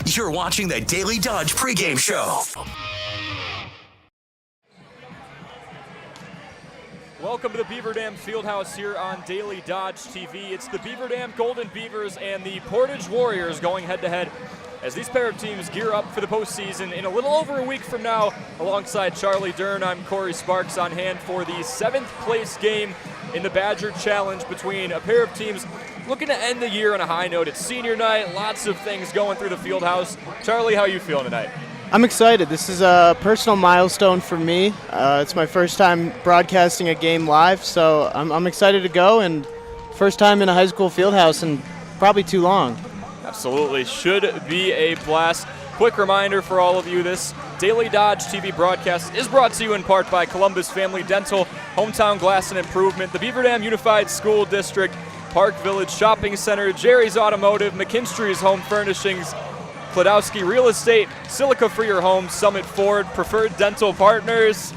You're watching the Daily Dodge pregame show. Welcome to the Beaver Dam Fieldhouse here on Daily Dodge TV. It's the Beaver Dam Golden Beavers and the Portage Warriors going head-to-head as these pair of teams gear up for the postseason in a little over a week from now. Alongside Charlie Dern, I'm Corey Sparks on hand for the 7th place game in the Badger Challenge between a pair of teams looking to end the year on a high note. It's senior night, lots of things going through the Fieldhouse. Charlie, how are you feeling tonight? I'm excited. This is a personal milestone for me. It's my first time broadcasting a game live, so I'm excited to go, and first time in a high school fieldhouse in probably too long. Absolutely. Should be a blast. Quick reminder for all of you, this Daily Dodge TV broadcast is brought to you in part by Columbus Family Dental, Hometown Glass and Improvement, the Beaver Dam Unified School District, Park Village Shopping Center, Jerry's Automotive, McKinstry's Home Furnishings, Klodowski Real Estate, Silica for Your Home, Summit Ford, Preferred Dental Partners,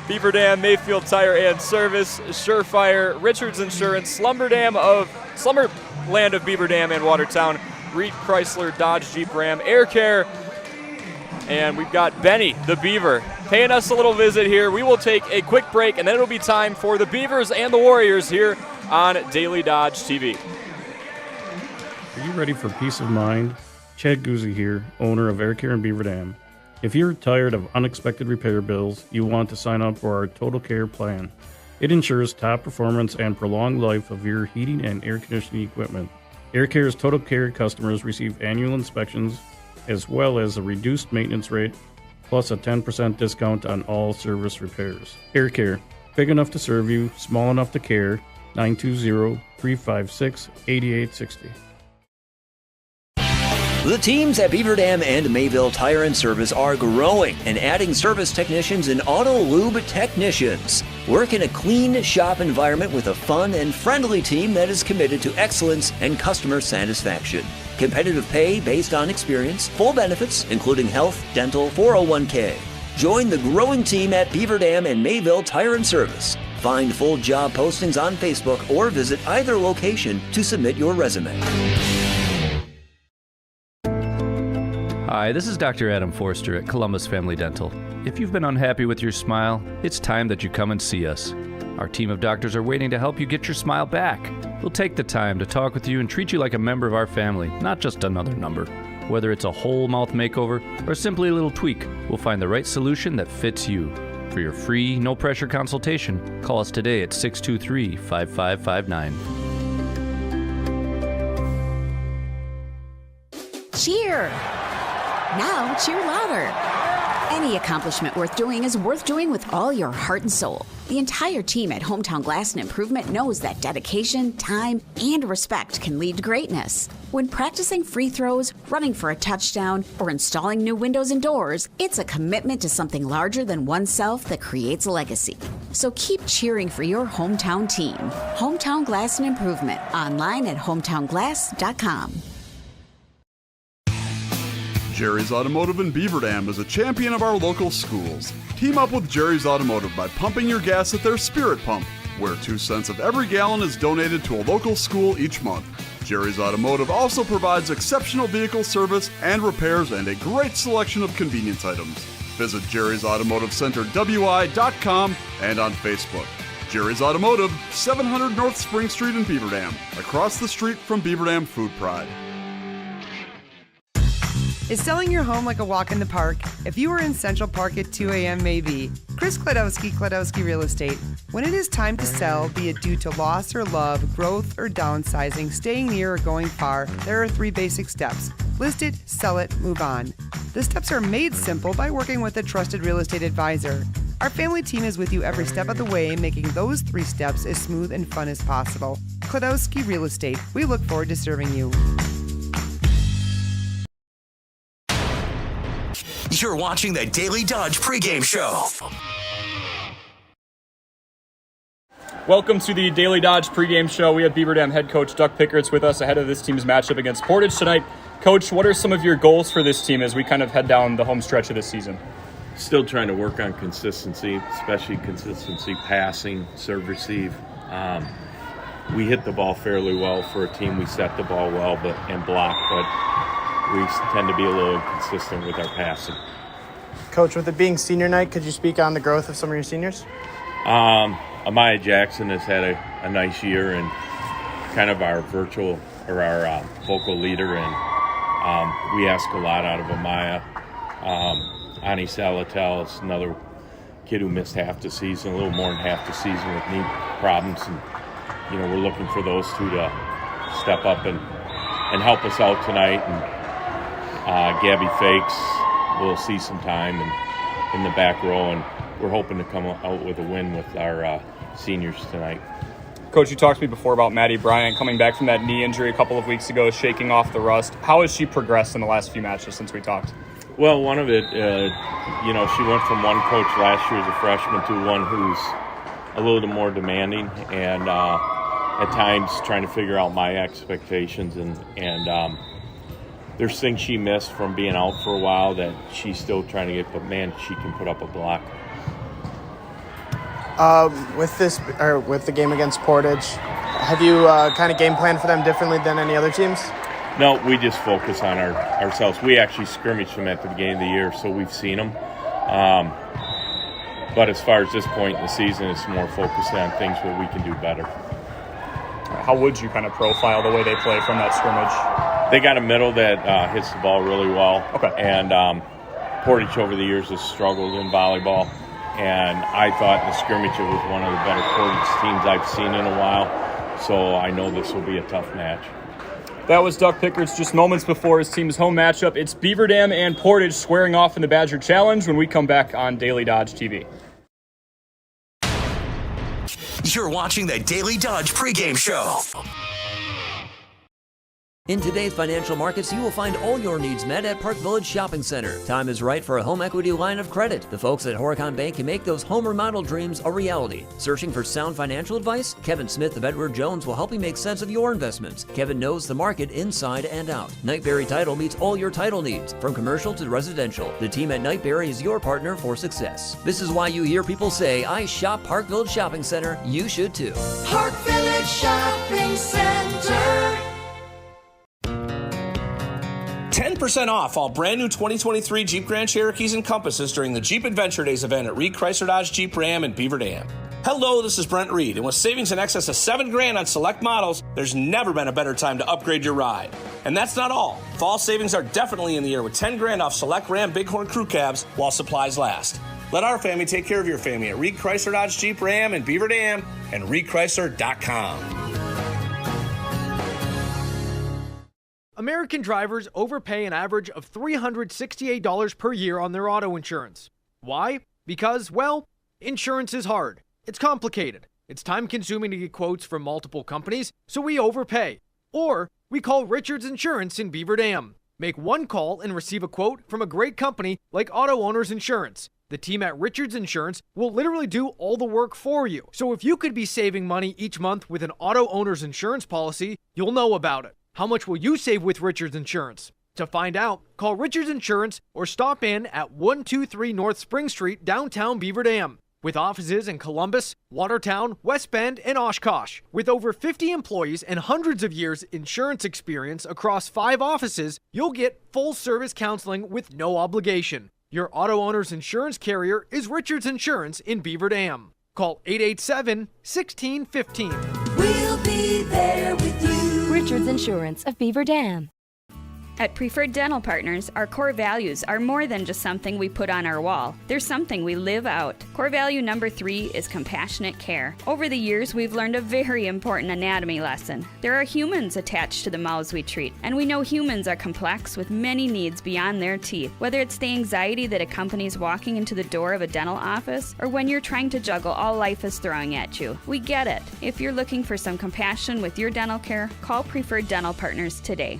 Beaver Dam, Mayfield Tire and Service, Surefire, Richards Insurance, Slumberland of Beaver Dam and Watertown, Reed Chrysler, Dodge Jeep Ram, Air Care, and we've got Benny, the Beaver, paying us a little visit here. We will take a quick break, and then it'll be time for the Beavers and the Warriors here on Daily Dodge TV. Are you ready for peace of mind? Chad Guzzi here, owner of Air Care in Beaver Dam. If you're tired of unexpected repair bills, you want to sign up for our Total Care plan. It ensures top performance and prolonged life of your heating and air conditioning equipment. Air Care's Total Care customers receive annual inspections as well as a reduced maintenance rate, plus a 10% discount on all service repairs. Air Care, big enough to serve you, small enough to care. 920-356-8860. The teams at Beaver Dam and Mayville Tire and Service are growing and adding service technicians and auto lube technicians. Work in a clean shop environment with a fun and friendly team that is committed to excellence and customer satisfaction. Competitive pay based on experience, full benefits including health, dental, 401k. Join the growing team at Beaver Dam and Mayville Tire and Service. Find full job postings on Facebook or visit either location to submit your resume. Hi, this is Dr. Adam Forster at Columbus Family Dental. If you've been unhappy with your smile, it's time that you come and see us. Our team of doctors are waiting to help you get your smile back. We'll take the time to talk with you and treat you like a member of our family, not just another number. Whether it's a whole mouth makeover or simply a little tweak, we'll find the right solution that fits you. For your free, no-pressure consultation, call us today at 623-5559. Cheer! Now cheer louder. Any accomplishment worth doing is worth doing with all your heart and soul. The entire team at Hometown Glass and Improvement knows that dedication, time, and respect can lead to greatness. When practicing free throws, running for a touchdown, or installing new windows and doors, it's a commitment to something larger than oneself that creates a legacy. So keep cheering for your hometown team. Hometown Glass and Improvement, online at hometownglass.com. Jerry's Automotive in Beaver Dam is a champion of our local schools. Team up with Jerry's Automotive by pumping your gas at their Spirit Pump, where 2 cents of every gallon is donated to a local school each month. Jerry's Automotive also provides exceptional vehicle service and repairs and a great selection of convenience items. Visit Jerry's Automotive Center WI.com and on Facebook. Jerry's Automotive, 700 North Spring Street in Beaver Dam, across the street from Beaver Dam Food Pride. Is selling your home like a walk in the park? If you were in Central Park at 2 a.m. maybe. Chris Klodowski Real Estate. When it is time to sell, be it due to loss or love, growth or downsizing, staying near or going far, there are 3 basic steps. List it, sell it, move on. The steps are made simple by working with a trusted real estate advisor. Our family team is with you every step of the way, making those 3 steps as smooth and fun as possible. Klodowski Real Estate. We look forward to serving you. You're watching the Daily Dodge pregame show. Welcome to the Daily Dodge pregame show. We have Beaver Dam head coach Duck Pickett's with us ahead of this team's matchup against Portage tonight. Coach, what are some of your goals for this team as we kind of head down the home stretch of this season? Still trying to work on consistency, especially consistency passing, serve, receive. We hit the ball fairly well for a team. We set the ball well and block, but we tend to be a little inconsistent with our passing. Coach, with it being senior night, could you speak on the growth of some of your seniors? Amaya Jackson has had a nice year and kind of our vocal leader, and we ask a lot out of Amaya. Ani Salatel is another kid who missed half the season, a little more than half the season with knee problems, and we're looking for those two to step up and help us out tonight. And Gabby Fakes will see some time in the back row, and we're hoping to come out with a win with our seniors tonight. Coach, you talked to me before about Maddie Bryant coming back from that knee injury a couple of weeks ago, shaking off the rust. How has she progressed in the last few matches since we talked? Well, one of it, she went from one coach last year as a freshman to one who's a little more demanding, and at times trying to figure out my expectations, and there's things she missed from being out for a while that she's still trying to get, but man, she can put up a block. With the game against Portage, have you kind of game planned for them differently than any other teams? No, we just focus on ourselves. We actually scrimmaged them at the beginning of the year, so we've seen them. But as far as this point in the season, it's more focused on things where we can do better. How would you kind of profile the way they play from that scrimmage? They got a middle that hits the ball really well. Okay. And Portage over the years has struggled in volleyball. And I thought in the scrimmage it was one of the better Portage teams I've seen in a while. So I know this will be a tough match. That was Duck Pickerts just moments before his team's home matchup. It's Beaver Dam and Portage squaring off in the Badger Challenge when we come back on Daily Dodge TV. You're watching the Daily Dodge pregame show. In today's financial markets, you will find all your needs met at Park Village Shopping Center. Time is right for a home equity line of credit. The folks at Horicon Bank can make those home remodel dreams a reality. Searching for sound financial advice? Kevin Smith of Edward Jones will help you make sense of your investments. Kevin knows the market inside and out. Knightberry Title meets all your title needs, from commercial to residential. The team at Knightberry is your partner for success. This is why you hear people say, I shop Park Village Shopping Center. You should too. Park Village Shopping Center. 10% off all brand new 2023 Jeep Grand Cherokees and Compasses during the Jeep Adventure Days event at Reed Chrysler Dodge Jeep Ram in Beaver Dam. Hello, this is Brent Reed, and with savings in excess of $7,000 on select models, there's never been a better time to upgrade your ride. And that's not all. Fall savings are definitely in the air with $10,000 off select Ram Bighorn crew cabs while supplies last. Let our family take care of your family at Reed Chrysler Dodge Jeep Ram in Beaver Dam and ReedChrysler.com. American drivers overpay an average of $368 per year on their auto insurance. Why? Because, well, insurance is hard. It's complicated. It's time-consuming to get quotes from multiple companies, so we overpay. Or we call Richards Insurance in Beaver Dam. Make one call and receive a quote from a great company like Auto Owners Insurance. The team at Richards Insurance will literally do all the work for you. So if you could be saving money each month with an Auto Owners Insurance policy, you'll know about it. How much will you save with Richards Insurance? To find out, call Richards Insurance or stop in at 123 North Spring Street, downtown Beaver Dam. With offices in Columbus, Watertown, West Bend, and Oshkosh. With over 50 employees and hundreds of years insurance experience across 5 offices, you'll get full-service counseling with no obligation. Your auto owner's insurance carrier is Richards Insurance in Beaver Dam. Call 887-1615. We'll be there with you. Richards Insurance of Beaver Dam. At Preferred Dental Partners, our core values are more than just something we put on our wall. They're something we live out. Core value number 3 is compassionate care. Over the years, we've learned a very important anatomy lesson. There are humans attached to the mouths we treat, and we know humans are complex with many needs beyond their teeth. Whether it's the anxiety that accompanies walking into the door of a dental office, or when you're trying to juggle all life is throwing at you, we get it. If you're looking for some compassion with your dental care, call Preferred Dental Partners today.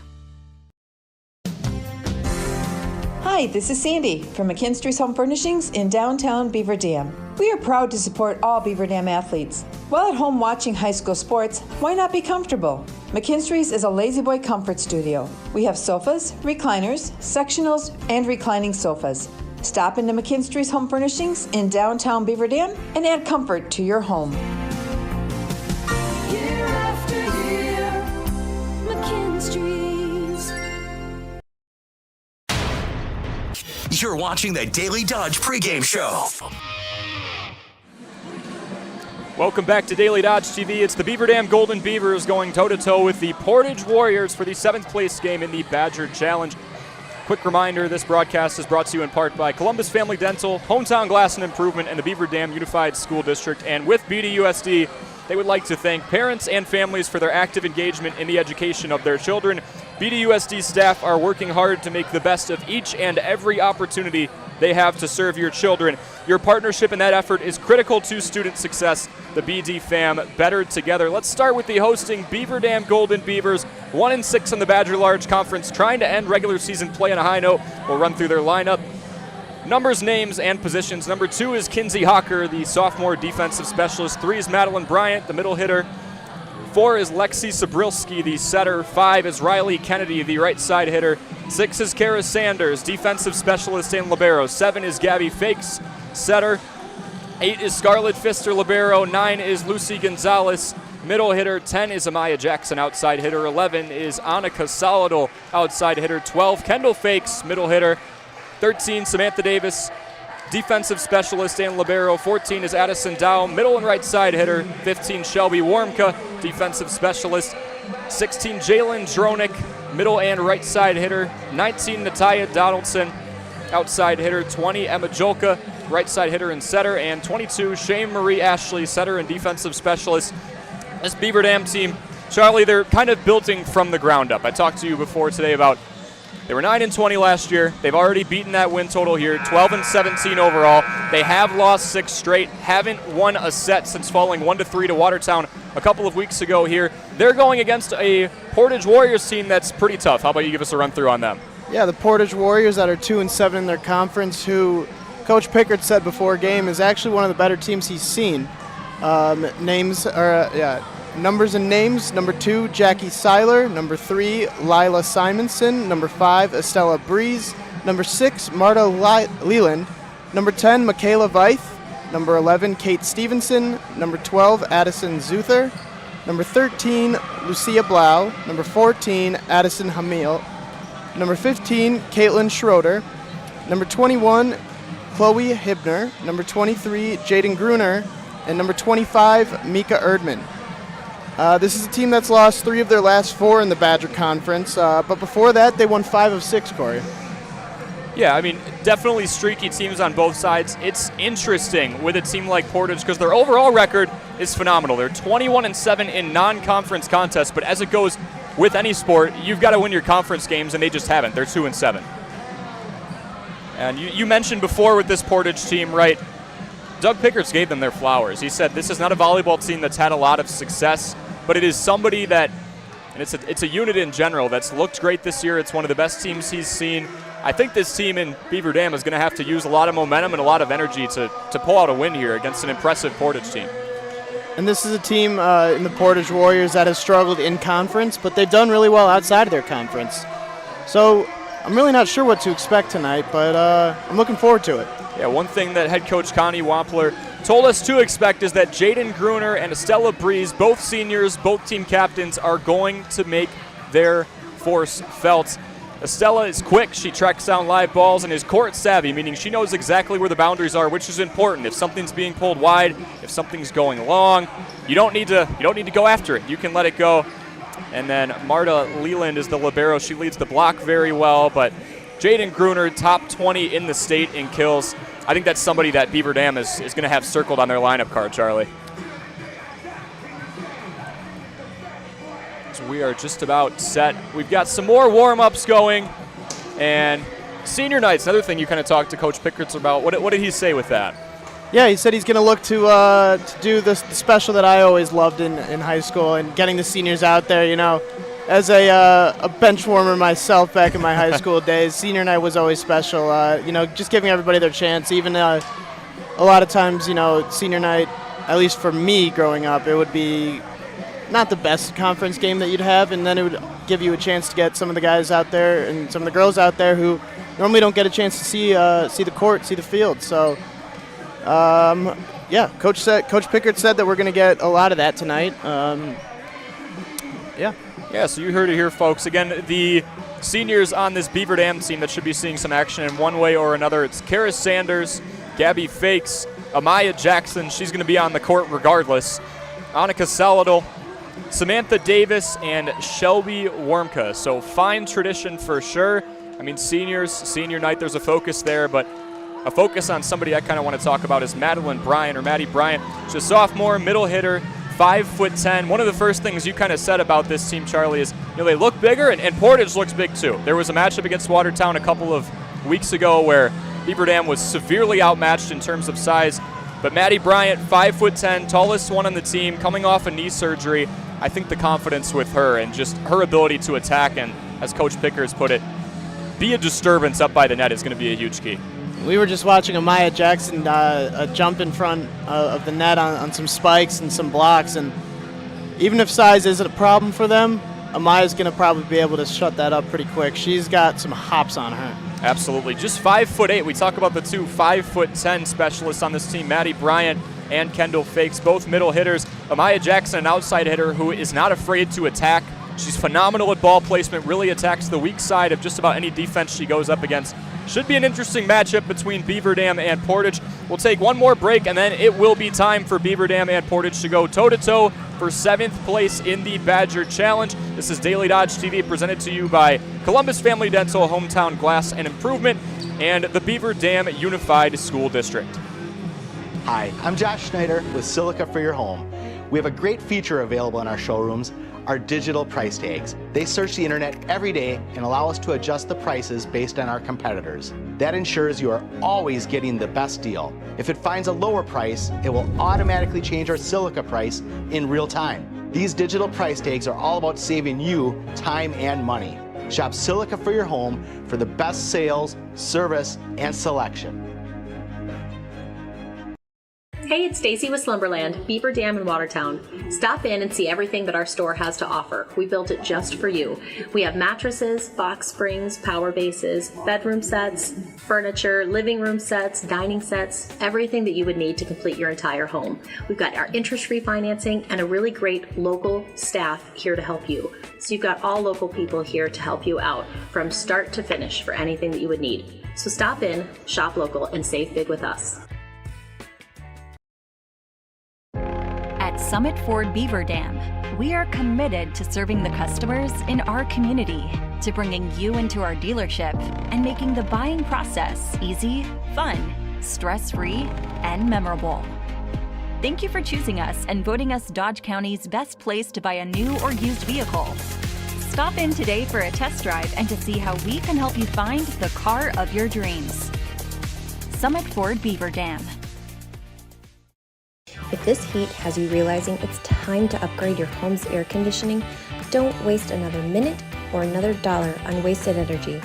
Hi, this is Sandy from McKinstry's Home Furnishings in downtown Beaver Dam. We are proud to support all Beaver Dam athletes. While at home watching high school sports, why not be comfortable? McKinstry's is a lazy boy comfort studio. We have sofas, recliners, sectionals, and reclining sofas. Stop into McKinstry's Home Furnishings in downtown Beaver Dam and add comfort to your home. You're watching the Daily Dodge pregame show. Welcome back to Daily Dodge TV. It's the Beaver Dam Golden Beavers going toe-to-toe with the Portage Warriors for the 7th place game in the Badger Challenge. Quick reminder, this broadcast is brought to you in part by Columbus Family Dental, Hometown Glass and Improvement, and the Beaver Dam Unified School District. And with BDUSD, they would like to thank parents and families for their active engagement in the education of their children. BDUSD staff are working hard to make the best of each and every opportunity they have to serve your children. Your partnership in that effort is critical to student success. The BD fam, better together. Let's start with the hosting Beaver Dam Golden Beavers, 1-6 in the Badger Large Conference, trying to end regular season play on a high note. We'll run through their lineup. Numbers, names, and positions. Number 2 is Kinsey Hawker, the sophomore defensive specialist. 3 is Madeline Bryant, the middle hitter. 4 is Lexi Sabrilski, the setter. 5 is Riley Kennedy, the right side hitter. 6 is Kara Sanders, defensive specialist and libero. 7 is Gabby Fakes, setter. 8 is Scarlett Pfister, libero. 9 is Lucy Gonzalez, middle hitter. 10 is Amaya Jackson, outside hitter. 11 is Annika Solidal, outside hitter. 12, Kendall Fakes, middle hitter. 13, Samantha Davis, defensive specialist and libero. 14 is Addison Dow, middle and right side hitter. 15, Shelby Warmka, defensive specialist. 16, Jalen Dronick, middle and right side hitter. 19, Natalia Donaldson, outside hitter. 20, Emma Jolka, right side hitter and setter. And 22, Shane Marie Ashley, setter and defensive specialist. This Beaver Dam team, Charlie, they're kind of building from the ground up. I talked to you before today about they were 9-20 last year. They've already beaten that win total here, 12-17 overall. They have lost 6 straight, haven't won a set since falling 1-3 to Watertown a couple of weeks ago here. They're going against a Portage Warriors team that's pretty tough. How about you give us a run through on them? Yeah, the Portage Warriors that are 2-7 in their conference, who Coach Pickard said before game is actually one of the better teams he's seen. Numbers and names. Number 2, Jackie Seiler. Number 3, Lila Simonson. Number 5, Estella Breeze. Number 6, Marta Leland. Number 10, Michaela Veith. Number 11, Kate Stevenson. Number 12, Addison Zuther. Number 13, Lucia Blau. Number 14, Addison Hamil. Number 15, Caitlin Schroeder. Number 21, Chloe Hibner. Number 23, Jaden Gruner. And number 25, Mika Erdman. This is a team that's lost 3 of their last 4 in the Badger Conference, but before that, they won 5 of 6, Corey. Yeah, I mean, definitely streaky teams on both sides. It's interesting with a team like Portage because their overall record is phenomenal. They're 21-7 in non-conference contests, but as it goes with any sport, you've got to win your conference games, and they just haven't. They're 2-7. And you mentioned before with this Portage team, right, Doug Pickers gave them their flowers. He said this is not a volleyball team that's had a lot of success, but it is somebody that, and it's a unit in general that's looked great this year. It's one of the best teams he's seen. I think this team in Beaver Dam is going to have to use a lot of momentum and a lot of energy to pull out a win here against an impressive Portage team. And this is a team in the Portage Warriors that has struggled in conference, but they've done really well outside of their conference. So I'm really not sure what to expect tonight, but I'm looking forward to it. Yeah, one thing that head coach Connie Wampler told us to expect is that Jaden Gruner and Estella Breeze, both seniors, both team captains, are going to make their force felt. Estella is quick. She tracks down live balls and is court savvy, meaning she knows exactly where the boundaries are, which is important. If something's being pulled wide, if something's going long, you don't need to go after it. You can let it go. And then Marta Leland is the libero. She leads the block very well, but Jaden Gruner, top 20 in the state in kills. I think that's somebody that Beaver Dam is going to have circled on their lineup card, Charlie. So we are just about set. We've got some more warm-ups going. And senior night's another thing you kind of talked to Coach Pickerts about. What did he say with that? Yeah, he said he's going to look to do the special that I always loved in high school and getting the seniors out there, you know. As a bench warmer myself back in my high school days, senior night was always special. Just giving everybody their chance. Even a lot of times, senior night, at least for me growing up, it would be not the best conference game that you'd have, and then it would give you a chance to get some of the guys out there and some of the girls out there who normally don't get a chance to see the court, see the field. So, Coach Pickard said that we're going to get a lot of that tonight. Yeah, so you heard it here, folks. Again, the seniors on this Beaver Dam team that should be seeing some action in one way or another. It's Kara Sanders, Gabby Fakes, Amaya Jackson. She's going to be on the court regardless. Annika Saladel, Samantha Davis, and Shelby Wormka. So fine tradition for sure. I mean, seniors, senior night, there's a focus there, but a focus on somebody I kind of want to talk about is Madeline Bryant, or Maddie Bryant. She's a sophomore, middle hitter, 5'10". One of the first things you kind of said about this team, Charlie, is they look bigger, and Portage looks big too. There was a matchup against Watertown a couple of weeks ago where Beaver Dam was severely outmatched in terms of size. But Maddie Bryant, 5'10", tallest one on the team, coming off a knee surgery. I think the confidence with her and just her ability to attack and, as Coach Pickers put it, be a disturbance up by the net is going to be a huge key. We were just watching Amaya Jackson jump in front of the net on some spikes and some blocks, and even if size isn't a problem for them, Amaya's going to probably be able to shut that up pretty quick. She's got some hops on her. Absolutely. Just 5'8". We talk about the two 5'10" specialists on this team, Maddie Bryant and Kendall Fakes, both middle hitters. Amaya Jackson, an outside hitter who is not afraid to attack. She's phenomenal at ball placement, really attacks the weak side of just about any defense she goes up against. Should be an interesting matchup between Beaver Dam and Portage. We'll take one more break, and then it will be time for Beaver Dam and Portage to go toe-to-toe for 7th place in the Badger Challenge. This is Daily Dodge TV, presented to you by Columbus Family Dental, Hometown Glass and Improvement, and the Beaver Dam Unified School District. Hi, I'm Josh Schneider with Silica for Your Home. We have a great feature available in our showrooms, our digital price tags. They search the internet every day and allow us to adjust the prices based on our competitors. That ensures you are always getting the best deal. If it finds a lower price, it will automatically change our Silica price in real time. These digital price tags are all about saving you time and money. Shop Silica for Your Home for the best sales, service, and selection. Hey, it's Stacy with Slumberland, Beaver Dam in Watertown. Stop in and see everything that our store has to offer. We built it just for you. We have mattresses, box springs, power bases, bedroom sets, furniture, living room sets, dining sets, everything that you would need to complete your entire home. We've got our interest-free financing and a really great local staff here to help you. So you've got all local people here to help you out from start to finish for anything that you would need. So stop in, shop local, and save big with us. At Summit Ford Beaver Dam, we are committed to serving the customers in our community, to bringing you into our dealership and making the buying process easy, fun, stress-free, and memorable. Thank you for choosing us and voting us Dodge County's best place to buy a new or used vehicle. Stop in today for a test drive and to see how we can help you find the car of your dreams. Summit Ford Beaver Dam. If this heat has you realizing it's time to upgrade your home's air conditioning, don't waste another minute or another dollar on wasted energy.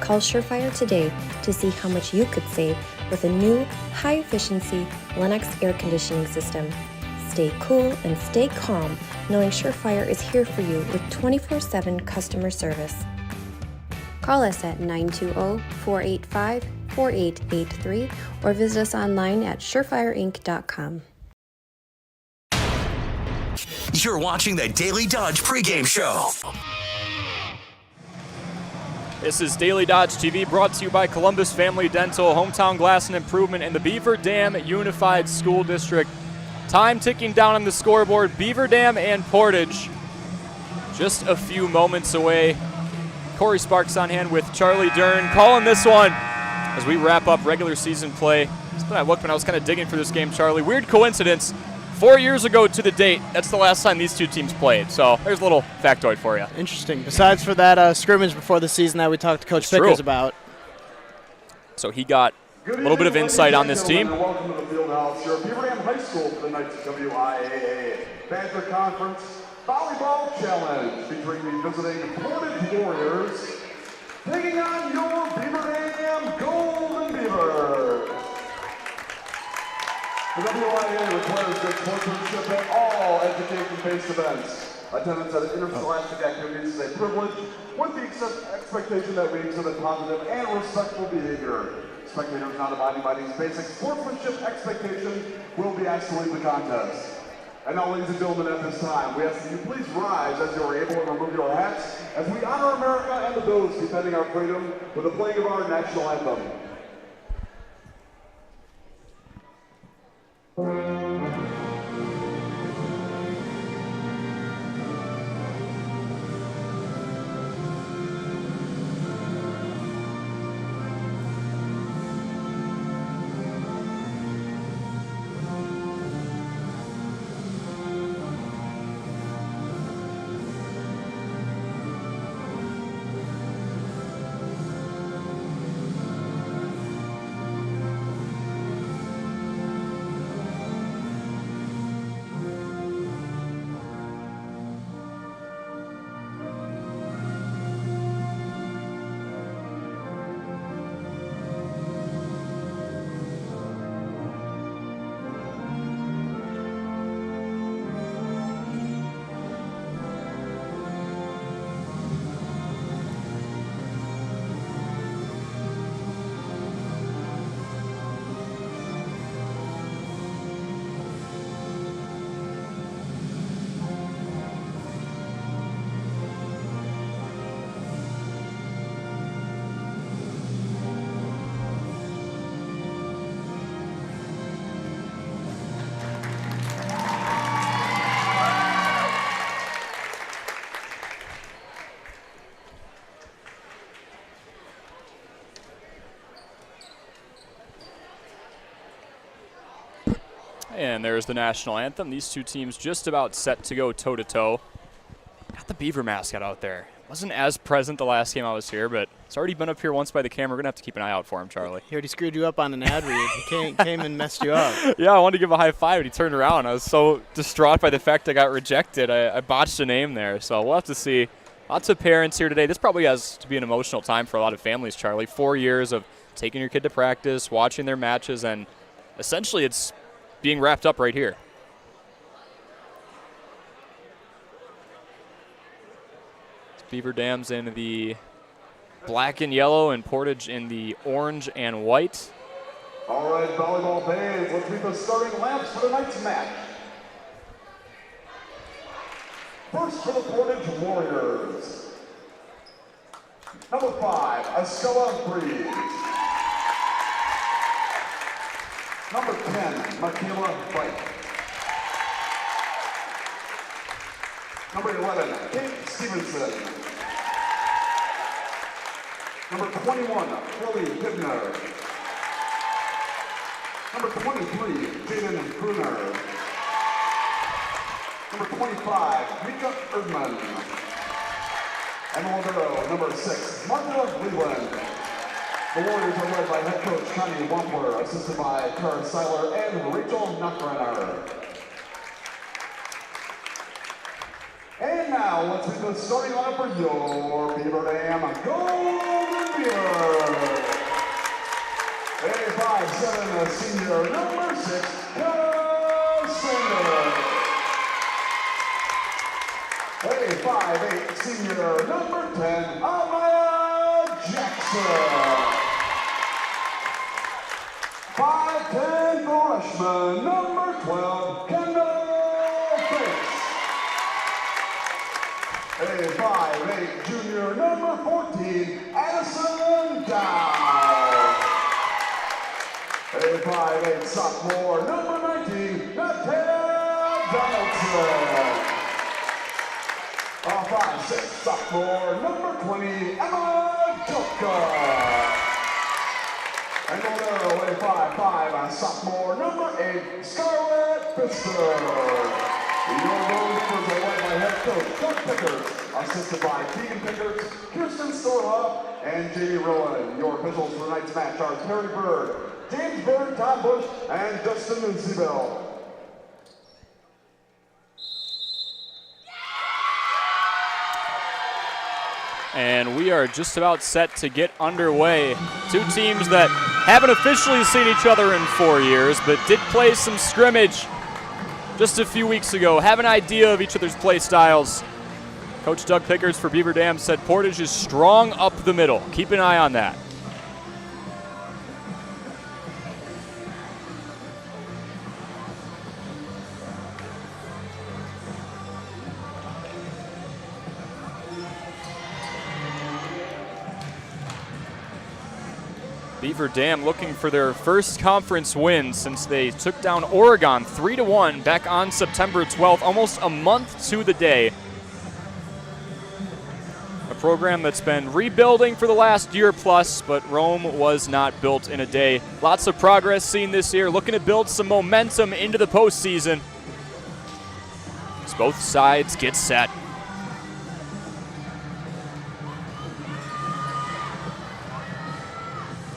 Call Surefire today to see how much you could save with a new, high-efficiency Lennox air conditioning system. Stay cool and stay calm knowing Surefire is here for you with 24/7 customer service. Call us at 920-485-4883 or visit us online at surefireinc.com. You're watching the Daily Dodge pregame show. This is Daily Dodge TV, brought to you by Columbus Family Dental, Hometown Glass and Improvement, and the Beaver Dam Unified School District. Time ticking down on the scoreboard. Beaver Dam and Portage just a few moments away. Corey Sparks on hand with Charlie Dern calling this one as we wrap up regular season play. When I looked when I was kind of digging for this game, Charlie. Weird coincidence. 4 years ago to the date, that's the last time these two teams played. So there's a little factoid for you. Interesting. Besides for that scrimmage before the season that we talked to Coach Pickers about. So he got a little bit of insight on this team. Welcome to the field house here at Beaver Dam High School for the night's WIAA Badger Conference Volleyball Challenge, featuring the visiting Portage Warriors taking on your Beaver Dam Golden Beavers. The WIA requires good sportsmanship at all education-based events. Attendance at interscholastic activities is a privilege, with the expectation that we exhibit positive and respectful behavior. Spectators not abiding by these basic sportsmanship expectations will be asked to leave the contest. And now, ladies and gentlemen, at this time, we ask that you please rise as you are able and remove your hats as we honor America and those defending our freedom with the playing of our national anthem. And there's the national anthem. These two teams just about set to go toe-to-toe. Got the Beaver mascot out there. Wasn't as present the last game I was here, but it's already been up here once by the camera. We're going to have to keep an eye out for him, Charlie. He already screwed you up on an ad read. He came and messed you up. Yeah, I wanted to give a high five, but he turned around. I was so distraught by the fact I got rejected. I botched a name there, so we'll have to see. Lots of parents here today. This probably has to be an emotional time for a lot of families, Charlie. 4 years of taking your kid to practice, watching their matches, and essentially it's being wrapped up right here. Beaver Dam's in the black and yellow and Portage in the orange and white. All right, volleyball fans, let's meet the starting lamps for tonight's match. First for the Portage Warriors. Number 5, Escala Breeze. Number 10, Michaela White. Number 11, Kate Stevenson. Number 21, Kelly Hibner. Number 23, Jaden Pruner. Number 25, Mika Erdman. And the libero, number 6, Martha Leland. The Warriors are led by head coach Connie Wampler, assisted by Kara Seiler and Rachel Nachrenner. And now, let's meet the starting lineup for your Beaver Dam Golden Beaver. A 5'7" senior, number 6, Kara Sander. A 5'8" senior, number 10, Amaya Jackson. 5'10" freshman, number 12, Kendall Bates. A 5'8" junior, number 14, Addison Dow. A 5'8" sophomore, number 19, Nathaniel Donaldson. A 5'6" sophomore, number 20, Emma Joka. And a 5'5" sophomore, number 8, Scarlett Pfister. Your goalkeepers are led by head coach Doug Pickers, assisted by Keegan Pickers, Kirsten Storla, and Jamie Rowan. Your officials for tonight's match are Terry Bird, James Bird, Tom Bush, and Dustin Zebel. And we are just about set to get underway. Two teams that haven't officially seen each other in 4 years, but did play some scrimmage just a few weeks ago, have an idea of each other's play styles. Coach Doug Pickers for Beaver Dam said Portage is strong up the middle. Keep an eye on that. Beaver Dam looking for their first conference win since they took down Oregon 3-1 back on September 12th, almost a month to the day. A program that's been rebuilding for the last year plus, but Rome was not built in a day. Lots of progress seen this year, looking to build some momentum into the postseason as both sides get set.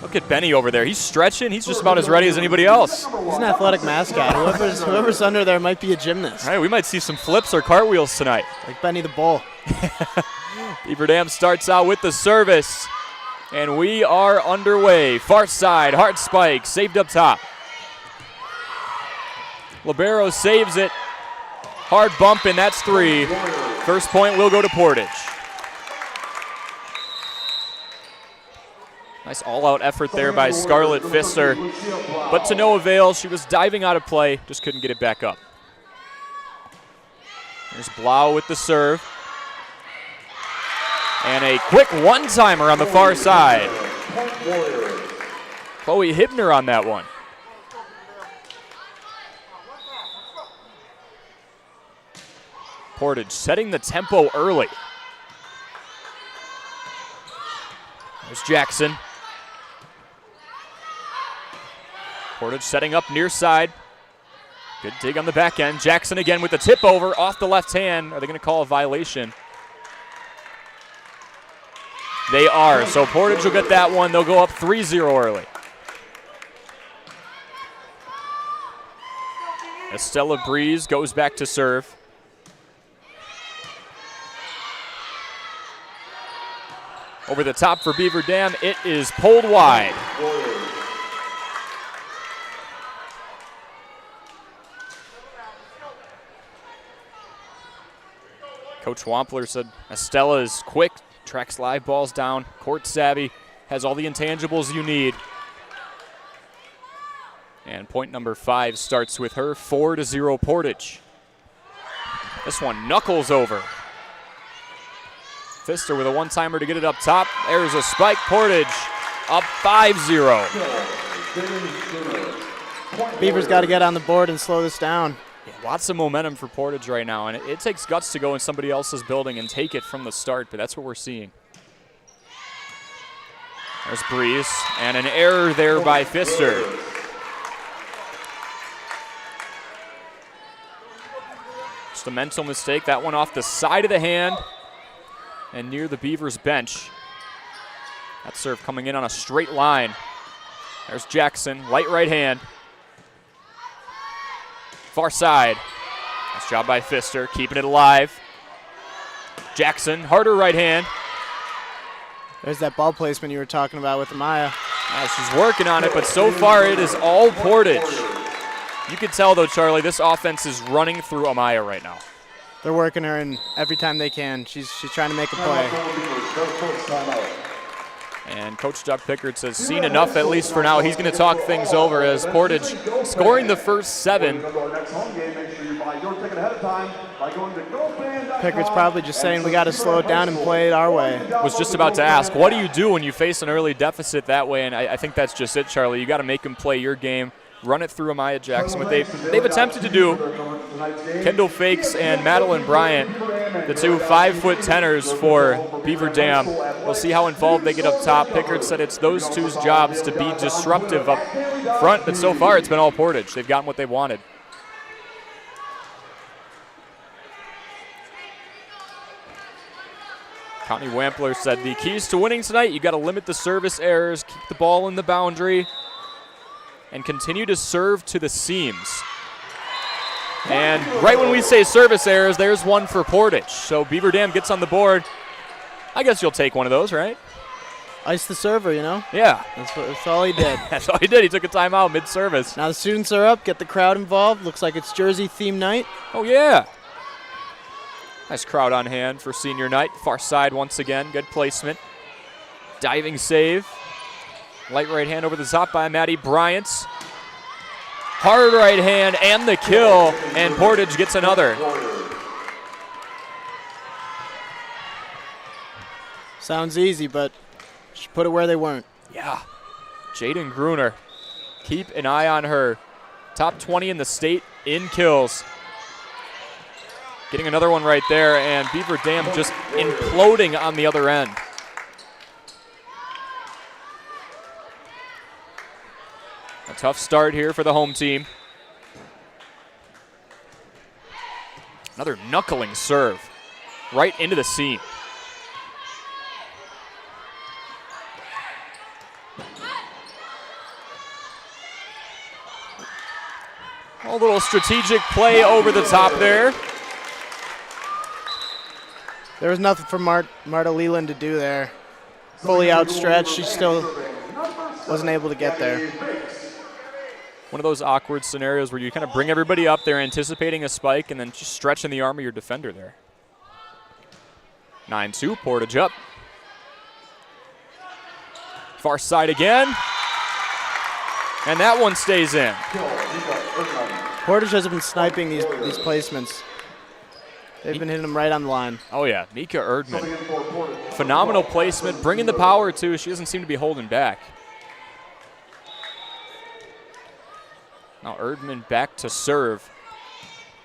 Look at Benny over there. He's stretching. He's just about as ready as anybody else. He's an athletic mascot. Whoever's under there might be a gymnast. All right, we might see some flips or cartwheels tonight. Like Benny the Bull. Beaver Dam starts out with the service, and we are underway. Far side, hard spike, saved up top. Libero saves it. Hard bump, and that's 3. First point will go to Portage. Nice all-out effort there by Scarlett Pfister, but to no avail. She was diving out of play, just couldn't get it back up. There's Blau with the serve. And a quick one-timer on the far side. Chloe Hibner on that one. Portage setting the tempo early. There's Jackson. Portage setting up near side. Good dig on the back end. Jackson again with the tip over off the left hand. Are they going to call a violation? They are. So Portage will get that one. They'll go up 3-0 early. Estella Breeze goes back to serve. Over the top for Beaver Dam. It is pulled wide. Coach Wampler said Estella is quick, tracks live balls down, court savvy, has all the intangibles you need. And point number 5 starts with her, 4-0 Portage. This one knuckles over. Pfister with a one-timer to get it up top. There's a spike, Portage up 5-0. Beaver's got to get on the board and slow this down. Yeah, lots of momentum for Portage right now, and it takes guts to go in somebody else's building and take it from the start, but that's what we're seeing. There's Breeze, and an error there by Pfister. Just a mental mistake. That one off the side of the hand and near the Beavers bench. That serve coming in on a straight line. There's Jackson, light right hand. Far side. Nice job by Pfister, keeping it alive. Jackson, harder right hand. There's that ball placement you were talking about with Amaya. She's working on it, but so far it is all Portage. You can tell, though, Charlie, this offense is running through Amaya right now. They're working her in every time they can. She's trying to make a play. And Coach Doug Pickard says, seen enough at least for now. He's going to talk things over as Portage scoring the first 7. Pickard's probably just saying we got to slow it down and play it our way. Was just about to ask, what do you do when you face an early deficit that way? And I think that's just it, Charlie. You got to make them play your game. Run it through Amaya Jackson. What they've attempted to do, Kendall Fakes and Madeline Bryant, the two 5'10" for Beaver Dam. We'll see how involved they get up top. Pickard said it's those two's jobs to be disruptive up front, but so far it's been all Portage. They've gotten what they wanted. Connie Wampler said the keys to winning tonight, you got to limit the service errors, keep the ball in the boundary, and continue to serve to the seams. And right when we say service errors, there's one for Portage. So Beaver Dam gets on the board. I guess you'll take one of those, right? Ice the server, you know? Yeah. That's all he did. That's all he did. He took a timeout mid-service. Now the students are up. Get the crowd involved. Looks like it's Jersey theme night. Oh, yeah. Nice crowd on hand for senior night. Far side once again. Good placement. Diving save. Light right hand over the top by Maddie Bryant. Hard right hand and the kill, and Portage gets another. Sounds easy, but just put it where they weren't. Yeah. Jaden Gruner, keep an eye on her. Top 20 in the state in kills. Getting another one right there, and Beaver Dam just imploding on the other end. A tough start here for the home team. Another knuckling serve right into the seam. A little strategic play over the top there. There was nothing for Marta Leland to do there. Fully outstretched, she still wasn't able to get there. One of those awkward scenarios where you kind of bring everybody up there anticipating a spike and then just stretching the arm of your defender there. 9-2, Portage up. Far side again. And that one stays in. Portage hasn't been sniping these placements. They've been hitting them right on the line. Oh, yeah. Mika Erdman. Phenomenal placement. Bringing the power, too. She doesn't seem to be holding back. Now Erdman back to serve.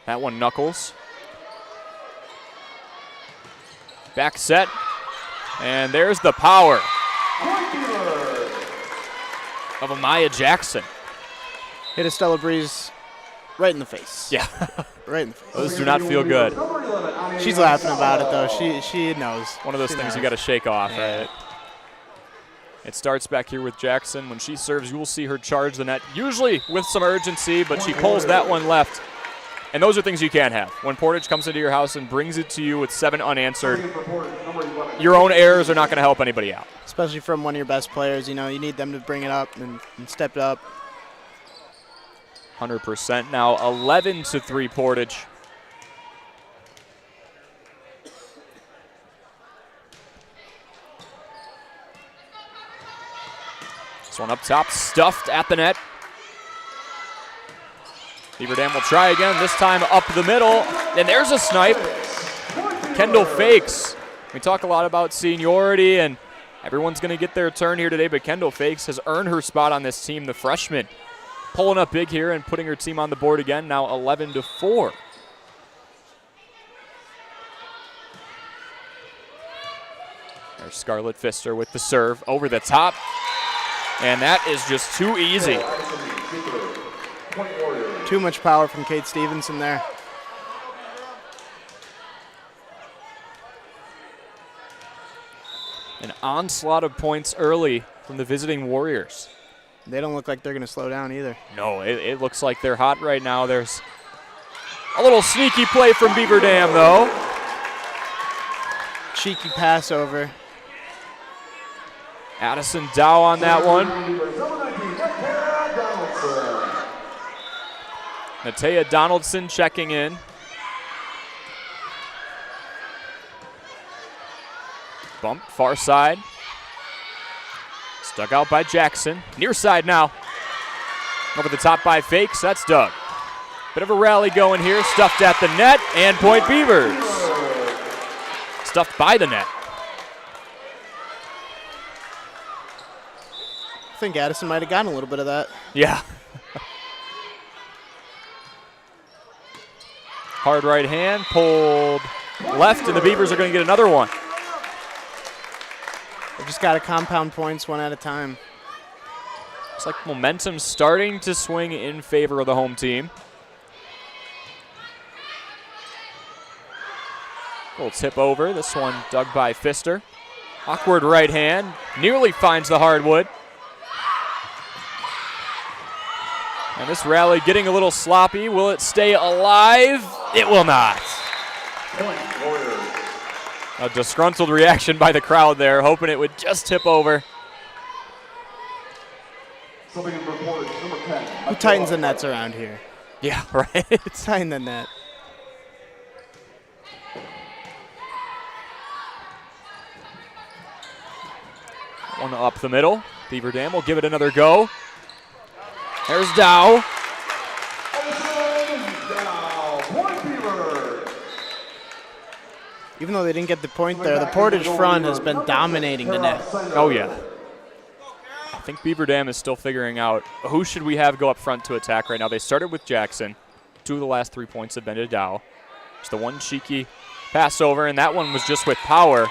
That one knuckles. Back set. And there's the power of Amaya Jackson. Hit Estella Breeze right in the face. Yeah. Right in the face. Those do not feel good. She's laughing about it, though. She knows. One of those things you got to shake off, right? It starts back here with Jackson. When she serves, you will see her charge the net, usually with some urgency, but she pulls that one left. And those are things you can't have. When Portage comes into your house and brings it to you with 7 unanswered, your own errors are not going to help anybody out. Especially from one of your best players. You know, you need them to bring it up and step it up. 100% now, 11-3 Portage. This one up top, stuffed at the net. Beaver Dam will try again, this time up the middle. And there's a snipe. Kendall Fakes. We talk a lot about seniority, and everyone's going to get their turn here today, but Kendall Fakes has earned her spot on this team, the freshman. Pulling up big here and putting her team on the board again, now 11-4. There's Scarlett Pfister with the serve over the top. And that is just too easy. Too much power from Kate Stevenson there. An onslaught of points early from the visiting Warriors. They don't look like they're going to slow down either. No, it looks like they're hot right now. There's a little sneaky play from Beaver Dam, though. Cheeky pass over. Addison Dow on that one. Natea Donaldson checking in. Bump, far side. Stuck out by Jackson. Near side now. Over the top by Fakes. That's Doug. Bit of a rally going here. Stuffed at the net. And point Beavers. Stuffed by the net. I think Addison might have gotten a little bit of that. Yeah. Hard right hand. Pulled left. And the Beavers are going to get another one. They just got to compound points one at a time. It's like momentum starting to swing in favor of the home team. Little tip over. This one dug by Pfister. Awkward right hand. Nearly finds the hardwood. And this rally getting a little sloppy. Will it stay alive? It will not. A disgruntled reaction by the crowd there, hoping it would just tip over. Who tightens the nets around here? Yeah, right. Tighten the net. One up the middle. Beaver Dam will give it another go. There's Dow. Even though they didn't get the point there, the Portage front has been dominating the net. Oh, yeah. think Beaver Dam is still figuring out who should we have go up front to attack right now. They started with Jackson. 2 of the last 3 points have been to Dow. Just the one cheeky pass over, and that one was just with power.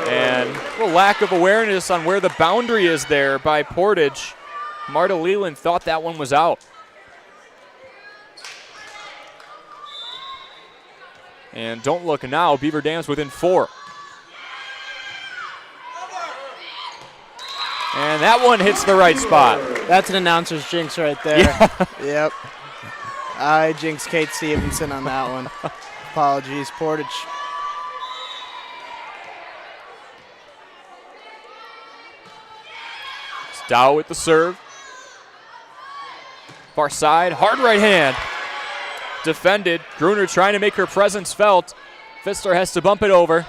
And a little lack of awareness on where the boundary is there by Portage. Marta Leland thought that one was out. And don't look now, Beaver Dam's within 4. And that one hits the right spot. That's an announcer's jinx right there. Yeah. Yep. I jinxed Kate Stevenson on that one. Apologies, Portage. It's Dow with the serve. Far side, hard right hand. Defended. Gruner trying to make her presence felt. Fistler has to bump it over.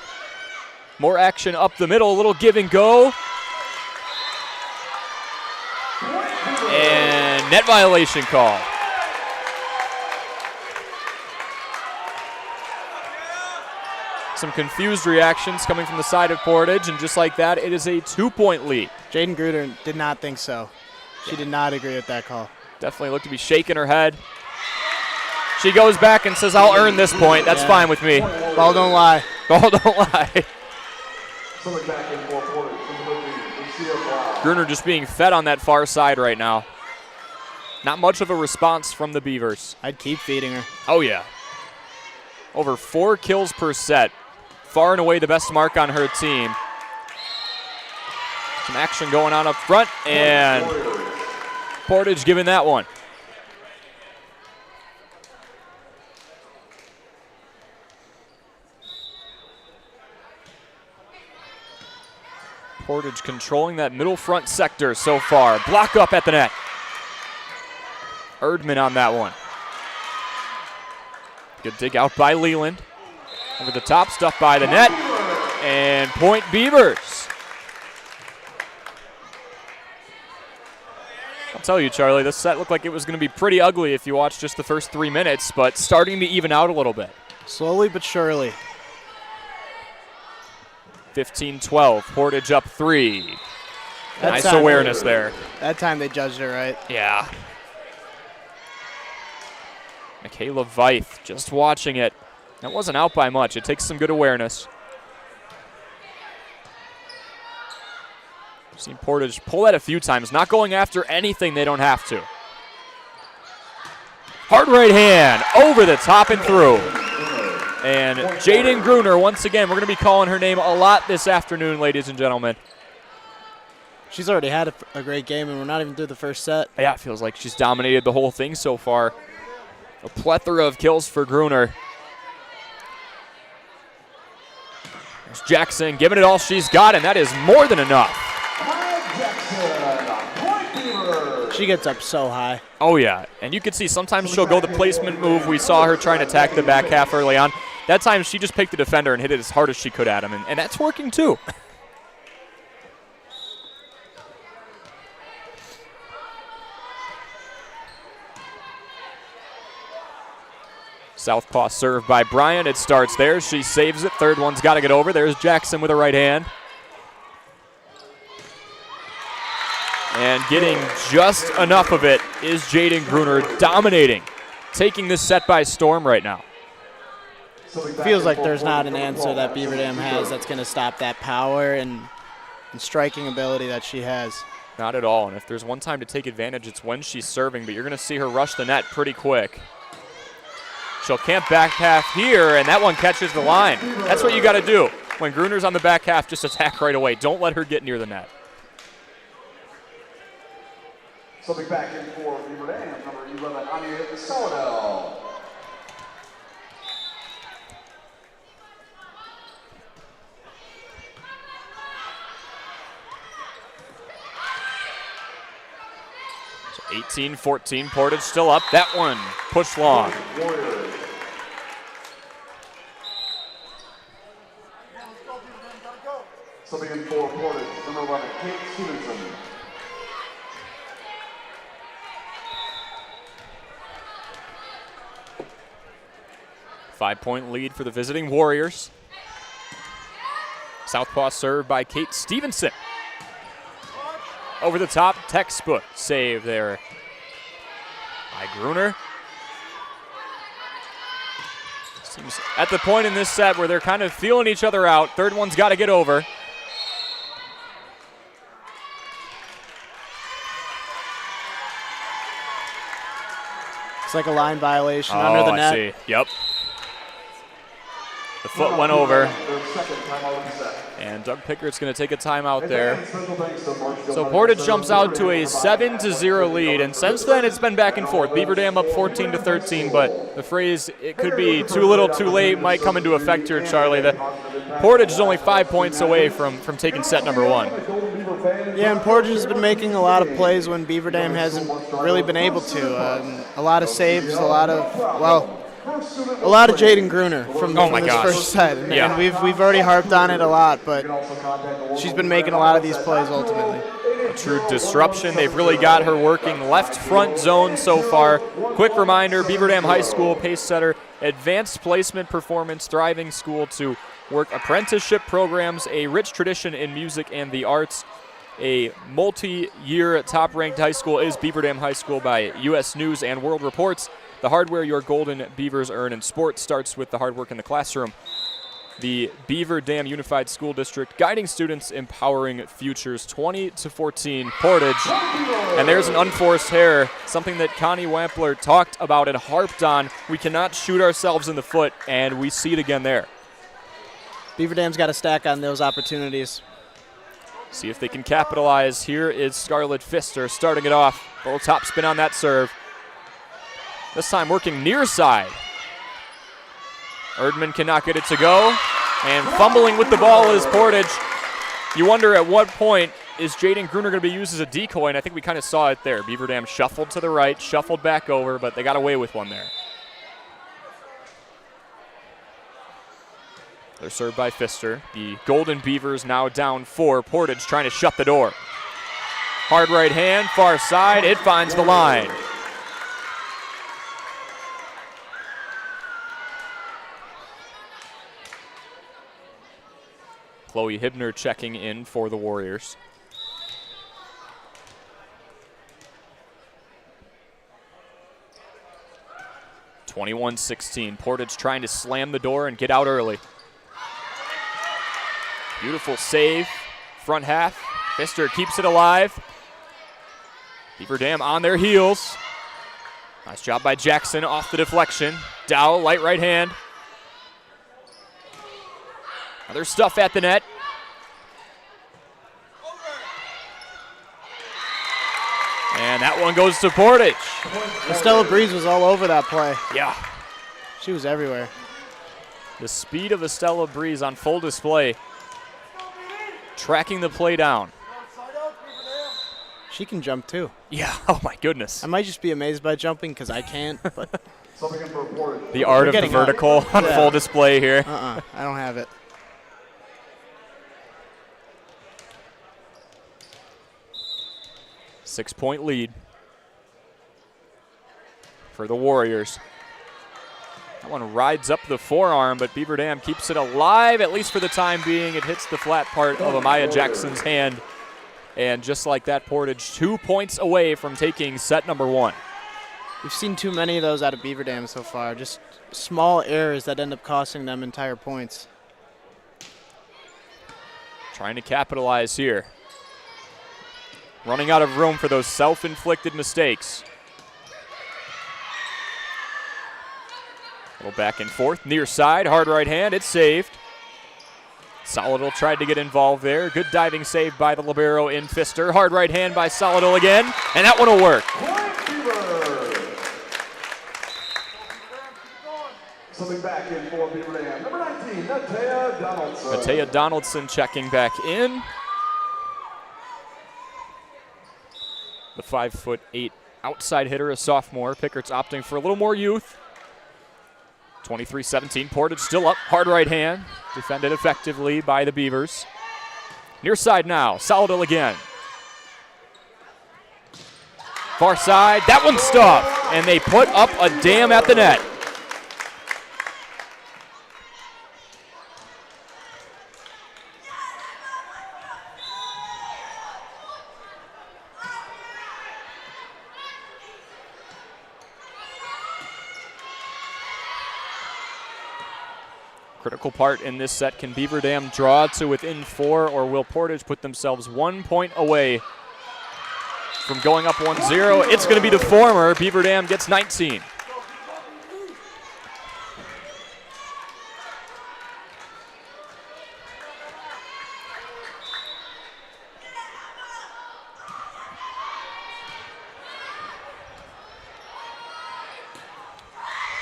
More action up the middle, a little give and go. And net violation call. Some confused reactions coming from the side of Portage, and just like that, it is a 2-point lead. Jaden Gruner did not think so. She did not agree with that call. Definitely looked to be shaking her head. She goes back and says, I'll earn this point. That's fine with me. Ball don't lie. Ball don't lie. Gruner just being fed on that far side right now. Not much of a response from the Beavers. I'd keep feeding her. Oh, yeah. Over 4 kills per set. Far and away the best mark on her team. Some action going on up front, and Portage giving that one. Portage controlling that middle front sector so far. Block up at the net. Erdman on that one. Good dig out by Leland. Over the top, stuff by the net. And point Beavers. I'll tell you, Charlie, this set looked like it was going to be pretty ugly if you watched just the first 3 minutes, but starting to even out a little bit. Slowly but surely. 15-12, Portage up 3. Nice awareness there. That time they judged her right. Yeah. Michaela Veith just watching it. That wasn't out by much. It takes some good awareness. I've seen Portage pull that a few times, not going after anything they don't have to. Hard right hand, over the top and through. And Jaden Gruner, once again, we're going to be calling her name a lot this afternoon, ladies and gentlemen. She's already had a great game, and we're not even through the first set. Yeah, it feels like she's dominated the whole thing so far. A plethora of kills for Gruner. There's Jackson giving it all she's got, and that is more than enough. She gets up so high. Oh, yeah. And you can see sometimes she'll go the placement move. We saw her trying to attack the back half early on. That time she just picked the defender and hit it as hard as she could at him, and that's working too. Southpaw serve by Bryant. It starts there. She saves it. Third one's got to get over. There's Jackson with a right hand. And getting just enough of it is Jaden Gruner, dominating, taking this set by storm right now. Feels like there's not an answer that Beaver Dam has that's going to stop that power and striking ability that she has. Not at all. And if there's one time to take advantage, it's when she's serving, but you're going to see her rush the net pretty quick. She'll camp back half here, and that one catches the line. That's what you got to do. When Gruner's on the back half, just attack right away. Don't let her get near the net. Something back in for Beaver Dam, number 11, Anya Saladel. So 18-14, Portage still up. That one pushed long. Something in for Portage, number 11, Kate Stevenson. Five-point lead for the visiting Warriors. Southpaw served by Kate Stevenson. over the top, textbook save there by Gruner. Seems at the point in this set where they're kind of feeling each other out. Third one's got to get over. It's like a line violation under the net. I see. Yep. The foot went over. And Doug Pickett's going to take a timeout there. So Portage jumps out to a 7-0 lead, and since then it's been back and forth. Beaver Dam up 14-13, but the phrase "it could be too little, too late" might come into effect here, Charlie. The Portage is only 5 points away from taking set number one. Yeah, and Portage has been making a lot of plays when Beaver Dam hasn't really been able to. A lot of saves, a lot of Jaden Gruner from this first set. And we've already harped on it a lot, but she's been making a lot of these plays ultimately. A true disruption. They've really got her working left front zone so far. Quick reminder, Beaver Dam High School pace setter, advanced placement performance, thriving school to work apprenticeship programs, a rich tradition in music and the arts. A multi-year top-ranked high school is Beaver Dam High School by U.S. News and World Reports. The hardware your golden Beavers earn in sports starts with the hard work in the classroom. The Beaver Dam Unified School District guiding students, empowering futures. 20-14 Portage. And there's an unforced error, something that Connie Wampler talked about and harped on. We cannot shoot ourselves in the foot, and we see it again there. Beaver Dam's got to stack on those opportunities. See if they can capitalize. Here is Scarlett Pfister starting it off. Full top spin on that serve. This time working near side. Erdman cannot get it to go. And fumbling with the ball is Portage. You wonder at what point is Jaden Gruner going to be used as a decoy, and I think we kind of saw it there. Beaver Dam shuffled to the right, shuffled back over, but they got away with one there. They're served by Pfister. The Golden Beavers now down 4. Portage trying to shut the door. Hard right hand, far side. It finds the line. Chloe Hibner checking in for the Warriors. (21-16). Portage trying to slam the door and get out early. Beautiful save, front half. Pfister keeps it alive. Beaver Dam on their heels. Nice job by Jackson off the deflection. Dow, light right hand. Other stuff at the net. And that one goes to Portage. Estella Breeze was all over that play. Yeah. She was everywhere. The speed of Estella Breeze on full display. Tracking the play down. She can jump too. Yeah, oh my goodness. I might just be amazed by jumping because I can't, but. The art of the vertical on full display here. I don't have it. Six-point lead for the Warriors. That one rides up the forearm, but Beaver Dam keeps it alive, at least for the time being. It hits the flat part of Amaya Jackson's hand. And just like that, Portage 2 points away from taking set number one. We've seen too many of those out of Beaver Dam so far. Just small errors that end up costing them entire points. Trying to capitalize here. Running out of room for those self-inflicted mistakes. A little back and forth, near side, hard right hand, it's saved. Solidal tried to get involved there. Good diving save by the libero in Pfister. Hard right hand by Solidal again, and that one will work. Something back in for Beaver Dam. Number 19, Natea Donaldson. Natea Donaldson checking back in. The 5'8" outside hitter, a sophomore. Pickett's opting for a little more youth. 23-17, Portage still up, hard right hand. Defended effectively by the Beavers. Near side now, Solidal again. Far side, that one's stuffed, and they put up a dam at the net. Critical part in this set. Can Beaver Dam draw to within 4, or will Portage put themselves 1 point away from going up 1-0? It's going to be the former. Beaver Dam gets 19.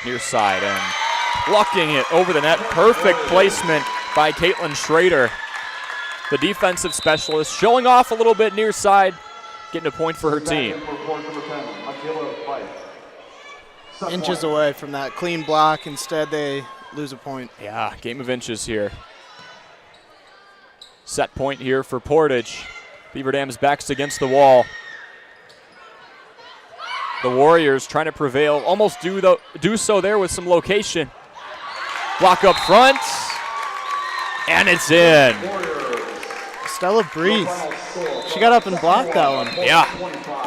Near side and blocking it over the net. Perfect placement by Caitlin Schrader, the defensive specialist, showing off a little bit near side, getting a point for her team. Inches away from that clean block. Instead, they lose a point. Yeah, game of inches here. Set point here for Portage. Beaver Dam's back's against the wall. The Warriors trying to prevail, almost do so there with some location. Block up front, and it's in. Estella Breeze. She got up and blocked that one. Yeah,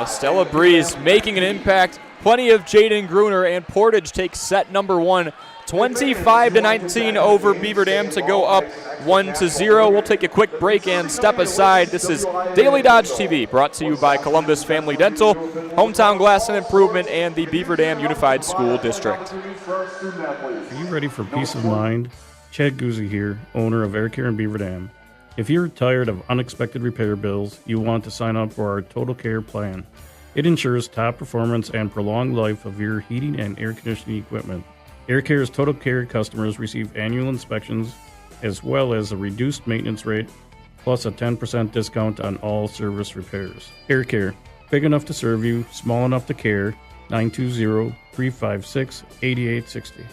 Estella Breeze making an impact. Plenty of Jaden Gruner, and Portage takes set number 1, 25-19 over Beaver Dam to go up 1-0. We'll take a quick break and step aside. This is Daily Dodge TV, brought to you by Columbus Family Dental, Hometown Glass and Improvement, and the Beaver Dam Unified School District. Are you ready for peace of mind? Chad Guzzi here, owner of Air Care in Beaver Dam. If you're tired of unexpected repair bills, you want to sign up for our Total Care plan. It ensures top performance and prolonged life of your heating and air conditioning equipment. Air Care's Total Care customers receive annual inspections as well as a reduced maintenance rate plus a 10% discount on all service repairs. Air Care, big enough to serve you, small enough to care. 920-356-8860.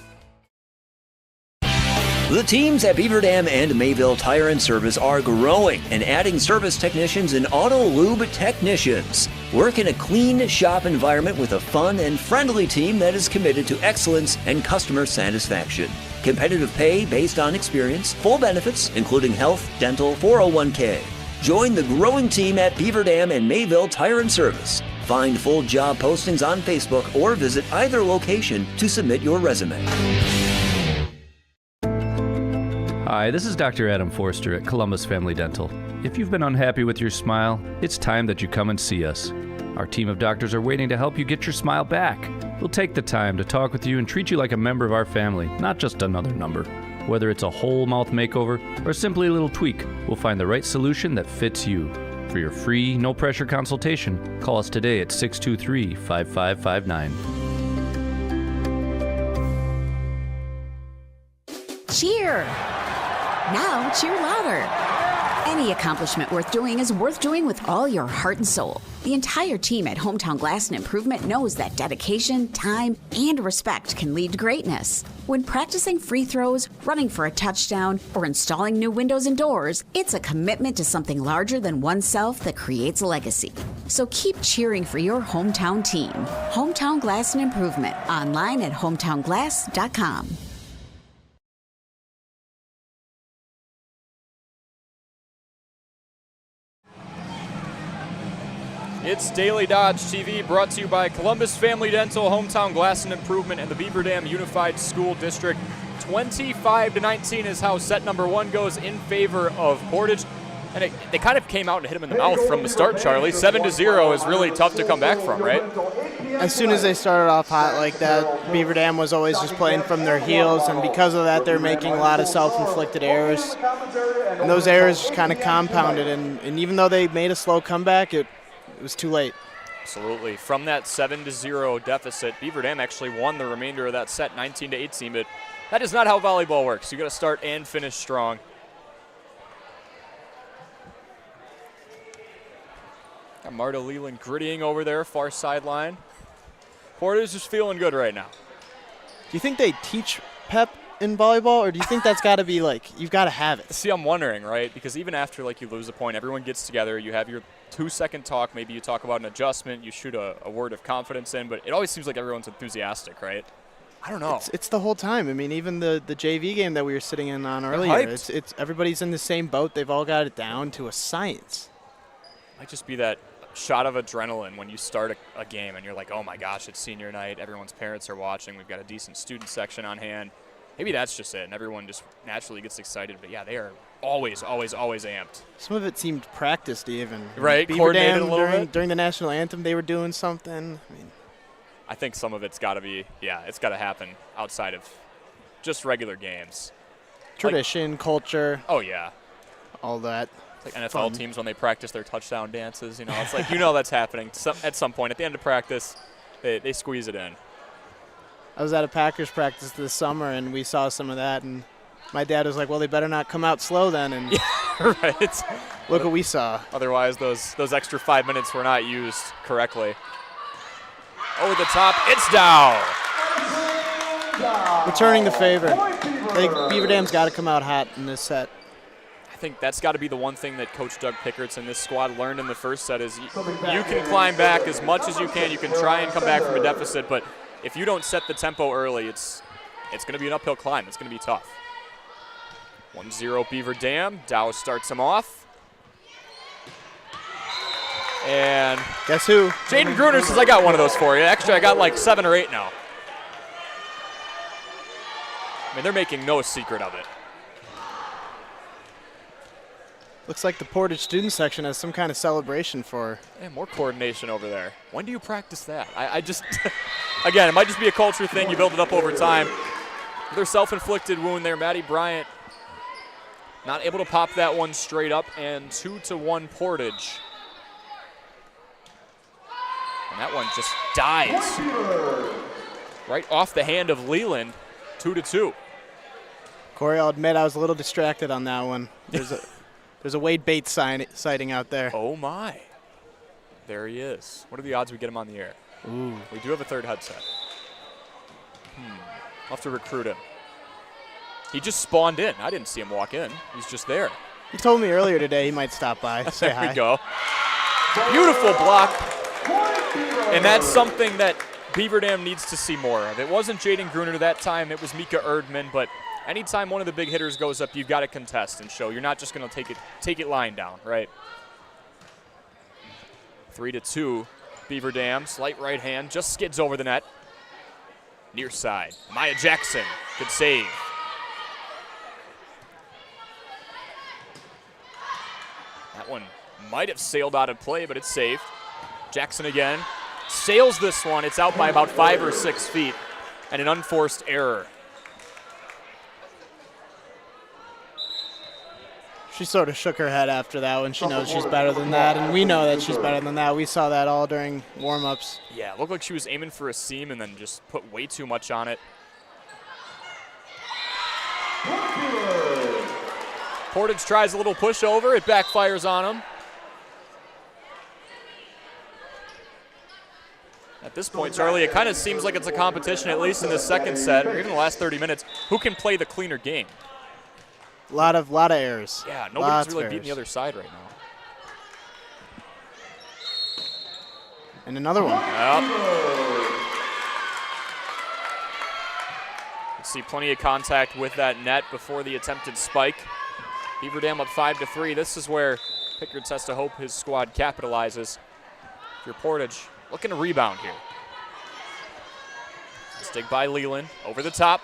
The teams at Beaver Dam and Mayville Tire and Service are growing and adding service technicians and auto lube technicians. Work in a clean shop environment with a fun and friendly team that is committed to excellence and customer satisfaction. Competitive pay based on experience, full benefits, including health, dental, 401k. Join the growing team at Beaver Dam and Mayville Tire and Service. Find full job postings on Facebook or visit either location to submit your resume. Hi, this is Dr. Adam Forster at Columbus Family Dental. If you've been unhappy with your smile, it's time that you come and see us. Our team of doctors are waiting to help you get your smile back. We'll take the time to talk with you and treat you like a member of our family, not just another number. Whether it's a whole mouth makeover or simply a little tweak, we'll find the right solution that fits you. For your free, no-pressure consultation, call us today at 623-5559. Cheer! Now cheer louder. Any accomplishment worth doing is worth doing with all your heart and soul. The entire team at Hometown Glass and Improvement knows that dedication, time, and respect can lead to greatness. When practicing free throws, running for a touchdown, or installing new windows and doors, it's a commitment to something larger than oneself that creates a legacy. So keep cheering for your hometown team. Hometown Glass and Improvement, online at hometownglass.com. It's Daily Dodge TV, brought to you by Columbus Family Dental, Hometown Glass and Improvement, and the Beaver Dam Unified School District. 25-19 is how set number 1 goes in favor of Portage. And they kind of came out and hit him in the mouth from the start, Charlie. 7-0 is really tough to come back from, right? As soon as they started off hot like that, Beaver Dam was always just playing from their heels, and because of that, they're making a lot of self-inflicted errors. And those errors just kind of compounded, and even though they made a slow comeback, it was too late. Absolutely. From that 7-0 deficit, Beaver Dam actually won the remainder of that set, 19-18, but that is not how volleyball works. You got to start and finish strong. Got Marta Leland grittying over there, far sideline. Portage is feeling good right now. Do you think they teach pep in volleyball, or do you think that's got to be like, you've got to have it? See, I'm wondering, right? Because even after like you lose a point, everyone gets together, you have your 2-second talk, maybe you talk about an adjustment, you shoot a word of confidence in, but it always seems like everyone's enthusiastic, right? I don't know. It's the whole time. I mean, even the JV game that we were sitting in on earlier, it's everybody's in the same boat. They've all got it down to a science. Might just be that shot of adrenaline when you start a game and you're like, oh my gosh, it's senior night, everyone's parents are watching, we've got a decent student section on hand. Maybe that's just it, and everyone just naturally gets excited. But yeah, they are always amped. Some of it seemed practiced even. Right, Beaver coordinated Dam, a little bit. During the national anthem, they were doing something. I think some of it's got to be, it's got to happen outside of just regular games. Tradition, culture. Oh, yeah. All that. It's like NFL Fun. teams when they practice their touchdown dances. It's like, that's happening at some point. At the end of practice, they squeeze it in. I was at a Packers practice this summer, and we saw some of that, and my dad was like, well, they better not come out slow then. And right. Look what we saw. Otherwise, those extra 5 minutes were not used correctly. Over the top, it's down. Returning the favor. I think Beaver Dam's got to come out hot in this set. I think that's got to be the one thing that Coach Doug Pickertz and this squad learned in the first set is you can climb back as much as you can. You can try and come back from a deficit, but if you don't set the tempo early, it's going to be an uphill climb. It's going to be tough. 1-0 Beaver Dam. Dow starts him off. And guess who? Jaden Gruner says, I got one of those for you. Actually, I got like 7 or 8 now. I mean, they're making no secret of it. Looks like the Portage student section has some kind of celebration for. Yeah, more coordination over there. When do you practice that? I just, again, it might just be a culture thing. You build it up over time. Their self-inflicted wound there. Maddie Bryant not able to pop that one straight up, and 2-1 Portage. And that one just dies right off the hand of Leland, 2-2. Corey, I'll admit I was a little distracted on that one. There's a Wade Bates sighting out there. Oh, my. There he is. What are the odds we get him on the air? Ooh. We do have a third headset. I'll have to recruit him. He just spawned in. I didn't see him walk in. He's just there. He told me earlier today he might stop by. Say hi. There we go. Beautiful block. And that's something that Beaver Dam needs to see more of. It wasn't Jaden Gruner that time. It was Mika Erdman. But anytime one of the big hitters goes up, you've got to contest and show. You're not just going to take it lying down, right? 3-2. Beaver Dam, slight right hand, just skids over the net. Near side. Maya Jackson, good save. That one might have sailed out of play, but it's saved. Jackson again. Sails this one. It's out by about 5 or 6 feet. And an unforced error. She sort of shook her head after that one. She knows she's better than that, and we know that she's better than that. We saw that all during warm-ups. Yeah, it looked like she was aiming for a seam and then just put way too much on it. Portage tries a little pushover. It backfires on him. At this point, Charlie, it kind of seems like it's a competition, at least in the second set, or even the last 30 minutes, who can play the cleaner game. A lot of errors. Yeah, nobody's really beating the other side right now. And another one. Yep. See plenty of contact with that net before the attempted spike. Beaver Dam up 5-3. This is where Pickertz has to hope his squad capitalizes. If you're Portage, looking to rebound here. Stick by Leland, over the top.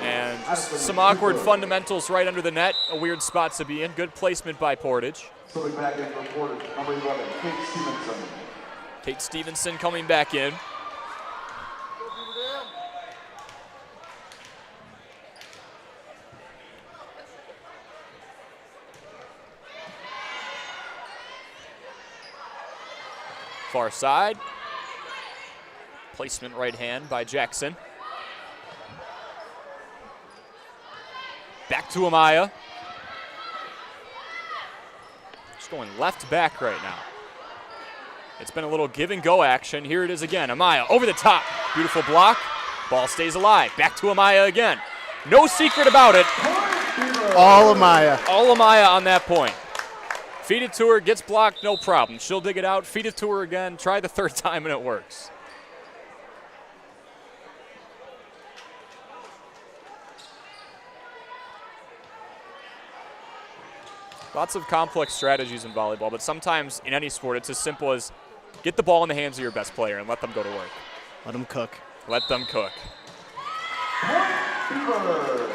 And just some awkward fundamentals right under the net. A weird spot to be in. Good placement by Portage. Coming back in for Portage, number 11, Kate Stevenson. Kate Stevenson coming back in. Far side. Placement right hand by Jackson. Back to Amaya. Just going left back right now. It's been a little give and go action. Here it is again. Amaya over the top. Beautiful block. Ball stays alive. Back to Amaya again. No secret about it. All Amaya. All Amaya on that point. Feed it to her, gets blocked, no problem. She'll dig it out, feed it to her again, try the third time, and it works. Lots of complex strategies in volleyball, but sometimes in any sport, it's as simple as get the ball in the hands of your best player and let them go to work. Let them cook. Let them cook. Beaver.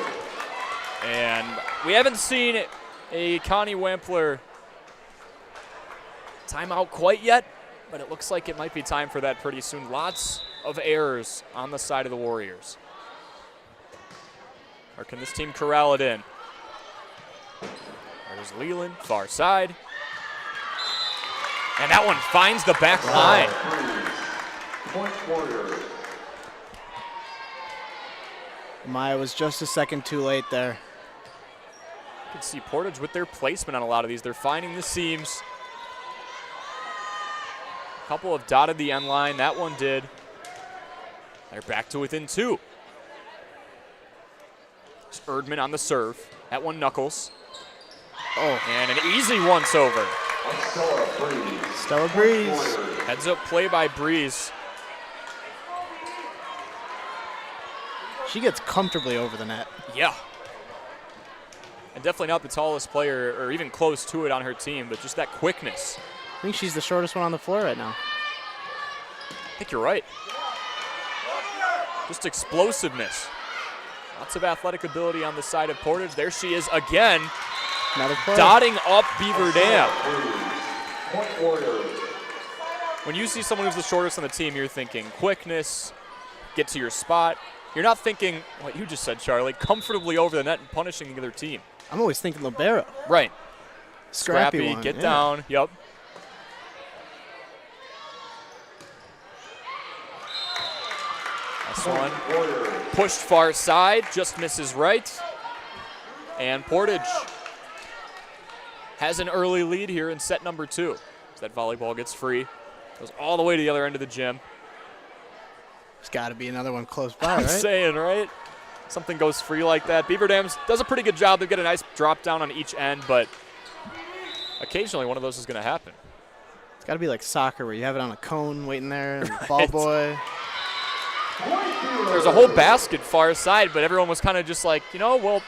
And we haven't seen a Connie Wampler timeout quite yet, but it looks like it might be time for that pretty soon. Lots of errors on the side of the Warriors. Or can this team corral it in? There's Leland, far side. And that one finds the back line. Point Warriors. Maya was just a second too late there. You can see Portage with their placement on a lot of these. They're finding the seams. A couple have dotted the end line. That one did. They're back to within 2. It's Erdman on the serve. That one knuckles. Oh. And an easy once-over. Stella Breeze. Heads up play by Breeze. She gets comfortably over the net. Yeah. And definitely not the tallest player or even close to it on her team, but just that quickness. I think she's the shortest one on the floor right now. I think you're right. Just explosiveness. Lots of athletic ability on the side of Portage. There she is again. Another play. Dotting up Beaver Dam. When you see someone who's the shortest on the team, you're thinking quickness, get to your spot. You're not thinking what you just said, Charlie, comfortably over the net and punishing the other team. I'm always thinking libero. Right. Scrappy one, get yeah. down. Yep. This one pushed far side, just misses right. And Portage has an early lead here in set number 2. As that volleyball gets free. Goes all the way to the other end of the gym. There's got to be another one close by, I'm right? saying, right? Something goes free like that. Beaver Dams does a pretty good job. They get a nice drop down on each end, but occasionally one of those is going to happen. It's got to be like soccer where you have it on a cone waiting there, and the ball boy. There's a whole basket far side, but everyone was kind of just like, you know, we'll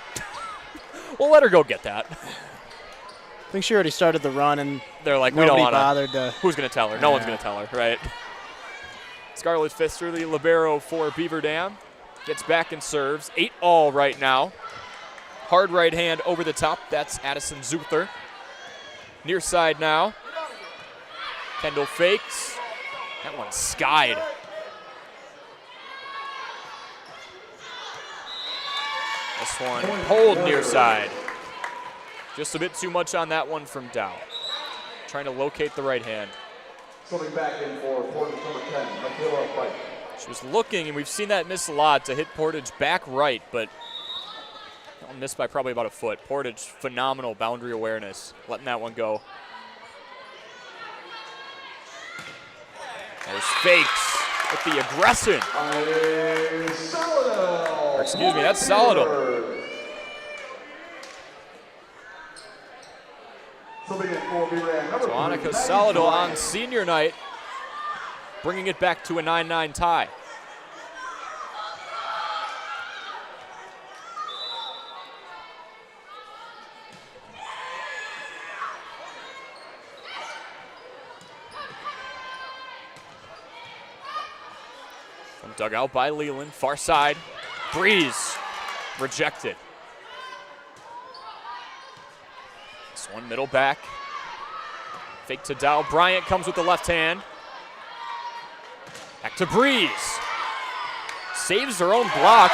let her go get that. I think she already started the run, and they're like, we don't want to. Who's going to tell her? No one's going to tell her, right? Scarlett Pfister, the libero for Beaver Dam, gets back and serves. 8-all right now. Hard right hand over the top. That's Addison Zuther. Near side now. Kendall fakes. That one skied. This one pulled near side. Just a bit too much on that one from Dow. Trying to locate the right hand. Coming back in for Portage number 10, Michaela Pike. She was looking, and we've seen that miss a lot, to hit Portage back right, but missed by probably about a foot. Portage, phenomenal boundary awareness, letting that one go. There's fakes with the aggression. Or excuse me, that's Salador. So Annika Salador on senior night, bringing it back to a 9-9 tie. From dugout by Leland, far side, Breeze, rejected. This one middle back. Fake to Dow. Bryant comes with the left hand. Back to Breeze. Saves her own block,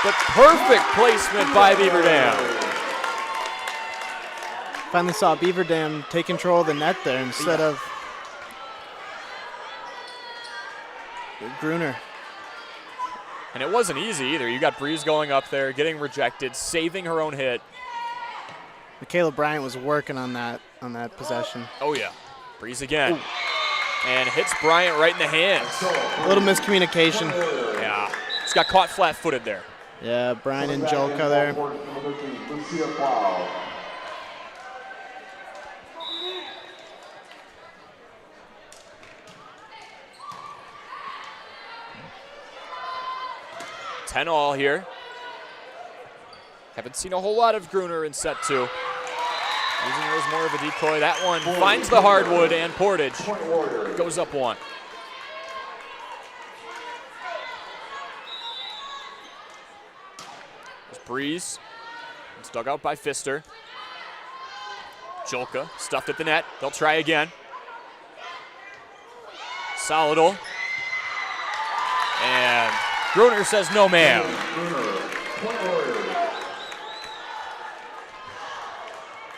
but perfect placement by Beaver Dam. Finally saw Beaver Dam take control of the net there instead of Gruner. And it wasn't easy either. You got Breeze going up there, getting rejected, saving her own hit. Michaela Bryant was working on that possession. Oh yeah, Breeze again. Ooh. And hits Bryant right in the hands. A little miscommunication. Yeah, just got caught flat-footed there. Yeah, Bryant and Jolka there. Ten all here. Haven't seen a whole lot of Gruner in set 2. Using her as more of a decoy. That one finds the hardwood, and Portage goes up 1. Breeze. It's dug out by Pfister. Jolka stuffed at the net. They'll try again. Solidal. And Gruner says no, ma'am.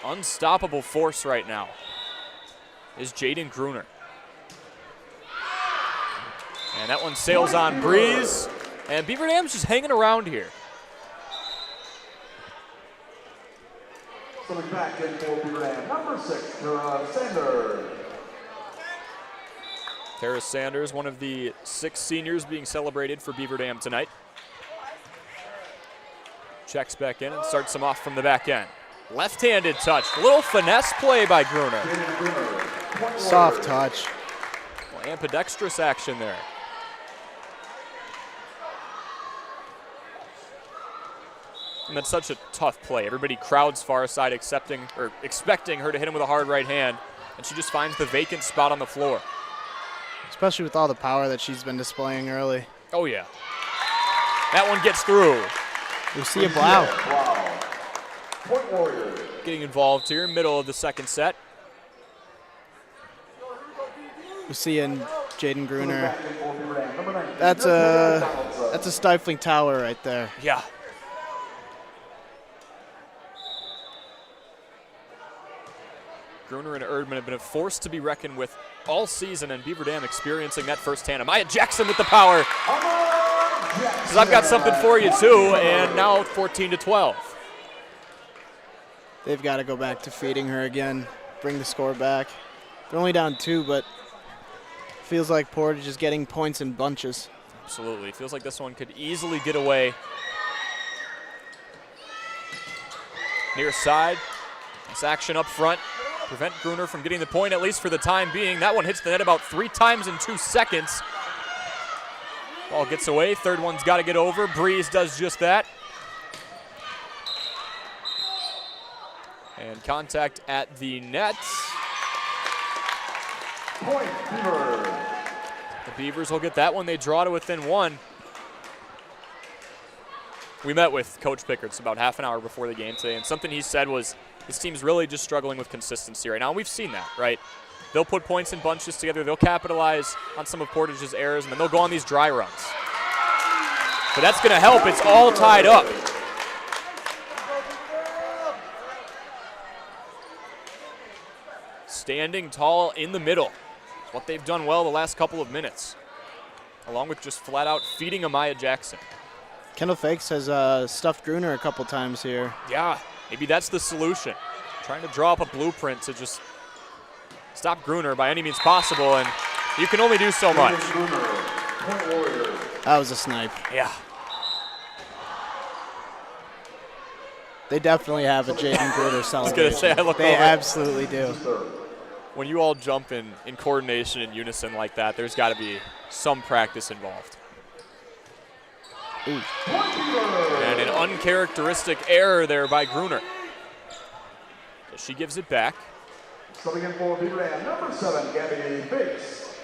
Unstoppable force right now is Jaden Gruner. And that one sails on Breeze. And Beaver Dam's just hanging around here. Coming back in for Beaver Dam, number 6, Tara Sanders. Tara Sanders, one of the 6 seniors being celebrated for Beaver Dam tonight. Checks back in and starts them off from the back end. Left-handed touch, little finesse play by Gruner. Soft touch. Well, ambidextrous action there. And that's such a tough play. Everybody crowds far side expecting her to hit him with a hard right hand, and she just finds the vacant spot on the floor. Especially with all the power that she's been displaying early. Oh, yeah. That one gets through. Lucia Blau. Point Warriors. Getting involved here, middle of the second set. Lucia and Jaden Gruner. That's a stifling tower right there. Yeah. Gruner and Erdman have been a force to be reckoned with all season, and Beaver Dam experiencing that firsthand. Amaya Jackson with the power. Says, I've got something for you, too, and now 14-12. They've got to go back to feeding her again, bring the score back. They're only down 2, but feels like Portage is getting points in bunches. Absolutely. Feels like this one could easily get away. Near side. This action up front. Prevent Gruner from getting the point, at least for the time being. That one hits the net about 3 times in 2 seconds. Ball gets away. Third one's got to get over. Breeze does just that. And contact at the net. Point Beaver. The Beavers will get that one. They draw to within 1. We met with Coach Pickerts about half an hour before the game today, and something he said was this team's really just struggling with consistency right now. And we've seen that, right? They'll put points in bunches together. They'll capitalize on some of Portage's errors, and then they'll go on these dry runs. But that's going to help. It's all tied up. Standing tall in the middle. It's what they've done well the last couple of minutes, along with just flat out feeding Amaya Jackson. Kendall Fakes has stuffed Gruner a couple times here. Yeah, maybe that's the solution. Trying to draw up a blueprint to just stop Gruner by any means possible, and you can only do so much. That was a snipe. Yeah. They definitely have a Jaden Gruner celebration. I was going to say, I look They over. absolutely do. When you all jump in coordination and unison like that, there's got to be some practice involved. Ooh. And an uncharacteristic error there by Gruner. So she gives it back. Coming in for Beaver Dam, number 7, Gabby Bates.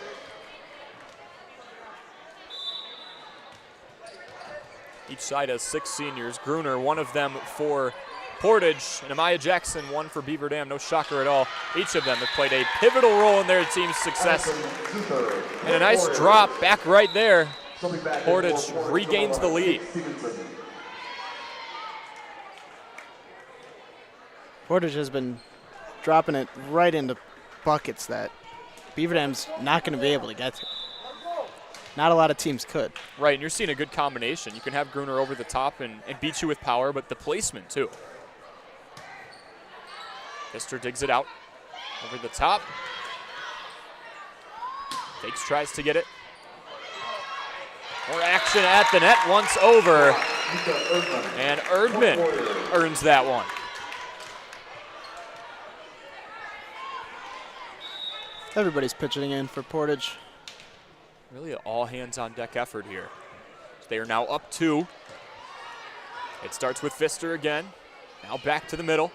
Each side has 6 seniors. Gruner, one of them for Portage, and Amaya Jackson, one for Beaver Dam. No shocker at all. Each of them have played a pivotal role in their team's success. And a nice drop back right there. Portage regains the lead. Portage has been dropping it right into buckets that Beaver Dam's not going to be able to get to. Not a lot of teams could. Right, and you're seeing a good combination. You can have Gruner over the top and beat you with power, but the placement too. Pfister digs it out over the top. Fakes tries to get it. More action at the net once over. And Erdman earns that one. Everybody's pitching in for Portage. Really an all-hands-on-deck effort here. They are now up 2. It starts with Pfister again. Now back to the middle.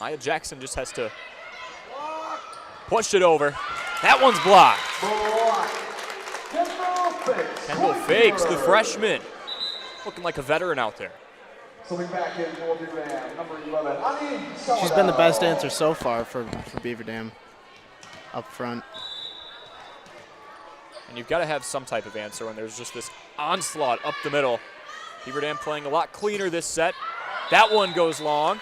Maya Jackson just has to push it over. That one's blocked. Kendall Fakes, the freshman. Looking like a veteran out there. Something back in for Beaver Dam, number 11, Ani Salada. She's been the best answer so far for Beaver Dam up front. And you've got to have some type of answer when there's just this onslaught up the middle. Beaver Dam playing a lot cleaner this set. That one goes long.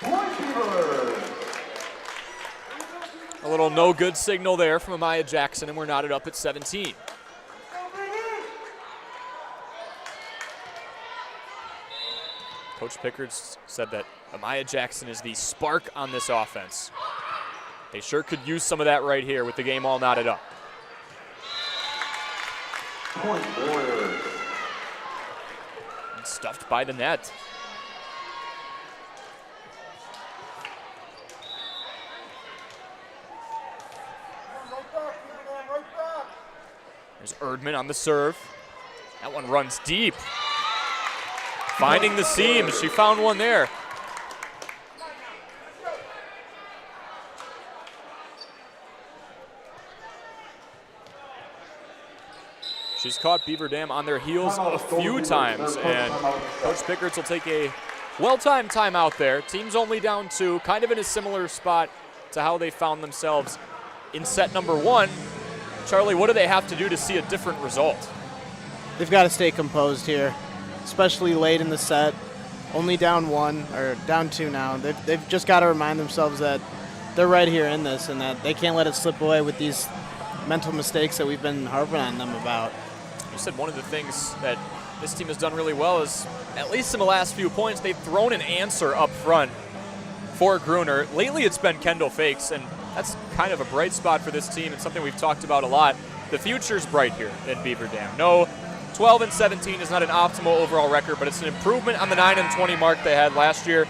A little no good signal there from Amaya Jackson, and we're knotted up at 17. Coach Pickard said that Amaya Jackson is the spark on this offense. They sure could use some of that right here with the game all knotted up. Point Warriors. And stuffed by the net. There's Erdman on the serve. That one runs deep. Finding the seam. She found one there. She's caught Beaver Dam on their heels a few times, and Coach Pickards will take a well-timed timeout there. Team's only down 2, kind of in a similar spot to how they found themselves in set number 1. Charlie, what do they have to do to see a different result? They've got to stay composed here, especially late in the set. Only down 1, or down 2 now. They've just got to remind themselves that they're right here in this and that they can't let it slip away with these mental mistakes that we've been harping on them about. You said one of the things that this team has done really well is, at least in the last few points, they've thrown an answer up front for Gruner. Lately it's been Kendall Fakes, and that's kind of a bright spot for this team and something we've talked about a lot. The future's bright here in Beaver Dam. No, 12-17 is not an optimal overall record, but it's an improvement on the 9-20 mark they had last year.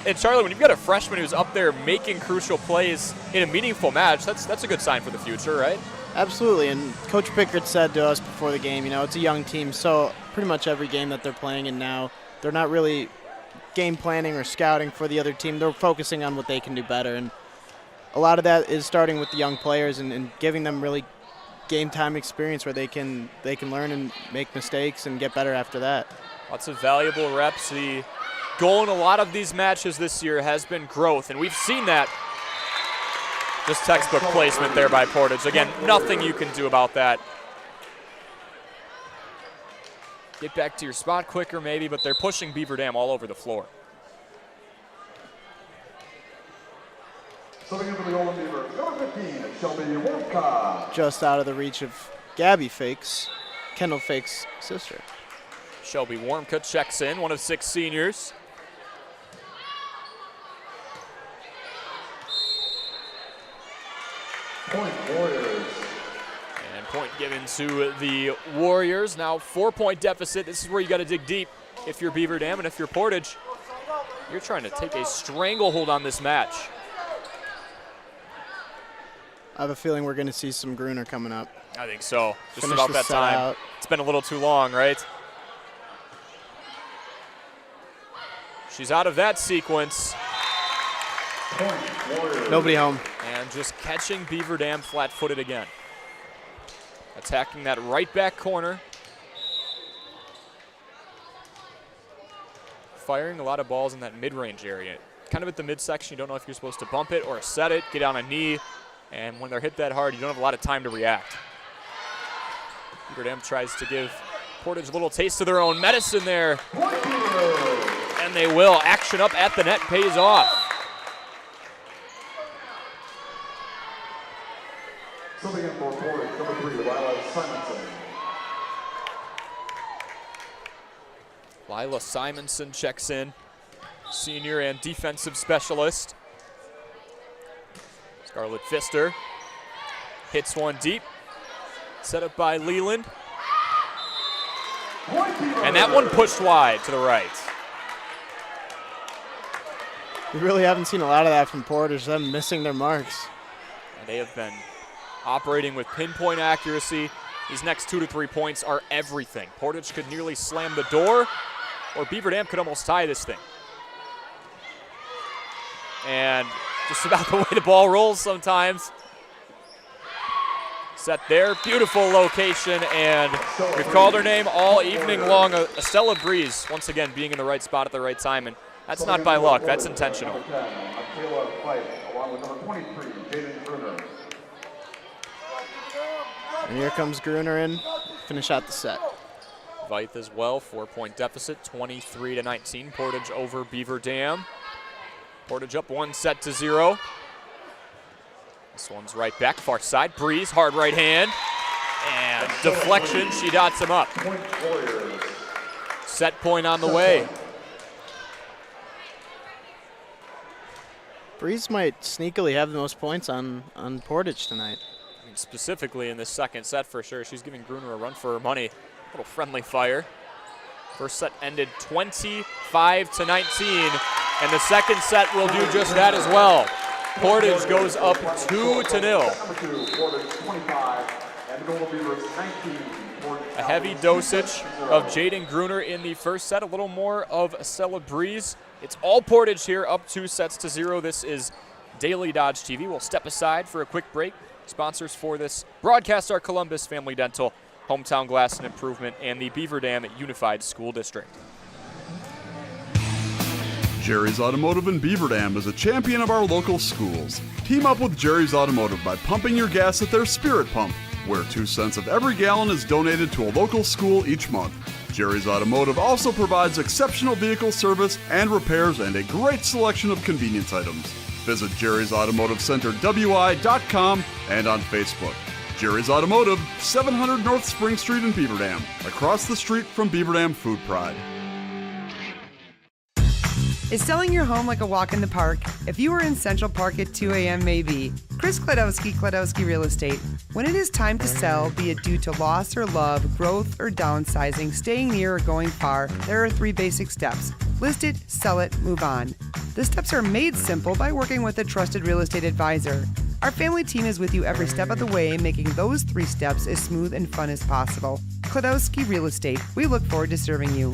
And Charlie, when you've got a freshman who's up there making crucial plays in a meaningful match, that's a good sign for the future, right? Absolutely, and Coach Pickard said to us before the game, it's a young team, so pretty much every game that they're playing in now, they're not really game planning or scouting for the other team. They're focusing on what they can do better, and a lot of that is starting with the young players and giving them really game time experience where they can learn and make mistakes and get better after that. Lots of valuable reps. The goal in a lot of these matches this year has been growth, and we've seen that. Just textbook placement there by Portage. Again, nothing you can do about that. Get back to your spot quicker maybe, but they're pushing Beaver Dam all over the floor. Stepping into the Golden Beaver, number 15, Shelby Wolfka. Just out of the reach of Gabby Fakes, Kendall Fakes' sister. Shelby Warmka checks in, one of 6 seniors. Point Warriors. And point given to the Warriors. Now 4-point deficit. This is where you got to dig deep if you're Beaver Dam, and if you're Portage, you're trying to take a stranglehold on this match. I have a feeling we're going to see some Gruner coming up. I think so. Just Finish about the that set time. out. It's been a little too long, right? She's out of that sequence. Nobody home. And just catching Beaver Dam flat-footed again. Attacking that right back corner. Firing a lot of balls in that mid-range area. Kind of at the midsection, you don't know if you're supposed to bump it or set it, get on a knee, and when they're hit that hard, you don't have a lot of time to react. Beaver Dam tries to give Portage a little taste of their own medicine there. And they will. Action up at the net pays off. Something in for Portage, number 3, Lila Simonson. Lila Simonson checks in, senior and defensive specialist. Scarlett Pfister hits one deep, set up by Leland. And that one pushed wide to the right. We really haven't seen a lot of that from Portage, them missing their marks. And they have been operating with pinpoint accuracy. These next 2 to 3 points are everything. Portage could nearly slam the door, or Beaver Dam could almost tie this thing. And just about the way the ball rolls sometimes. Set there, beautiful location, and we've called her name all evening long. Estella Breeze, once again, being in the right spot at the right time and That's not by luck. That's intentional. And here comes Gruner in, finish out the set. Vythe as well, 4-point deficit, 23-19. Portage over Beaver Dam. Portage up 1-0. This one's right back, far side. Breeze, hard right hand. And deflection, she dots him up. Set point on the way. Breeze might sneakily have the most points on Portage tonight. I mean, specifically in this second set for sure. She's giving Gruner a run for her money. A little friendly fire. First set ended 25-19, and the second set will do just that as well. Portage goes up 2-0. A heavy dosage of Jaden Gruner in the first set, a little more of Estella Breeze. It's all Portage here, up 2-0. This is Daily Dodge TV. We'll step aside for a quick break. Sponsors for this broadcast are Columbus Family Dental, Hometown Glass and Improvement, and the Beaver Dam Unified School District. Jerry's Automotive in Beaver Dam is a champion of our local schools. Team up with Jerry's Automotive by pumping your gas at their Spirit Pump, where 2 cents of every gallon is donated to a local school each month. Jerry's Automotive also provides exceptional vehicle service and repairs and a great selection of convenience items. Visit Jerry's Automotive Center WI.com and on Facebook. Jerry's Automotive, 700 North Spring Street in Beaver Dam, across the street from Beaver Dam Food Pride. Is selling your home like a walk in the park? If you were in Central Park at 2 a.m. maybe. Chris Kladowski Real Estate. When it is time to sell, be it due to loss or love, growth or downsizing, staying near or going far, there are 3 basic steps. List it, sell it, move on. The steps are made simple by working with a trusted real estate advisor. Our family team is with you every step of the way, making those 3 steps as smooth and fun as possible. Kladowski Real Estate. We look forward to serving you.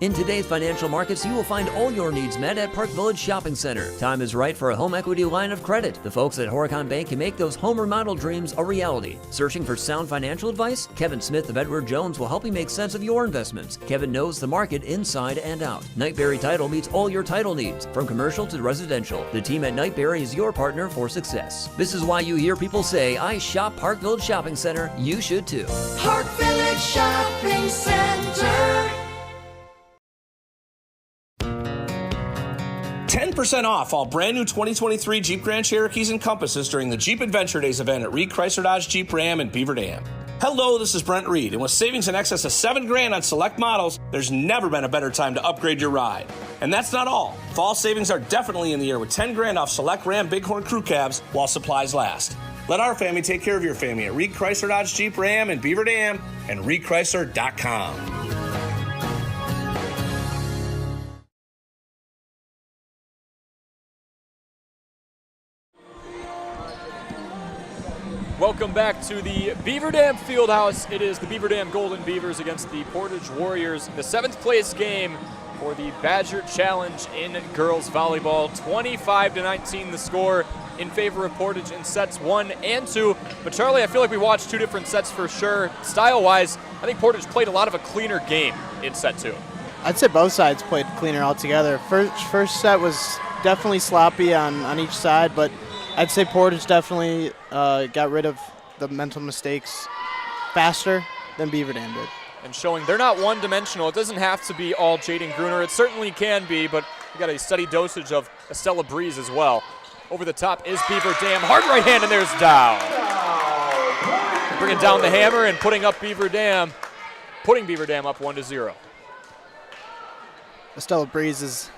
In today's financial markets, you will find all your needs met at Park Village Shopping Center. Time is right for a home equity line of credit. The folks at Horicon Bank can make those home remodel dreams a reality. Searching for sound financial advice? Kevin Smith of Edward Jones will help you make sense of your investments. Kevin knows the market inside and out. Nightberry Title meets all your title needs, from commercial to residential. The team at Nightberry is your partner for success. This is why you hear people say, I shop Park Village Shopping Center. You should too. Park Village Shopping Center. 10% off all brand new 2023 Jeep Grand Cherokees and Compasses during the Jeep Adventure Days event at Reed Chrysler Dodge Jeep Ram in Beaver Dam. Hello, this is Brent Reed, and with savings in excess of $7,000 on select models, there's never been a better time to upgrade your ride. And that's not all. Fall savings are definitely in the air with $10,000 off select Ram Bighorn crew cabs while supplies last. Let our family take care of your family at Reed Chrysler Dodge Jeep Ram in Beaver Dam and reedchrysler.com. Welcome back to the Beaver Dam Fieldhouse. It is the Beaver Dam Golden Beavers against the Portage Warriors. The 7th place game for the Badger Challenge in girls volleyball. 25-19 the score in favor of Portage in sets 1 and 2. But Charlie, I feel like we watched 2 different sets for sure. Style-wise, I think Portage played a lot of a cleaner game in set 2. I'd say both sides played cleaner altogether. First set was definitely sloppy on each side, but I'd say Portage definitely got rid of the mental mistakes faster than Beaver Dam did. And showing they're not one-dimensional. It doesn't have to be all Jaden Gruner. It certainly can be, but we got a steady dosage of Estella Breeze as well. Over the top is Beaver Dam. Hard right hand, and there's Dow. Bringing down the hammer and putting Beaver Dam up 1-0. Estella Breeze is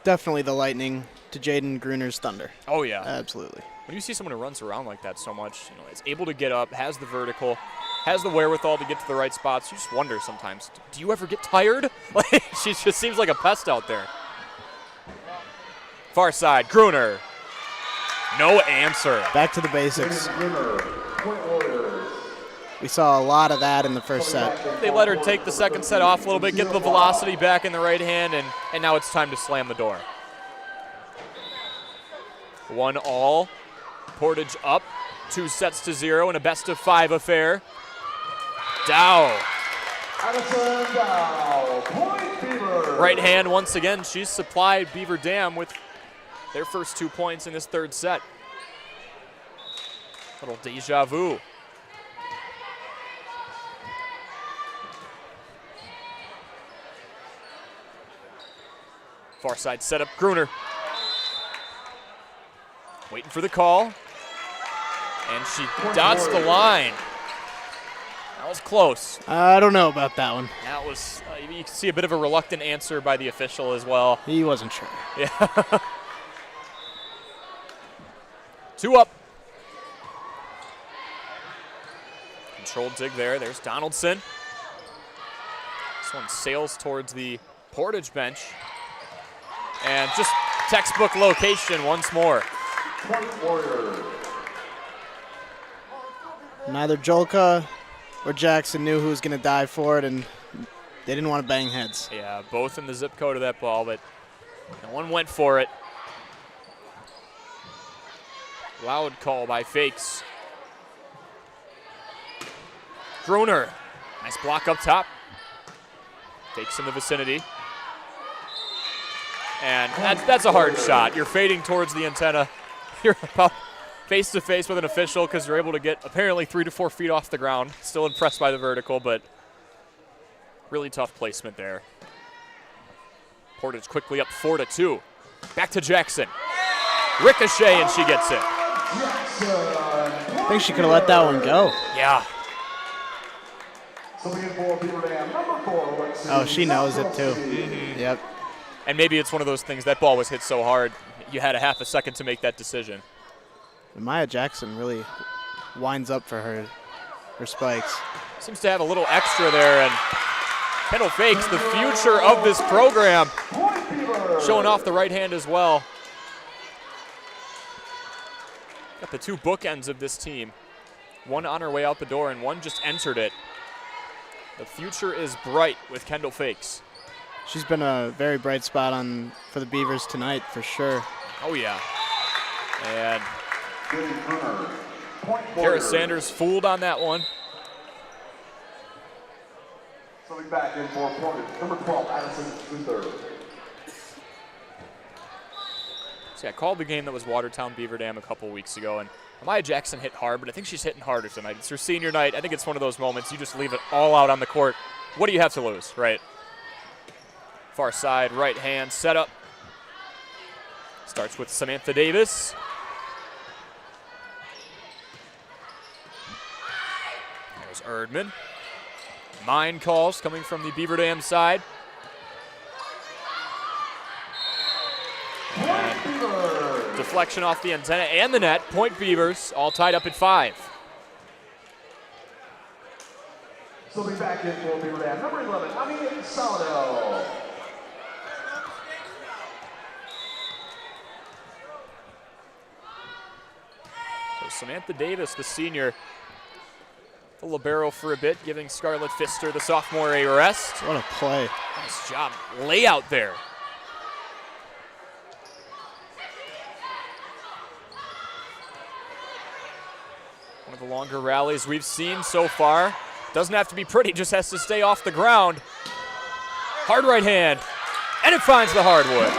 definitely the lightning to Jaden Gruner's thunder. Oh, yeah. Absolutely. When you see someone who runs around like that so much, is able to get up, has the vertical, has the wherewithal to get to the right spots, you just wonder sometimes, do you ever get tired? She just seems like a pest out there. Far side, Gruner. No answer. Back to the basics. We saw a lot of that in the first set. They let her take the second set off a little bit, get the velocity back in the right hand, and now it's time to slam the door. 1-1. Portage up 2-0 in a best-of-5 affair. Dow Addison Dow, point Beaver. Right hand once again. She's supplied Beaver Dam with their first 2 points in this third set. Little deja vu. Far side setup, Gruner. Waiting for the call. And she dots the line. That was close. I don't know about that one. That was, you can see a bit of a reluctant answer by the official as well. He wasn't sure. Yeah. 2 up. Controlled dig there. There's Donaldson. This one sails towards the Portage bench. And just textbook location once more. Neither Jolka or Jackson knew who was going to dive for it, and they didn't want to bang heads. Yeah, both in the zip code of that ball, but no one went for it. Loud call by Fakes. Gruner, nice block up top. Fakes in the vicinity. And that's a hard shot. You're fading towards the antenna. You're about face to face with an official because you're able to get apparently 3 to 4 feet off the ground. Still impressed by the vertical, but really tough placement there. Portage quickly up 4-2. Back to Jackson. Ricochet, and she gets it. I think she could have let that one go. Yeah. Oh, she knows it too. Mm-hmm. Yep. And maybe it's one of those things, that ball was hit so hard, you had a half a second to make that decision. Maya Jackson really winds up for her spikes. Seems to have a little extra there, and Kendall Fakes, the future of this program, showing off the right hand as well. Got the 2 bookends of this team. One on her way out the door, and one just entered it. The future is bright with Kendall Fakes. She's been a very bright spot for the Beavers tonight, for sure. Oh, yeah. And Kara Sanders fooled on that one. Coming back in for Portage, number 12, Addison Luther. See, I called the game that was Watertown Beaver Dam a couple weeks ago, and Amaya Jackson hit hard, but I think she's hitting harder tonight. It's her senior night. I think it's one of those moments you just leave it all out on the court. What do you have to lose, right? Far side, right hand, setup. Starts with Samantha Davis. There's Erdman. Mine calls coming from the Beaver Dam side. And deflection off the antenna and the net. Point Beavers, all tied up at 5. So be back in for Beaver Dam, number 11, Ami Salado. So Samantha Davis, the senior, the libero for a bit, giving Scarlett Pfister, the sophomore, a rest. What a play. Nice job. Layout there. One of the longer rallies we've seen so far. Doesn't have to be pretty, just has to stay off the ground. Hard right hand, and it finds the hardwood.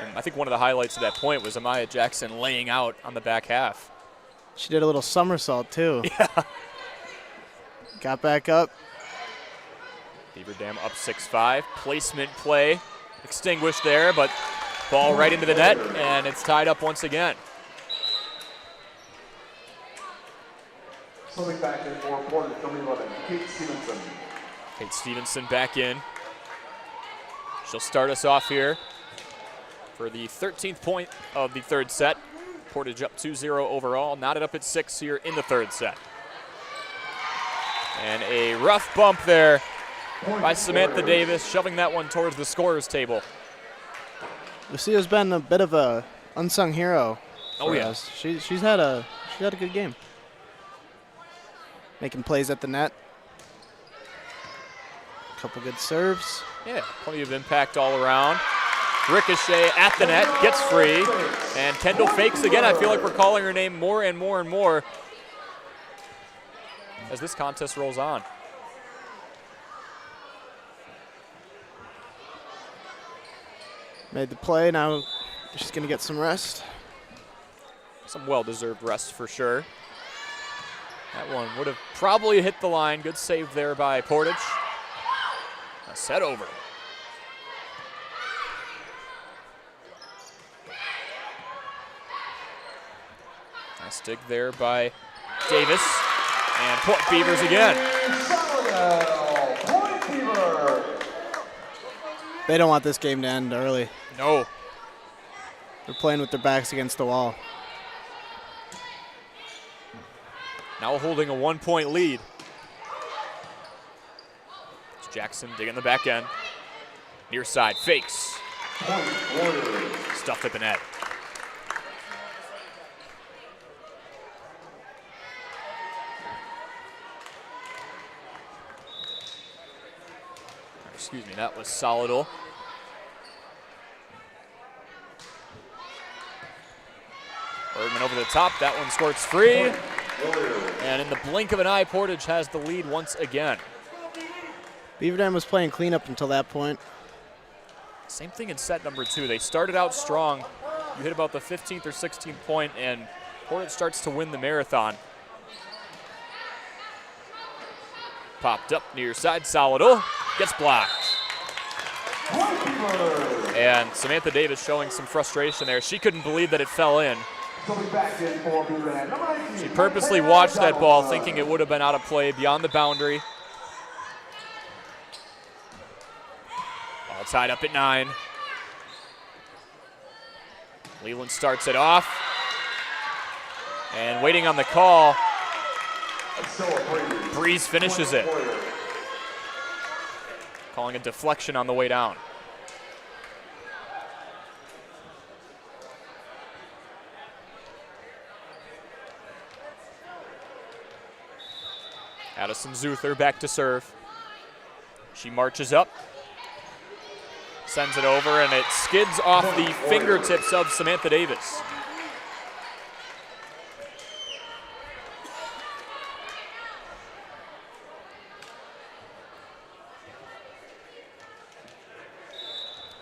And I think one of the highlights of that point was Amaya Jackson laying out on the back half. She did a little somersault too. Yeah. Got back up. Beaver Dam up 6-5. Placement play extinguished there, but ball right into the net, and it's tied up once again. Coming back in for Portage, number 11, Kate Stevenson. Kate Stevenson back in. She'll start us off here for the 13th point of the third set. Portage up 2-0 overall, knotted up at 6 here in the third set. And a rough bump there by Samantha Davis, shoving that one towards the scorer's table. Lucia's been a bit of a unsung hero for us. She's had a good game. Making plays at the net. A couple good serves. Yeah, plenty of impact all around. Ricochet at the net, gets free, and Kendall fakes again. I feel like we're calling her name more and more and more as this contest rolls on. Made the play, now she's going to get some rest. Some well-deserved rest for sure. That one would have probably hit the line. Good save there by Portage. A set over. Nice dig there by Davis. And Beavers again. They don't want this game to end early. No. They're playing with their backs against the wall. Now holding a 1-point lead. It's Jackson digging the back end. Near side, fakes. Stuffed at the net. Excuse me, that was Solidal. Bergman over the top, that one squirts free. And in the blink of an eye, Portage has the lead once again. Beaver Dam was playing cleanup until that point. Same thing in set number 2. They started out strong. You hit about the 15th or 16th point, and Portage starts to win the marathon. Popped up near side, Solidal gets blocked. And Samantha Davis showing some frustration there. She couldn't believe that it fell in. She purposely watched that ball thinking it would have been out of play beyond the boundary. All tied up at 9. Leland starts it off. And waiting on the call, Breeze finishes it. Calling a deflection on the way down. Addison Zuther back to serve. She marches up, sends it over, and it skids off the fingertips of Samantha Davis.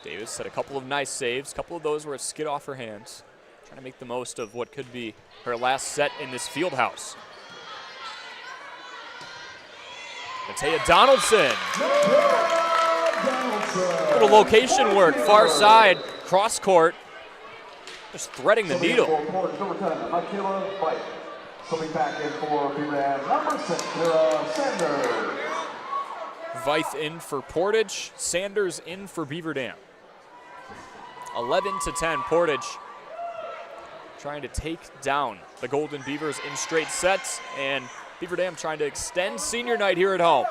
Davis had a couple of nice saves. A couple of those were a skid off her hands. Trying to make the most of what could be her last set in this field house. Matea Donaldson. Little location work, far side, cross court. Just threading the needle. Veith in for Portage, Sanders in for Beaver Dam. 11-10, Portage trying to take down the Golden Beavers in straight sets, and Beaver Dam trying to extend senior night here at home.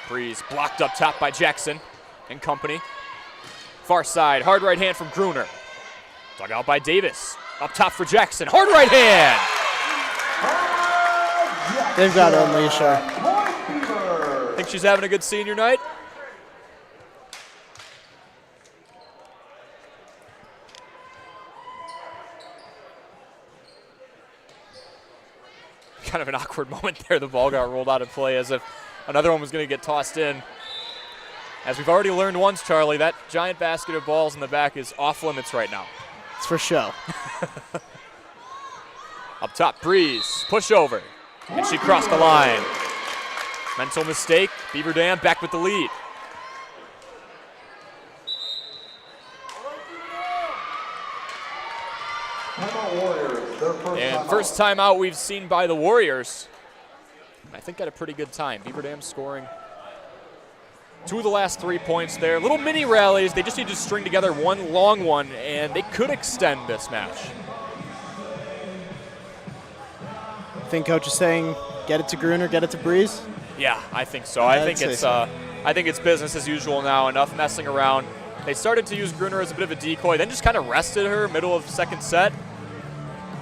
Breeze blocked up top by Jackson and company. Far side, hard right hand from Gruner. Dug out by Davis. Up top for Jackson, hard right hand. They've got to unleash her. Think she's having a good senior night? Kind of an awkward moment there. The ball got rolled out of play as if another one was going to get tossed in. As we've already learned once, Charlie, that giant basket of balls in the back is off limits right now. It's for show. Up top, Breeze, push over, and she crossed the line. Mental mistake, Beaver Dam back with the lead. And first timeout we've seen by the Warriors. I think at a pretty good time. Beaver Dam scoring 2 of the last 3 points there. Little mini rallies. They just need to string together one long one, and they could extend this match. I think Coach is saying, get it to Gruner, get it to Breeze. Yeah, I think so. I think it's business as usual now. Enough messing around. They started to use Gruner as a bit of a decoy, then just kind of rested her middle of second set.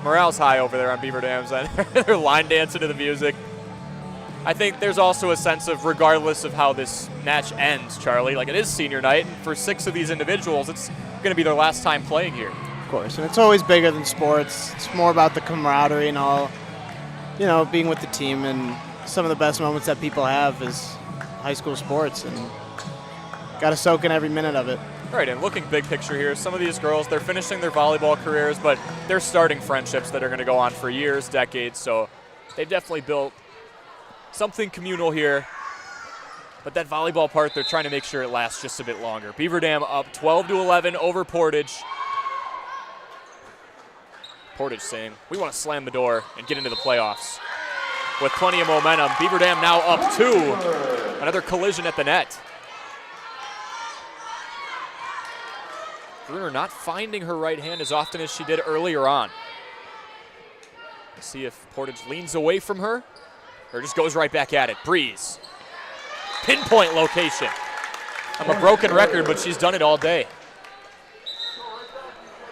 Morale's high over there on Beaver Dam's end. They're line dancing to the music. I think there's also a sense of, regardless of how this match ends, Charlie, like it is senior night, and for 6 of these individuals, it's going to be their last time playing here. Of course, and it's always bigger than sports. It's more about the camaraderie and all, you know, being with the team, and some of the best moments that people have is high school sports, and got to soak in every minute of it. Right, and looking big picture here, some of these girls, they're finishing their volleyball careers, but they're starting friendships that are going to go on for years, decades, so they've definitely built something communal here. But that volleyball part, they're trying to make sure it lasts just a bit longer. Beaver Dam up 12-11 over Portage. Portage saying, we want to slam the door and get into the playoffs. With plenty of momentum, Beaver Dam now up 2. Another collision at the net. Gruner not finding her right hand as often as she did earlier on. Let's see if Portage leans away from her or just goes right back at it. Breeze. Pinpoint location. I'm a broken record, but she's done it all day.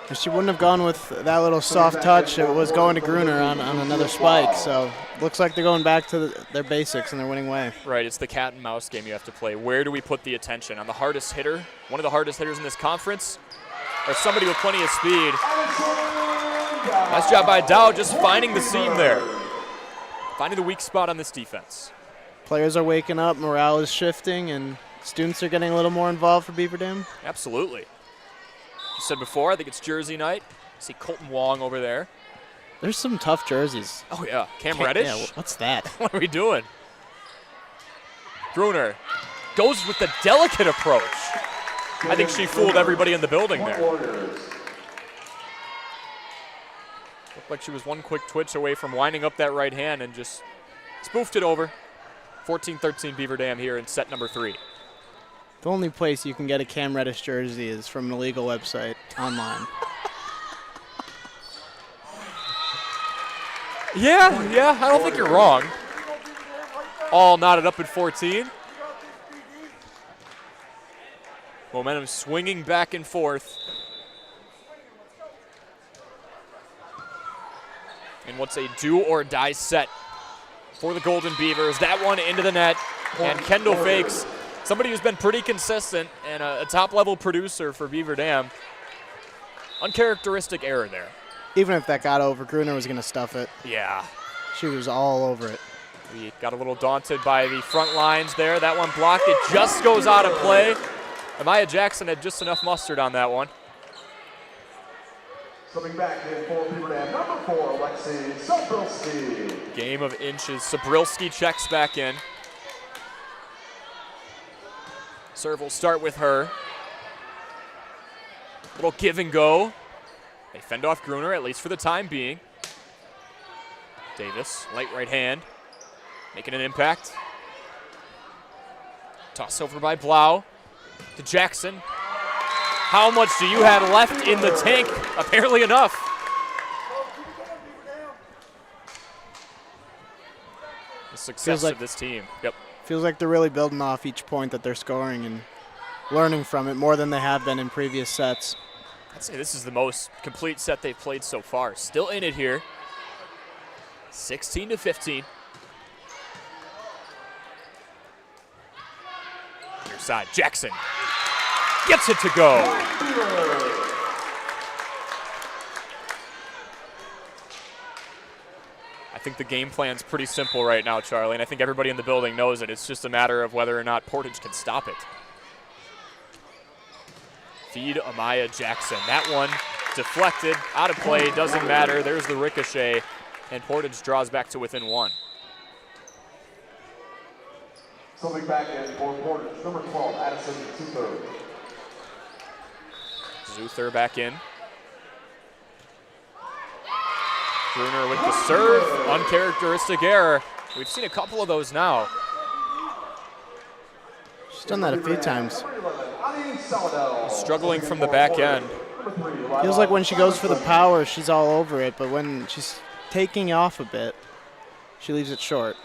If she wouldn't have gone with that little soft touch, it was going to Gruner on another spike. So looks like they're going back to their basics and their winning way. Right, it's the cat and mouse game you have to play. Where do we put the attention? On the hardest hitter, one of the hardest hitters in this conference, or somebody with plenty of speed? Nice job by Dow just finding the seam there. Finding the weak spot on this defense. Players are waking up, morale is shifting, and students are getting a little more involved for Beaver Dam. Absolutely. You said before, I think it's jersey night. See Colton Wong over there. There's some tough jerseys. Oh, yeah. Cam Reddish? Yeah, what's that? What are we doing? Gruner goes with the delicate approach. I think she fooled everybody in the building there. Looked like she was one quick twitch away from winding up that right hand and just spoofed it over. 14-13 Beaver Dam here in set number 3. The only place you can get a Cam Reddish jersey is from an illegal website online. Yeah, I don't think you're wrong. All knotted up at 14. Momentum swinging back and forth. And what's a do-or-die set for the Golden Beavers. That one into the net, and Kendall fakes. Somebody who's been pretty consistent and a top-level producer for Beaver Dam. Uncharacteristic error there. Even if that got over, Gruner was going to stuff it. Yeah. She was all over it. We got a little daunted by the front lines there. That one blocked. It just goes out of play. Amaya Jackson had just enough mustard on that one. Coming back in for Beaver Dam, number 4, Lexi Sabrilski. Game of inches. Sabrilski checks back in. Serve will start with her. Little give and go. They fend off Gruner, at least for the time being. Davis, light right hand, making an impact. Toss over by Blau to Jackson. How much do you have left in the tank? Apparently enough. The success of this team. Yep. Feels like they're really building off each point that they're scoring and learning from it more than they have been in previous sets. I'd say this is the most complete set they've played so far. Still in it here. 16-15. Near side, Jackson gets it to go. I think the game plan's pretty simple right now, Charlie, and I think everybody in the building knows it. It's just a matter of whether or not Portage can stop it. Feed Amaya Jackson. That one deflected, out of play, doesn't matter. There's the ricochet, and Portage draws back to within 1. Coming back in for Portage, number 12, Addison Zuther. Zuther back in. Gruner with the serve, uncharacteristic error. We've seen a couple of those now. She's done that a few times. Struggling from the back end. Feels like when she goes for the power, she's all over it, but when she's taking off a bit, she leaves it short.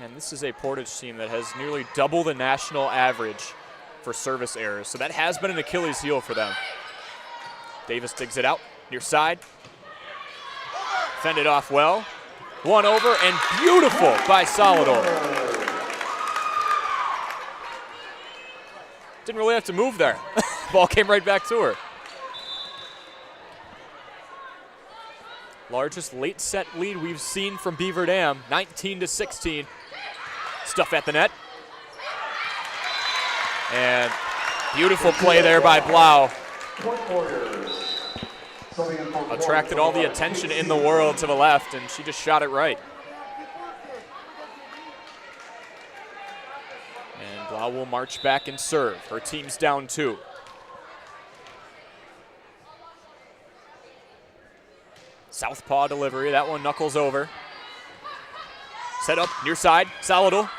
And this is a Portage team that has nearly double the national average for service errors, so that has been an Achilles heel for them. Davis digs it out, near side. Fended off well. One over and beautiful by Salvador. Didn't really have to move there. Ball came right back to her. Largest late set lead we've seen from Beaver Dam, 19-16. Stuff at the net. And beautiful play there by Blau. Attracted all the attention in the world to the left, and she just shot it right. And Blau will march back and serve. Her team's down 2. Southpaw delivery, that one knuckles over. Set up near side, Salado.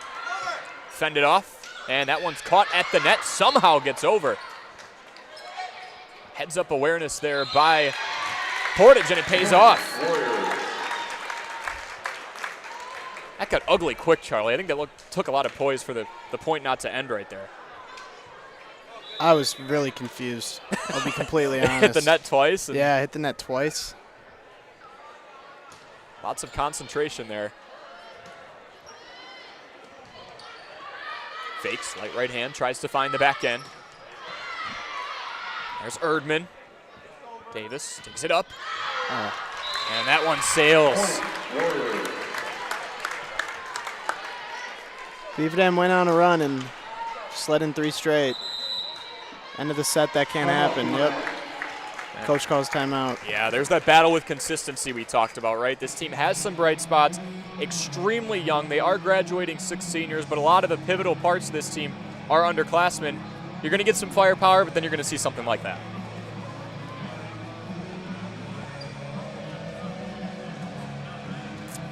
Fended off, and that one's caught at the net, somehow gets over. Heads up awareness there by Portage, and it pays off. That got ugly quick, Charlie. I think that took a lot of poise for the point not to end right there. I was really confused. I'll be completely honest. Hit the net twice? Yeah, hit the net twice. Lots of concentration there. Fakes, light right hand, tries to find the back end. There's Erdman. Davis takes it up. And that one sails. Beaver Dam went on a run and just let in 3 straight. End of the set, that can't happen. Yep. Coach calls timeout. Yeah, there's that battle with consistency we talked about, right? This team has some bright spots, extremely young. They are graduating 6 seniors, but a lot of the pivotal parts of this team are underclassmen. You're going to get some firepower, but then you're going to see something like that.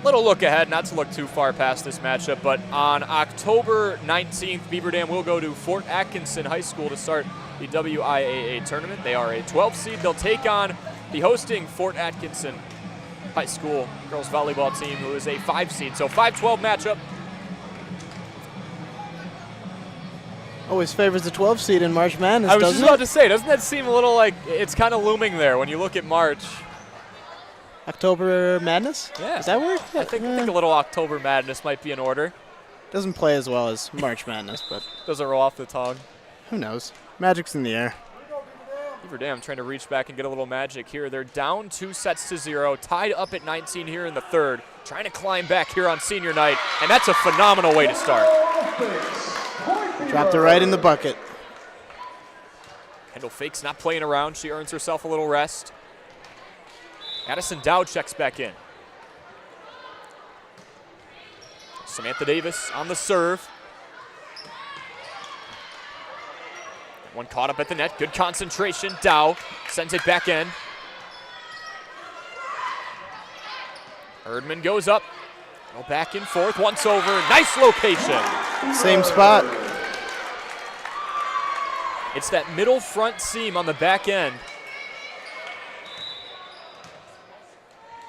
Little look ahead, not to look too far past this matchup, but on October 19th, Beaver Dam will go to Fort Atkinson High School to start the WIAA tournament. They are a 12 seed. They'll take on the hosting Fort Atkinson High School girls volleyball team, who is a 5 seed. So 5-12 matchup. Always favors the 12 seed in March Madness, I was doesn't just it? about to say, doesn't that seem a little like it's kind of looming there when you look at March? October Madness? Yeah. Does that work? I think a little October Madness might be in order. Doesn't play as well as March Madness, but doesn't roll off the tongue. Who knows? Magic's in the air. Beaver Dam trying to reach back and get a little magic here. They're down 2-0, tied up at 19 here in the third, trying to climb back here on senior night, and that's a phenomenal way to start. Dropped it right in the bucket. Kendall Fake's not playing around. She earns herself a little rest. Addison Dow checks back in. Samantha Davis on the serve. That one caught up at the net. Good concentration. Dow sends it back in. Erdman goes up. Go back and forth. Once over. Nice location. Same spot. It's that middle front seam on the back end.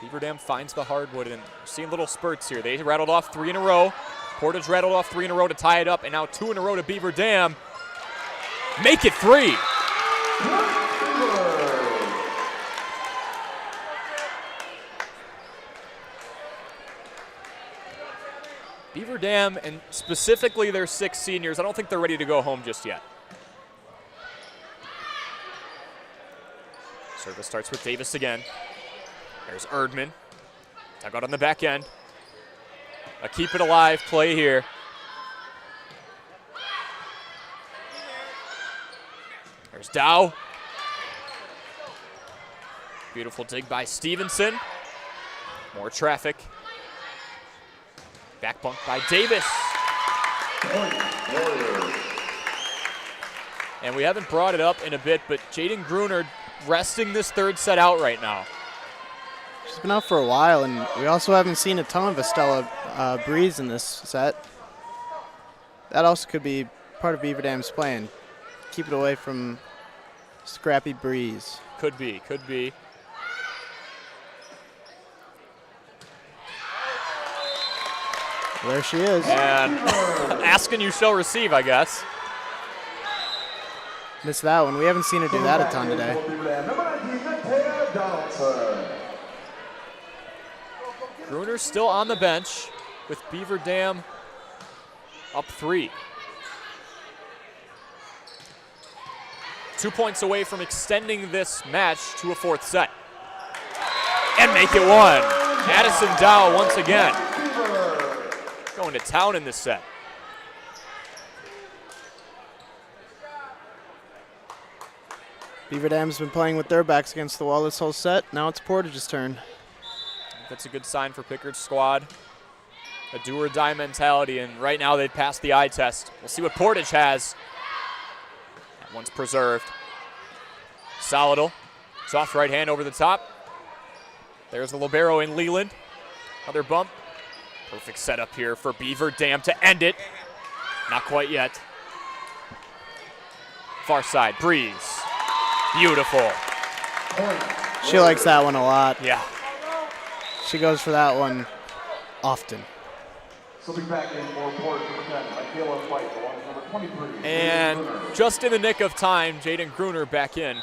Beaver Dam finds the hardwood, and seeing little spurts here. They rattled off 3 in a row. Portage rattled off 3 in a row to tie it up, and now 2 in a row to Beaver Dam. Make it 3. Beaver Dam, and specifically their 6 seniors, I don't think they're ready to go home just yet. Service starts with Davis again. There's Erdman. Dug out on the back end. A keep it alive play here. There's Dow. Beautiful dig by Stevenson. More traffic. Back bump by Davis. And we haven't brought it up in a bit, but Jaden Gruner resting this third set out right now. She's been out for a while, and we also haven't seen a ton of Estella Breeze in this set. That also could be part of Beaver Dam's plan. Keep it away from Scrappy Breeze. Could be, could be. There she is. And asking you shall receive, I guess. Missed that one. We haven't seen her do that a ton today. Gruner still on the bench with Beaver Dam up 3. 2 points away from extending this match to a 4th set. And make it 1. Addison Dow once again going to town in this set. Beaver Dam's been playing with their backs against the wall this whole set. Now it's Portage's turn. That's a good sign for Pickard's squad. A do-or-die mentality, and right now they've passed the eye test. We'll see what Portage has. That one's preserved. Solidal. Soft right hand over the top. There's the libero in Leland. Another bump. Perfect setup here for Beaver Dam to end it. Not quite yet. Far side, Breeze. Beautiful. She likes that one a lot. Yeah. She goes for that one often. Slipping back in for Portage, number 10, Michaela White, along with number 23. And just in the nick of time, Jaden Gruner back in.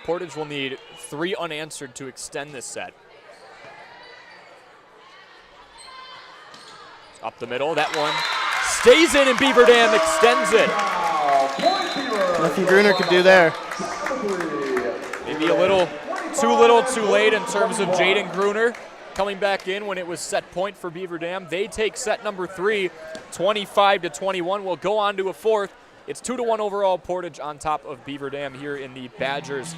Portage will need 3 unanswered to extend this set. Up the middle, that one stays in, and Beaver Dam extends it. Nothing Gruner could do there. Maybe a little too late in terms of Jaden Gruner coming back in when it was set point for Beaver Dam. They take set number 3, 25-21. We'll go on to a 4th. It's 2-1 overall, Portage on top of Beaver Dam here in the Badgers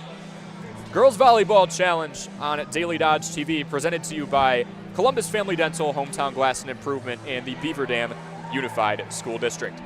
Girls Volleyball Challenge on Daily Dodge TV, presented to you by Columbus Family Dental, Hometown Glass and Improvement, and the Beaver Dam Unified School District.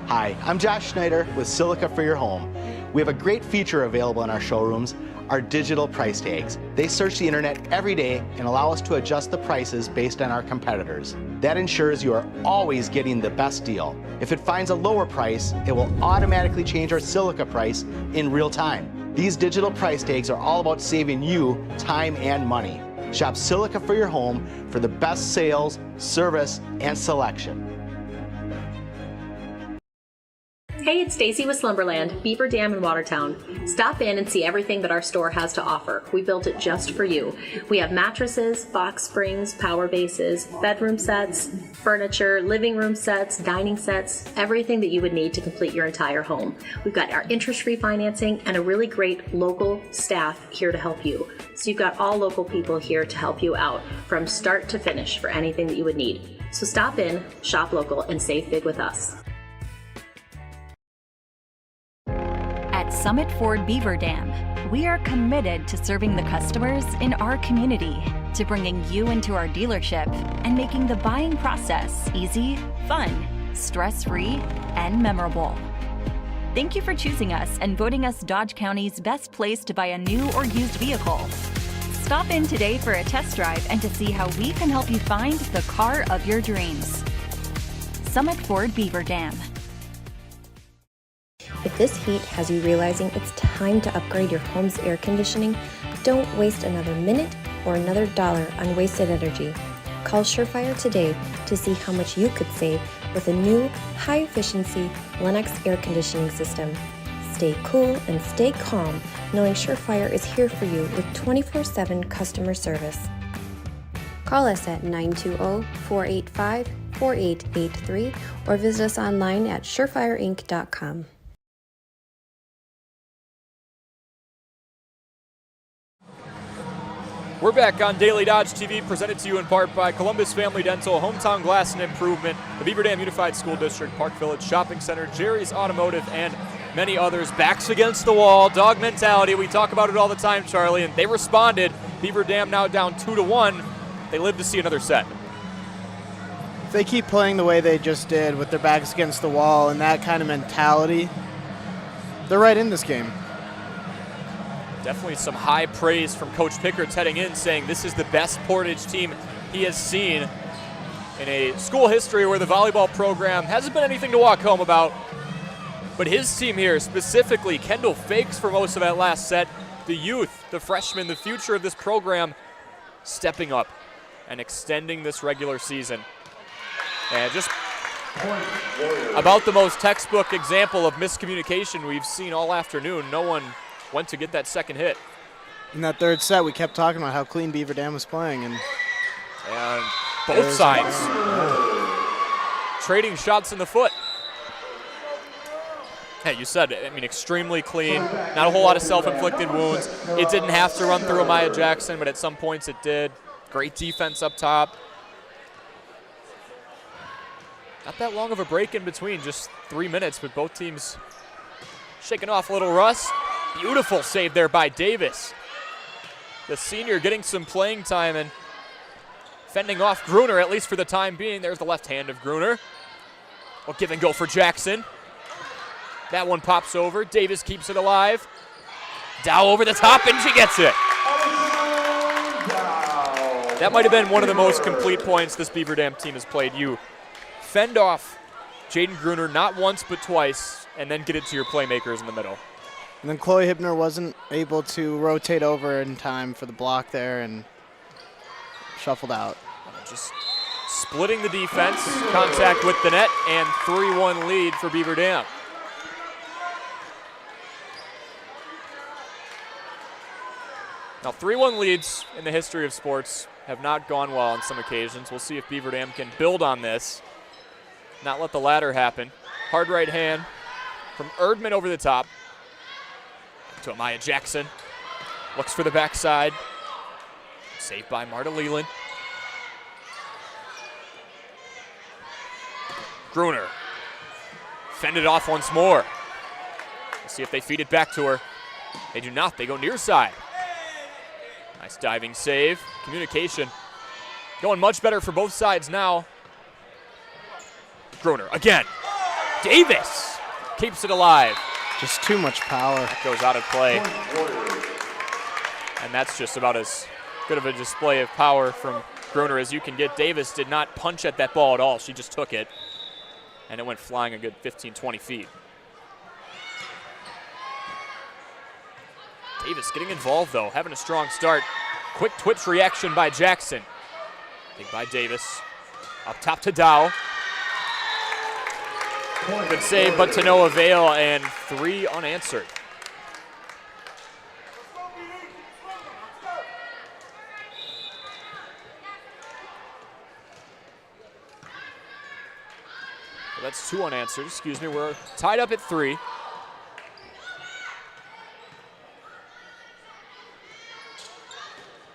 Hi, I'm Josh Schneider with Silica for your home. We have a great feature available in our showrooms, our digital price tags. They search the internet every day and allow us to adjust the prices based on our competitors. That ensures you are always getting the best deal. If it finds a lower price, it will automatically change our Silica price in real time. These digital price tags are all about saving you time and money. Shop Silica for your home for the best sales, service, and selection. Hey, it's Stacy with Slumberland, Beaver Dam in Watertown. Stop in and see everything that our store has to offer. We built it just for you. We have mattresses, box springs, power bases, bedroom sets, furniture, living room sets, dining sets, everything that you would need to complete your entire home. We've got our interest-free financing and a really great local staff here to help you. So you've got all local people here to help you out from start to finish for anything that you would need. So stop in, shop local, and save big with us. At Summit Ford Beaver Dam, we are committed to serving the customers in our community, to bringing you into our dealership and making the buying process easy, fun, stress-free, and memorable. Thank you for choosing us and voting us Dodge County's best place to buy a new or used vehicle. Stop in today for a test drive and to see how we can help you find the car of your dreams. Summit Ford Beaver Dam. If this heat has you realizing it's time to upgrade your home's air conditioning, don't waste another minute or another dollar on wasted energy. Call Surefire today to see how much you could save with a new, high-efficiency Lennox air conditioning system. Stay cool and stay calm knowing Surefire is here for you with 24/7 customer service. Call us at 920-485-4883 or visit us online at surefireinc.com. We're back on Daily Dodge TV, presented to you in part by Columbus Family Dental, Hometown Glass and Improvement, the Beaver Dam Unified School District, Park Village Shopping Center, Jerry's Automotive, and many others. Backs against the wall, dog mentality. We talk about it all the time, Charlie, and they responded. Beaver Dam now down 2-1. They live to see another set. If they keep playing the way they just did with their backs against the wall and that kind of mentality, they're right in this game. Definitely some high praise from Coach Pickard heading in, saying this is the best Portage team he has seen in a school history where the volleyball program hasn't been anything to walk home about. But his team here, specifically Kendall Fakes for most of that last set, the youth, the freshmen, the future of this program, stepping up and extending this regular season. And just about the most textbook example of miscommunication we've seen all afternoon. No one went to get that second hit. In that third set, we kept talking about how clean Beaver Dam was playing, and both sides trading shots in the foot. Hey, you said it. I mean, extremely clean. Not a whole lot of self-inflicted wounds. It didn't have to run through Amaya Jackson, but at some points it did. Great defense up top. Not that long of a break in between, just 3 minutes, but both teams shaking off a little rust. Beautiful save there by Davis. The senior getting some playing time and fending off Gruner, at least for the time being. There's the left hand of Gruner. Well, give and go for Jackson. That one pops over. Davis keeps it alive. Dow over the top, and she gets it. That might have been one of the most complete points this Beaver Dam team has played. You fend off Jaden Gruner not once but twice, and then get it to your playmakers in the middle. And then Chloe Hibner wasn't able to rotate over in time for the block there and shuffled out. Just splitting the defense, contact with the net, and 3-1 lead for Beaver Dam. Now, 3-1 leads in the history of sports have not gone well on some occasions. We'll see if Beaver Dam can build on this, not let the latter happen. Hard right hand from Erdman over the top to Amaya Jackson. Looks for the backside. Saved by Marta Leland. Gruner fended off once more. Let's see if they feed it back to her. They do not. They go near side. Nice diving save. Communication going much better for both sides now. Gruner again. Davis keeps it alive. Just too much power. Goes out of play. And that's just about as good of a display of power from Gruner as you can get. Davis did not punch at that ball at all. She just took it. And it went flying a good 15, 20 feet. Davis getting involved, though, having a strong start. Quick twitch reaction by Jackson. Big by Davis. Up top to Dow. Good save, but to no avail, and 3 unanswered. Well, that's 2 unanswered, excuse me. We're tied up at 3.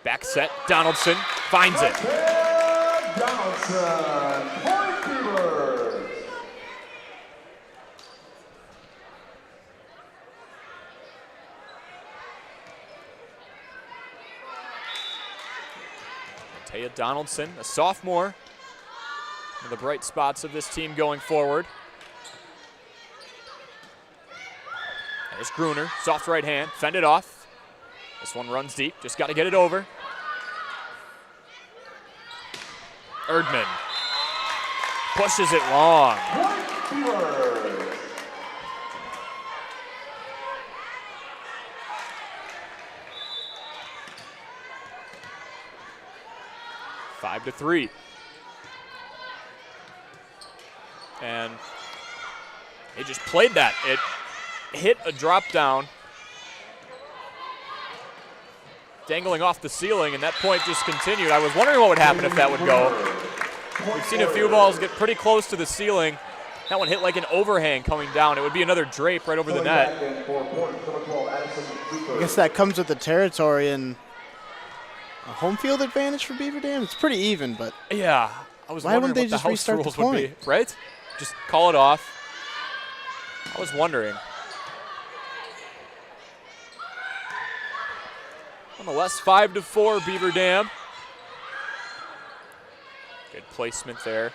Back set, Donaldson finds it. Donaldson, point Beavers. Taya Donaldson, a sophomore. One of the bright spots of this team going forward. There's Gruner, soft right hand, fended off. This one runs deep, just got to get it over. Erdman pushes it long. 5-3. And they just played that. It hit a drop down, dangling off the ceiling, and that point just continued. I was wondering what would happen if that would go. We've seen a few balls get pretty close to the ceiling. That one hit like an overhang coming down. It would be another drape right over the net. I guess that comes with the territory and a home field advantage for Beaver Dam. It's pretty even, but yeah, I was why wondering wouldn't they what the just house restart the rules would be, point? right? Just call it off. I was wondering. Nonetheless, 5-4 Beaver Dam. Good placement there.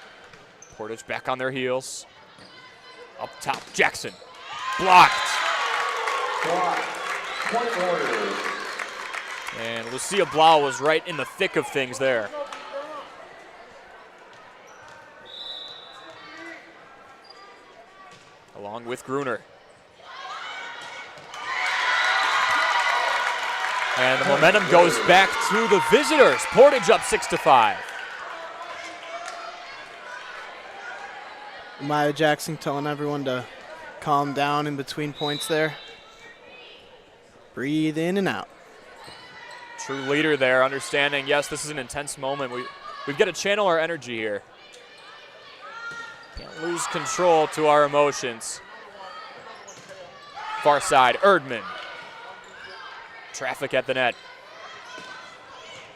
Portage back on their heels. Up top, Jackson. Blocked. And Lucia Blau was right in the thick of things there. Along with Gruner. And the momentum goes back to the visitors. Portage up 6-5. Maya Jackson telling everyone to calm down in between points there. Breathe in and out. True leader there, understanding, yes, this is an intense moment. We've got to channel our energy here. Can't lose control to our emotions. Far side, Erdman. Traffic at the net.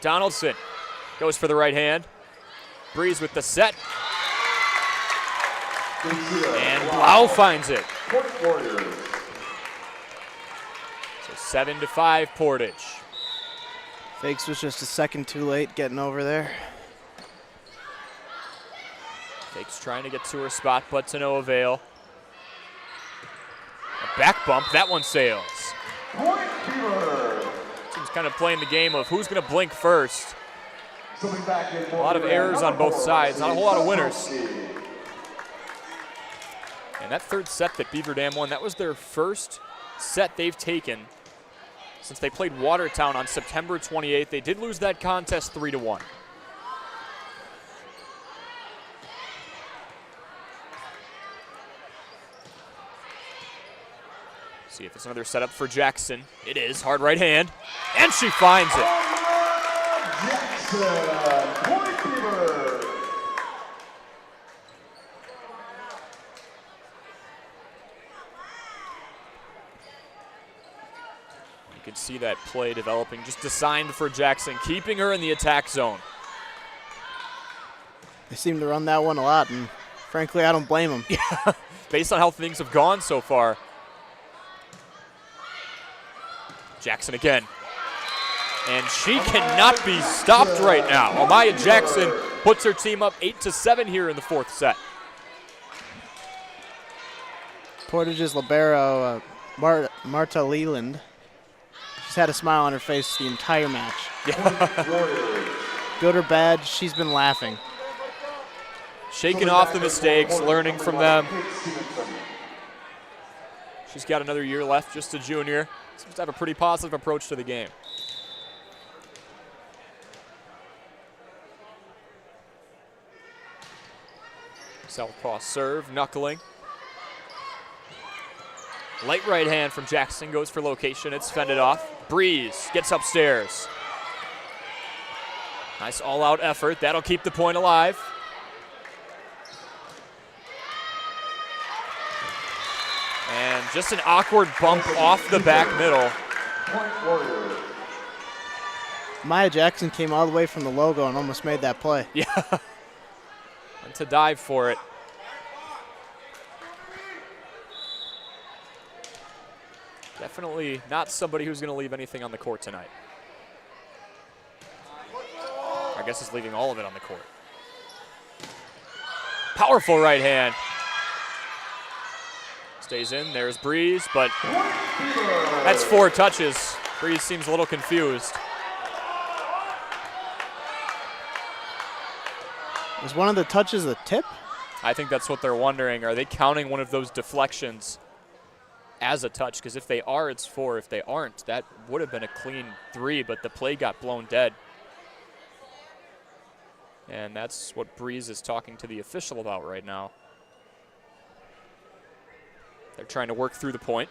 Donaldson goes for the right hand. Breeze with the set. And Blau finds it. So 7-5 Portage. Fakes was just a second too late getting over there. Fakes trying to get to her spot, but to no avail. A back bump, that one sails. Team's kind of playing the game of who's going to blink first. A lot of errors on both sides, not a whole lot of winners. And that third set that Beaver Dam won, that was their first set they've taken since they played Watertown on September 28th. They did lose that contest 3-1. See if it's another setup for Jackson. It is, hard right hand, and she finds it. You can see that play developing, just designed for Jackson, keeping her in the attack zone. They seem to run that one a lot, and frankly, I don't blame them. Yeah, based on how things have gone so far. Jackson again. And she cannot be stopped right now. Amaya Jackson puts her team up 8-7 here in the fourth set. Portage's libero, Marta Leland. She's had a smile on her face the entire match. Good or bad, she's been laughing. Shaking off the mistakes, learning from them. She's got another year left, just a junior. Seems to have a pretty positive approach to the game. Southpaw serve, knuckling. Light right hand from Jackson goes for location. It's fended off. Breeze gets upstairs. Nice all-out effort. That'll keep the point alive. And just an awkward bump off the back middle. Maya Jackson came all the way from the logo and almost made that play. Yeah. And to dive for it. Definitely not somebody who's going to leave anything on the court tonight. I guess he's leaving all of it on the court. Powerful right hand. Stays in, there's Breeze, but that's 4 touches. Breeze seems a little confused. Was one of the touches a tip? I think that's what they're wondering. Are they counting one of those deflections as a touch? Because if they are, it's 4. If they aren't, that would have been a clean 3, but the play got blown dead. And that's what Breeze is talking to the official about right now. They're trying to work through the point.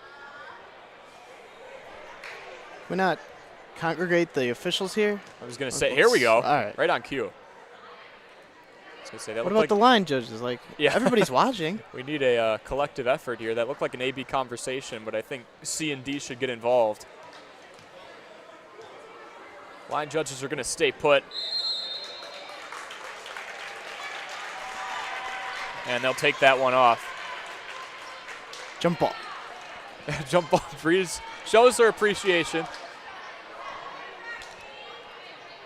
Why not congregate the officials here? I was going to say, here we go. All right. Right on cue. I was going to say, that what about the line judges? Like, yeah. Everybody's watching. We need a collective effort here. That looked like an A-B conversation, but I think C and D should get involved. Line judges are going to stay put. And they'll take that one off. Jump ball. Jump ball. Breeze shows her appreciation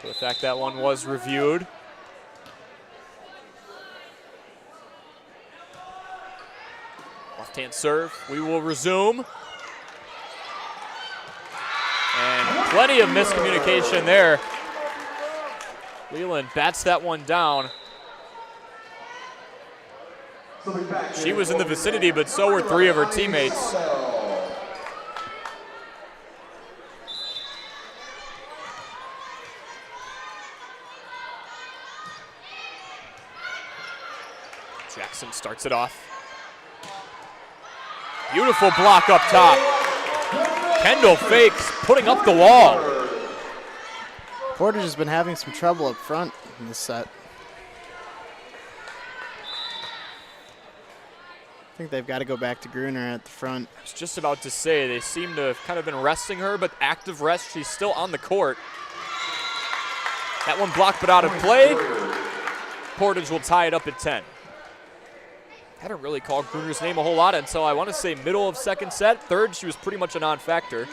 for the fact that one was reviewed. Left-hand serve. We will resume. And plenty of miscommunication there. Leland bats that one down. She was in the vicinity, but so were 3 of her teammates. Jackson starts it off. Beautiful block up top. Kendall fakes, putting up the wall. Portage has been having some trouble up front in this set. I think they've got to go back to Gruner at the front. I was just about to say, they seem to have kind of been resting her, but active rest, she's still on the court. That one blocked but out of play. Portage will tie it up at 10. Haven't really called Gruner's name a whole lot until I want to say middle of second set. Third, she was pretty much a non-factor.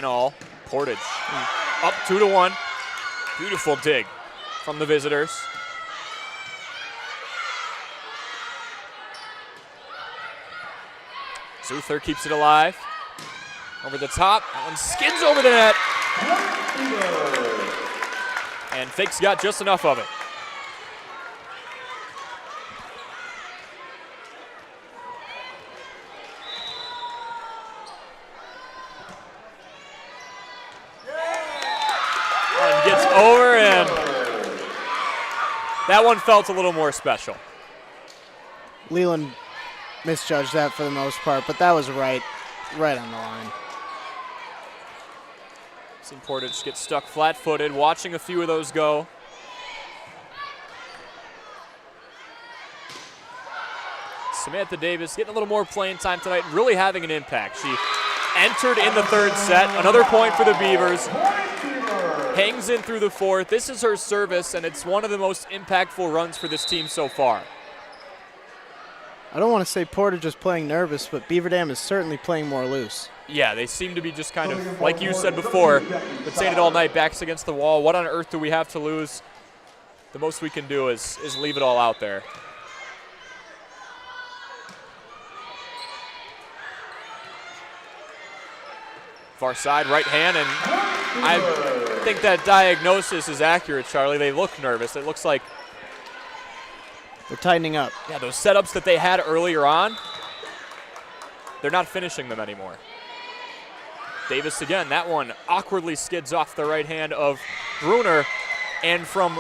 All Portage up 2-1. Beautiful dig from the visitors. Zuther keeps it alive. Over the top. That one skids over the net. And Fake's got just enough of it. Gets over, and that one felt a little more special. Leland misjudged that for the most part, but that was right on the line. Seen Portage get stuck flat-footed, watching a few of those go. Samantha Davis getting a little more playing time tonight and really having an impact. She entered in the third set. Another point for the Beavers. Hangs in through the fourth. This is her service, and it's one of the most impactful runs for this team so far. I don't want to say Portage is playing nervous, but Beaver Dam is certainly playing more loose. Yeah, they seem to be just kind of, like you said before, been saying it all night, backs against the wall. What on earth do we have to lose? The most we can do is leave it all out there. Far side, right hand, and I think that diagnosis is accurate, Charlie. They look nervous. It looks like they're tightening up. Yeah, those setups that they had earlier on, they're not finishing them anymore. Davis again, that one awkwardly skids off the right hand of Gruner, and from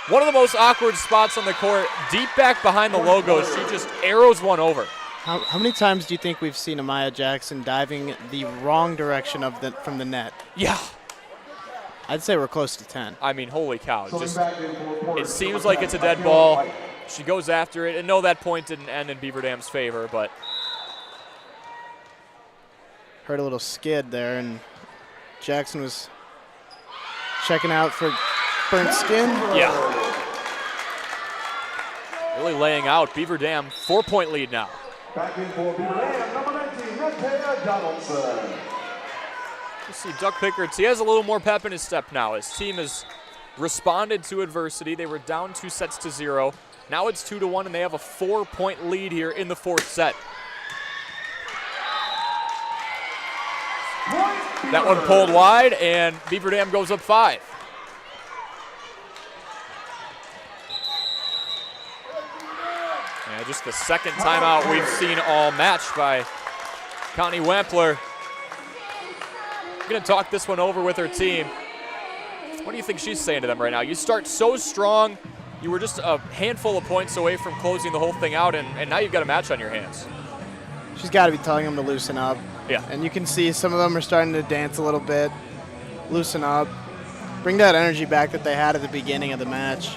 one of the most awkward spots on the court, deep back behind the logo, she just arrows one over. How many times do you think we've seen Amaya Jackson diving the wrong direction from the net? Yeah. I'd say we're close to 10. I mean, holy cow. Just, it seems like it's a dead ball. She goes after it, and no, that point didn't end in Beaver Dam's favor, but. Heard a little skid there, and Jackson was checking out for burnt skin. Yeah. Really laying out. Beaver Dam, 4-point lead now. Back in for Beaver Dam, number 19, Red Donaldson. You see Duck Pickards, he has a little more pep in his step now. His team has responded to adversity. They were down 2-0. Now it's 2-1, and they have a 4-point lead here in the fourth set. That one pulled wide, and Beaver Dam goes up 5. Yeah, just the second timeout we've seen all match by Connie Wampler. Going to talk this one over with her team. What do you think she's saying to them right now? You start so strong. You were just a handful of points away from closing the whole thing out, and now you've got a match on your hands. She's got to be telling them to loosen up. Yeah. And you can see some of them are starting to dance a little bit. Loosen up. Bring that energy back that they had at the beginning of the match.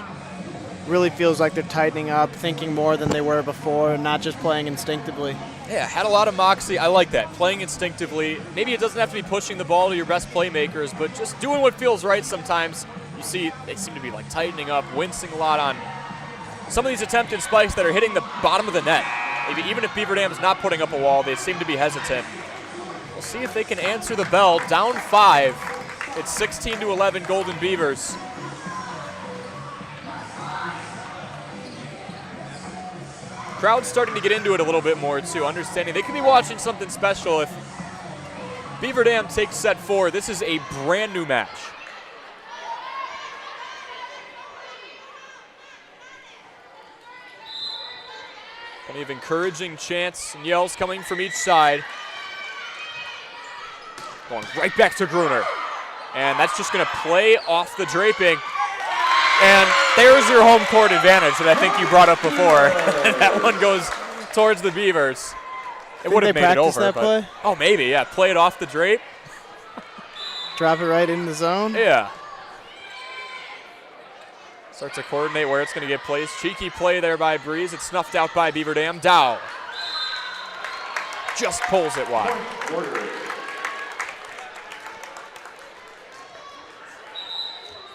Really feels like they're tightening up, thinking more than they were before, not just playing instinctively. Yeah, had a lot of moxie. I like that, playing instinctively. Maybe it doesn't have to be pushing the ball to your best playmakers, but just doing what feels right sometimes. You see they seem to be like tightening up, wincing a lot on some of these attempted spikes that are hitting the bottom of the net. Maybe even if Beaver Dam is not putting up a wall, they seem to be hesitant. We'll see if they can answer the bell. Down 5. It's 16-11 Golden Beavers. Crowd's starting to get into it a little bit more too, understanding they could be watching something special if Beaver Dam takes set 4. This is a brand new match. Plenty of encouraging chants and yells coming from each side. Going right back to Gruner. And that's just going to play off the draping. And there's your home court advantage that I think you brought up before. That one goes towards the Beavers. It would have made it over. That play? Oh, maybe, yeah. Play it off the drape. Drop it right in the zone? Yeah. Starts to coordinate where it's going to get placed. Cheeky play there by Breeze. It's snuffed out by Beaver Dam. Dow just pulls it wide.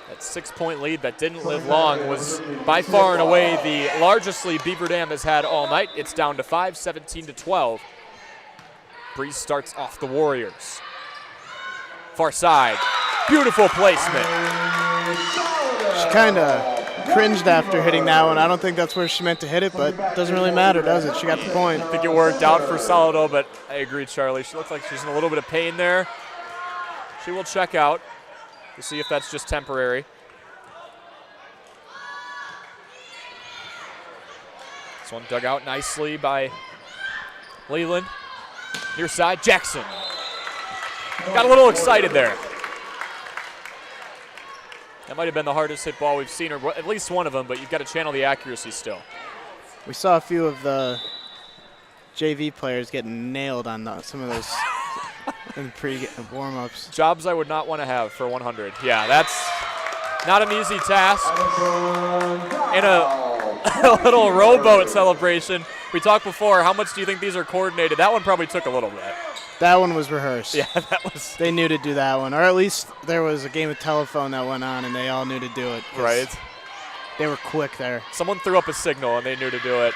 That 6-point lead that didn't live long was by far and away the largest lead Beaver Dam has had all night. It's down to 5, 17-12. Breeze starts off the Warriors. Far side. Beautiful placement. She kind of cringed after hitting that one. I don't think that's where she meant to hit it, but it doesn't really matter, does it? She got the point. I think it worked out for Salado, but I agree, Charlie. She looks like she's in a little bit of pain there. She will check out to see if that's just temporary. This one dug out nicely by Leland. Near side, Jackson. Got a little excited there. That might have been the hardest hit ball we've seen, or at least one of them, but you've got to channel the accuracy still. We saw a few of the JV players getting nailed on some of those in warm-ups. Jobs I would not want to have for 100. Yeah, that's not an easy task. In a little rowboat celebration, we talked before, how much do you think these are coordinated? That one probably took a little bit. That one was rehearsed. Yeah, that was. They knew to do that one, or at least there was a game of telephone that went on, and they all knew to do it. Right. They were quick there. Someone threw up a signal, and they knew to do it.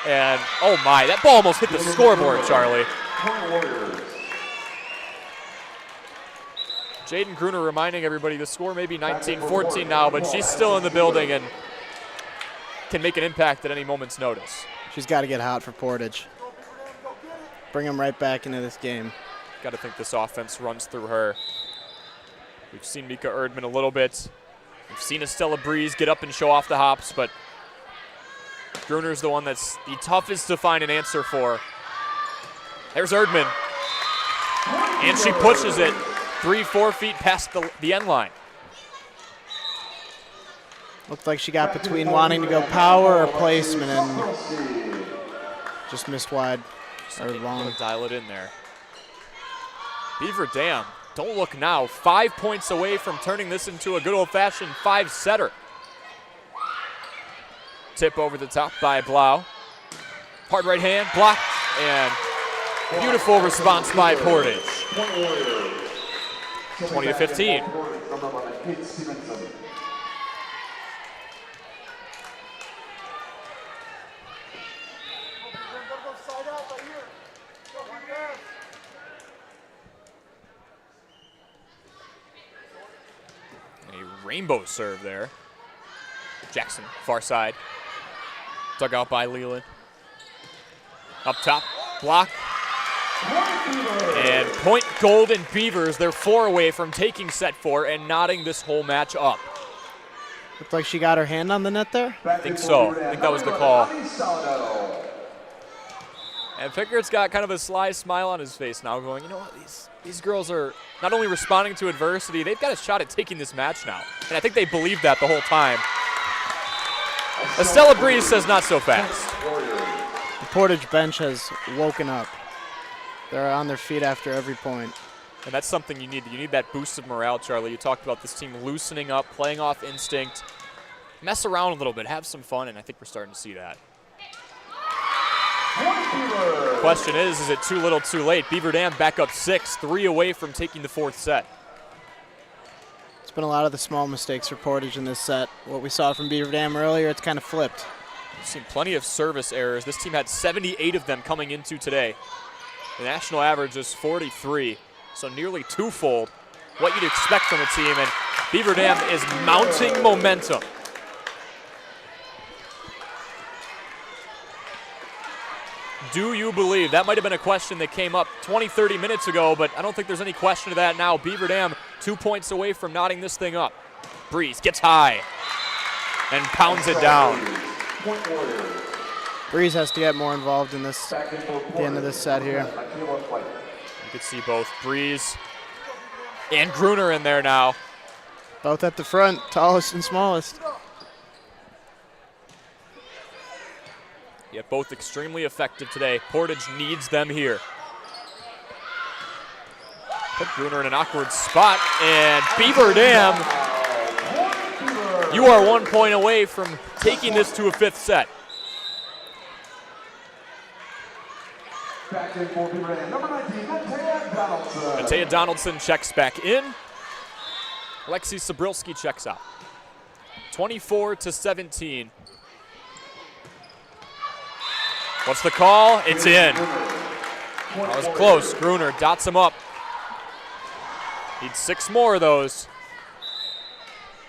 And, oh my, that ball almost hit the scoreboard, Charlie. Jaden Gruner reminding everybody the score may be 19-14 now, but she's still in the building and can make an impact at any moment's notice. She's got to get hot for Portage. Bring them right back into this game. Got to think this offense runs through her. We've seen Mika Erdman a little bit. We've seen Estella Breeze get up and show off the hops, but Gruner's the one that's the toughest to find an answer for. There's Erdman. And she pushes it 3-4 feet past the end line. Looked like she got between wanting to go power or placement and just missed wide. Or long. Dial it in there. Beaver Dam, don't look now. 5 points away from turning this into a good old-fashioned 5-setter. Tip over the top by Blau. Hard right hand, blocked, and beautiful response by Portage. 20-15. Rainbow serve there. Jackson, far side. Dug out by Leland. Up top, block. And point Golden Beavers. They're 4 away from taking set 4 and knotting this whole match up. Looked like she got her hand on the net there? I think so. I think that was the call. And Pickett's got kind of a sly smile on his face now, going, you know what, these girls are not only responding to adversity, they've got a shot at taking this match now. And I think they believed that the whole time. Estella Breeze says not so fast. The Portage bench has woken up. They're on their feet after every point. And that's something you need. You need that boost of morale, Charlie. You talked about this team loosening up, playing off instinct, mess around a little bit, have some fun, and I think we're starting to see that. The question is it too little too late? Beaver Dam back up 6, 3 away from taking the 4th set. It's been a lot of the small mistakes for Portage in this set. What we saw from Beaver Dam earlier, it's kind of flipped. We've seen plenty of service errors. This team had 78 of them coming into today. The national average is 43, so nearly twofold what you'd expect from a team, and Beaver Dam is mounting momentum. Do you believe? That might have been a question that came up 20, 30 minutes ago, but I don't think there's any question of that now. Beaver Dam 2 points away from knotting this thing up. Breeze gets high and pounds it down. Breeze has to get more involved in this at the end of this set here. You could see both Breeze And Gruner in there now. Both at the front, tallest and smallest. Yet both extremely effective today. Portage needs them here. Put Gruner in an awkward spot, and Beaver Dam, you are 1 point away from taking this to a fifth set. Back in for Beaver Dam, number 19, Matea Donaldson. Matea Donaldson checks back in. Alexi Sabrilski checks out. 24-17. What's the call? It's in. That was close. Gruner dots him up. Needs 6 more of those.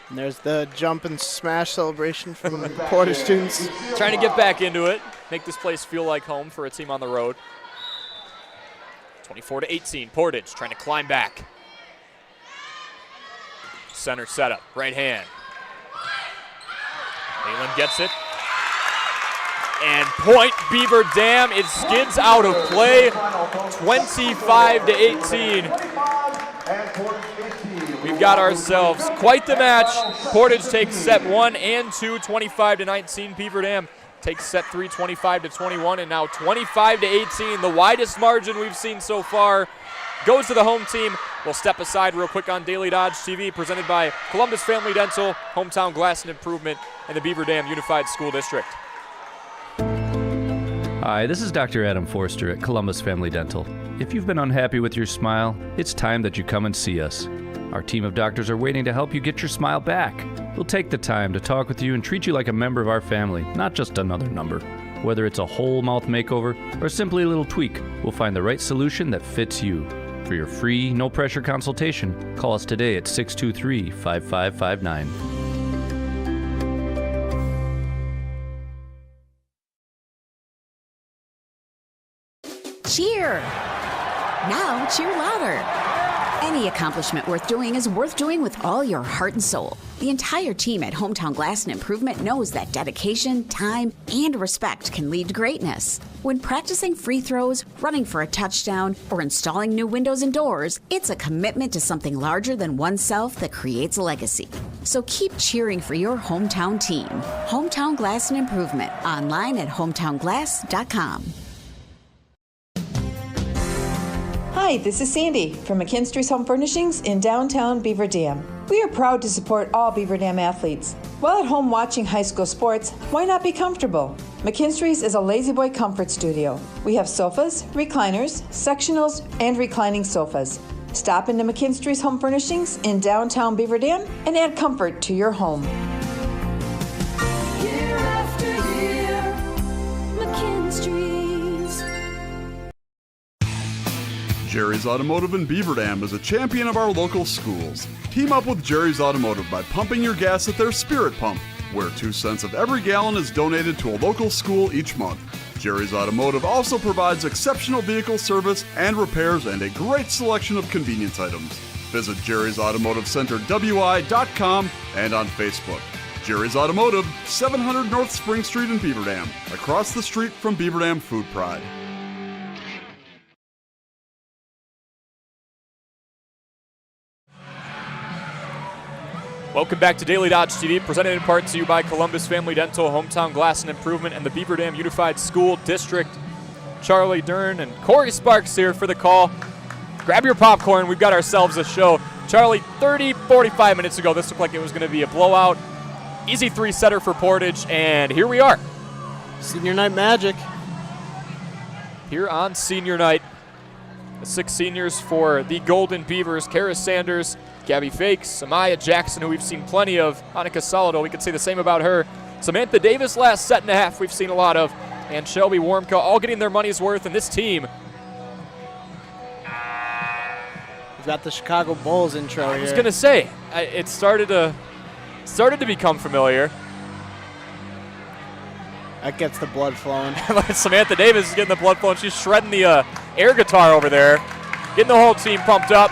And there's the jump and smash celebration from the Portage students. Trying to get back into it, make this place feel like home for a team on the road. 24-18, Portage trying to climb back. Center setup, right hand. Malin gets it. And point Beaver Dam, it skids out of play, 25-18. We've got ourselves quite the match. Portage takes set 1 and 2, 25-19. Beaver Dam takes set 3, 25-21, and now 25-18. The widest margin we've seen so far goes to the home team. We'll step aside real quick on Daily Dodge TV, presented by Columbus Family Dental, Hometown Glass and Improvement, and the Beaver Dam Unified School District. Hi, this is Dr. Adam Forster at Columbus Family Dental. If you've been unhappy with your smile, it's time that you come and see us. Our team of doctors are waiting to help you get your smile back. We'll take the time to talk with you and treat you like a member of our family, not just another number. Whether it's a whole mouth makeover or simply a little tweak, we'll find the right solution that fits you. For your free, no-pressure consultation, call us today at 623-5559. Cheer! Now cheer louder. Any accomplishment worth doing is worth doing with all your heart and soul. The entire team at Hometown Glass and Improvement knows that dedication, time, and respect can lead to greatness. When practicing free throws, running for a touchdown, or installing new windows and doors, it's a commitment to something larger than oneself that creates a legacy. So keep cheering for your hometown team. Hometown Glass and Improvement, online at hometownglass.com. Hi, this is Sandy from McKinstry's Home Furnishings in downtown Beaver Dam. We are proud to support all Beaver Dam athletes. While at home watching high school sports, why not be comfortable? McKinstry's is a lazy boy comfort studio. We have sofas, recliners, sectionals, and reclining sofas. Stop into McKinstry's Home Furnishings in downtown Beaver Dam and add comfort to your home. Year after year, McKinstry's. Jerry's Automotive in Beaver Dam is a champion of our local schools. Team up with Jerry's Automotive by pumping your gas at their Spirit Pump, where 2 cents of every gallon is donated to a local school each month. Jerry's Automotive also provides exceptional vehicle service and repairs and a great selection of convenience items. Visit Jerry's Automotive Center WI.com and on Facebook. Jerry's Automotive, 700 North Spring Street in Beaver Dam, across the street from Beaver Dam Food Pride. Welcome back to Daily Dodge TV, presented in part to you by Columbus Family Dental, Hometown Glass and Improvement, and the Beaver Dam Unified School District. Charlie Dern and Corey Sparks here for the call. Grab your popcorn, we've got ourselves a show. Charlie, 45 minutes ago, this looked like it was going to be a blowout. Easy 3-setter for Portage, and here we are. Senior night magic. Here on senior night, the 6 seniors for the Golden Beavers: Kara Sanders, Gabby Fakes, Amaya Jackson, who we've seen plenty of, Annika Salado, we could say the same about her, Samantha Davis last set and a half we've seen a lot of, and Shelby Warmka, all getting their money's worth in this team. We've got the Chicago Bulls intro here. I was going to say, it started to become familiar. That gets the blood flowing. Samantha Davis is getting the blood flowing. She's shredding the air guitar over there, getting the whole team pumped up.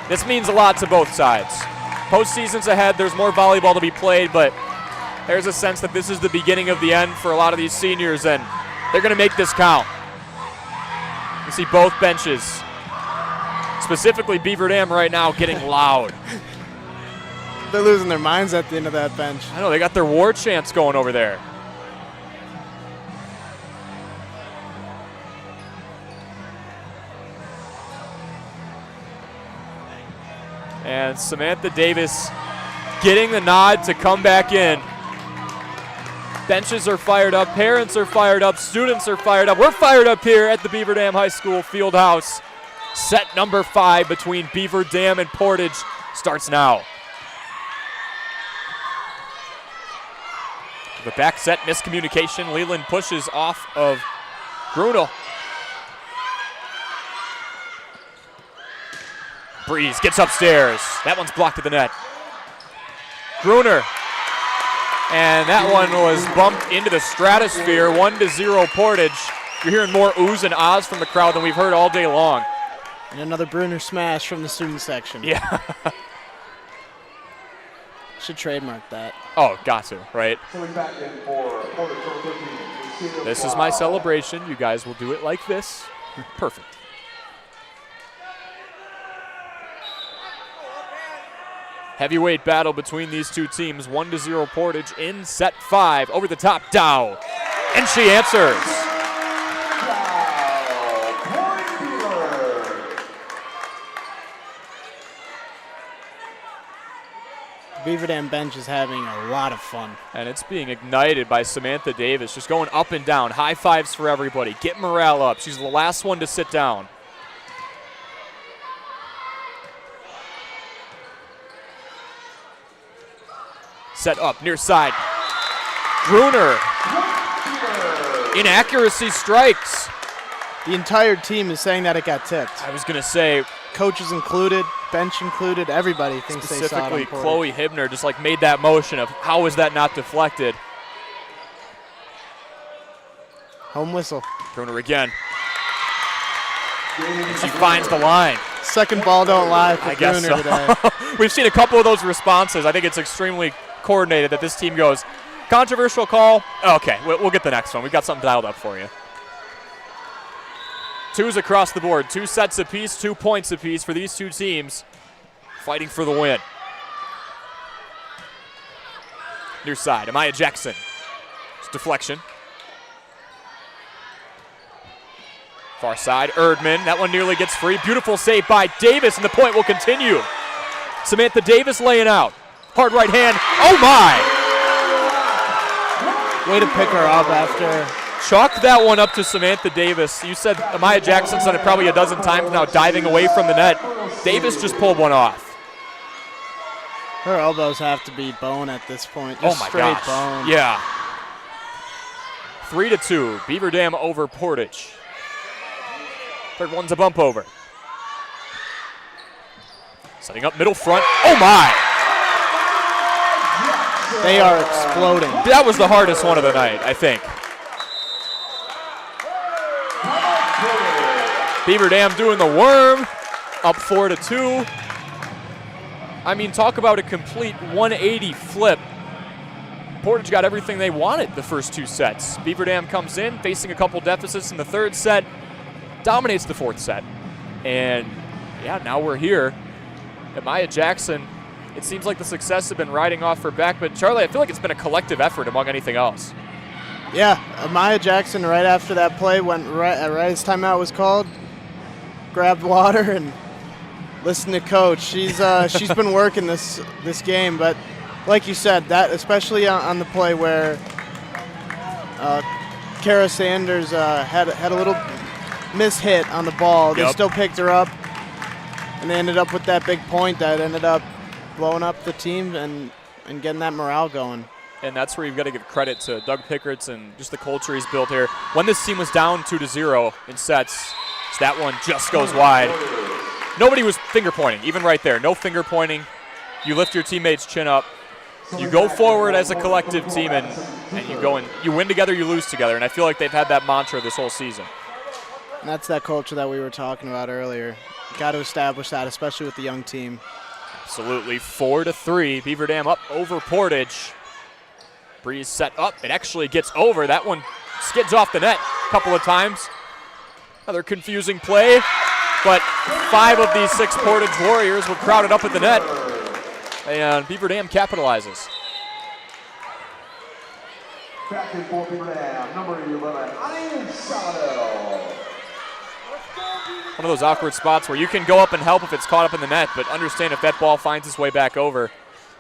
This means a lot to both sides. Postseason's ahead. There's more volleyball to be played, but there's a sense that this is the beginning of the end for a lot of these seniors, and they're going to make this count. You see both benches Specifically, Beaver Dam right now getting loud. They're losing their minds at the end of that bench. I know, they got their war chants going over there. And Samantha Davis getting the nod to come back in. Benches are fired up, parents are fired up, students are fired up. We're fired up here at the Beaver Dam High School Fieldhouse. Set number 5 between Beaver Dam and Portage starts now. The back set miscommunication. Leland pushes off of Grunel. Breeze gets upstairs. That one's blocked at the net. Gruner. And that one was bumped into the stratosphere. 1-0 Portage. You're hearing more oohs and ahs from the crowd than we've heard all day long. And another Bruner smash from the student section. Yeah. Should trademark that. Oh, got to, right? This is my celebration. You guys will do it like this. Perfect. Heavyweight battle between these two teams. 1-0 Portage in set 5. Over the top, Dow. And she answers. Beaver Dam bench is having a lot of fun. And it's being ignited by Samantha Davis, just going up and down. High fives for everybody. Get morale up. She's the last one to sit down. Set up, near side. Gruner. Inaccuracy strikes. The entire team is saying that it got tipped. I was going to say. Coaches included, bench included, everybody thinks they saw it. Specifically, Chloe Hibner just like made that motion of how is that not deflected. Home whistle. Gruner again. And she finds the line. Second ball don't lie for Gruner so. Today. We've seen a couple of those responses. I think it's extremely coordinated that this team goes, controversial call? Okay, we'll get the next one. We've got something dialed up for you. 2s across the board. 2 sets apiece, 2 points apiece for these two teams fighting for the win. Near side, Amaya Jackson. It's deflection. Far side, Erdman. That one nearly gets free. Beautiful save by Davis, and the point will continue. Samantha Davis laying out. Hard right hand. Oh, my! Way to pick her up after. Chalk that one up to Samantha Davis. You said Amaya Jackson's done it probably a dozen times now, diving away from the net. Davis just pulled one off. Her elbows have to be bone at this point. Oh, Just my straight gosh. bone. Yeah. 3-2. Beaver Dam over Portage. Third one's a bump over. Setting up middle front. Oh, my! They are exploding. That was the hardest one of the night, I think. Beaver Dam doing the worm. Up 4-2. I mean, talk about a complete 180 flip. Portage got everything they wanted the first 2 sets. Beaver Dam comes in, facing a couple deficits in the 3rd set. Dominates the 4th set. And, yeah, now we're here. Amaya Jackson, it seems like the success has been riding off her back. But, Charlie, I feel like it's been a collective effort among anything else. Yeah, Amaya Jackson, right after that play, went right as timeout was called, grabbed water and listened to coach. She's been working this game, but like you said, that especially on the play where Kara Sanders had a little mishit on the ball. They still picked her up, and they ended up with that big point that ended up blowing up the team and getting that morale going. And that's where you've got to give credit to Doug Pickeritz and just the culture he's built here. When this team was down 2-0 in sets, that one just goes wide. Nobody was finger pointing, even right there. No finger pointing. You lift your teammates' chin up. You go forward as a collective team, and you go and you win together, you lose together. And I feel like they've had that mantra this whole season. And that's that culture that we were talking about earlier. Got to establish that, especially with the young team. Absolutely. 4-3. Beaver Dam up over Portage. Breeze set up. It actually gets over. That one skids off the net a couple of times. Another confusing play. but 5 of these 6 Portage Warriors were crowded up at the net, and Beaver Dam capitalizes. Back in for Beaver Dam, number 11, Ian Saladell. One of those awkward spots where you can go up and help if it's caught up in the net, but understand if that ball finds its way back over,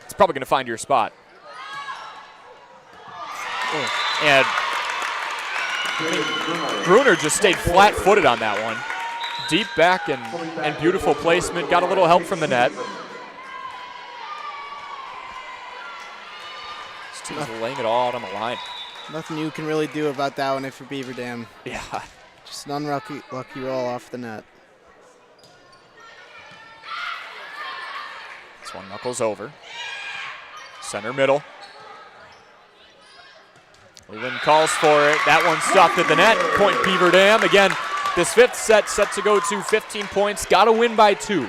it's probably going to find your spot. And Gruner just stayed flat-footed on that one. Deep back and beautiful placement. Got a little help from the net. This team's laying it all out on the line. Nothing you can really do about that one if you're Beaver Dam. Yeah. Just an unlucky roll off the net. This one knuckles over. Center middle. Leland calls for it. That one stopped at the net. Point Beaver Dam. Again, this 5th set set to go to 15 points. Got to win by 2.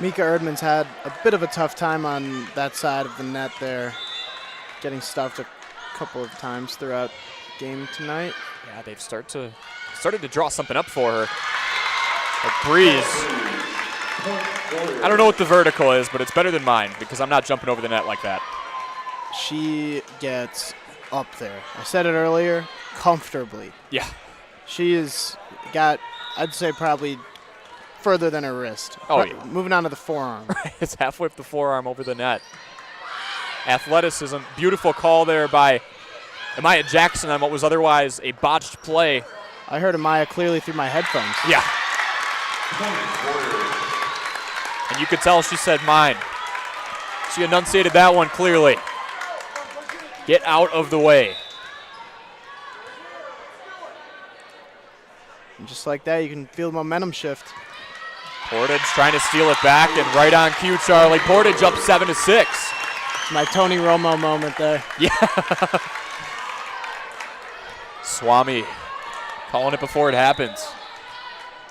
Mika Erdman's had a bit of a tough time on that side of the net there. Getting stuffed a couple of times throughout game tonight. Yeah, they've started to draw something up for her. But Breeze, I don't know what the vertical is, but it's better than mine because I'm not jumping over the net like that. She gets up there. I said it earlier, comfortably. Yeah. She has got, I'd say, probably further than her wrist. Oh, yeah. Moving on to the forearm. It's halfway up the forearm over the net. Athleticism, beautiful call there by Amaya Jackson on what was otherwise a botched play. I heard Amaya clearly through my headphones. Yeah. And you could tell she said mine. She enunciated that one clearly. Get out of the way. And just like that, you can feel the momentum shift. Portage trying to steal it back, and right on cue, Charlie. Portage up 7-6. My Tony Romo moment there. Yeah. Swami calling it before it happens.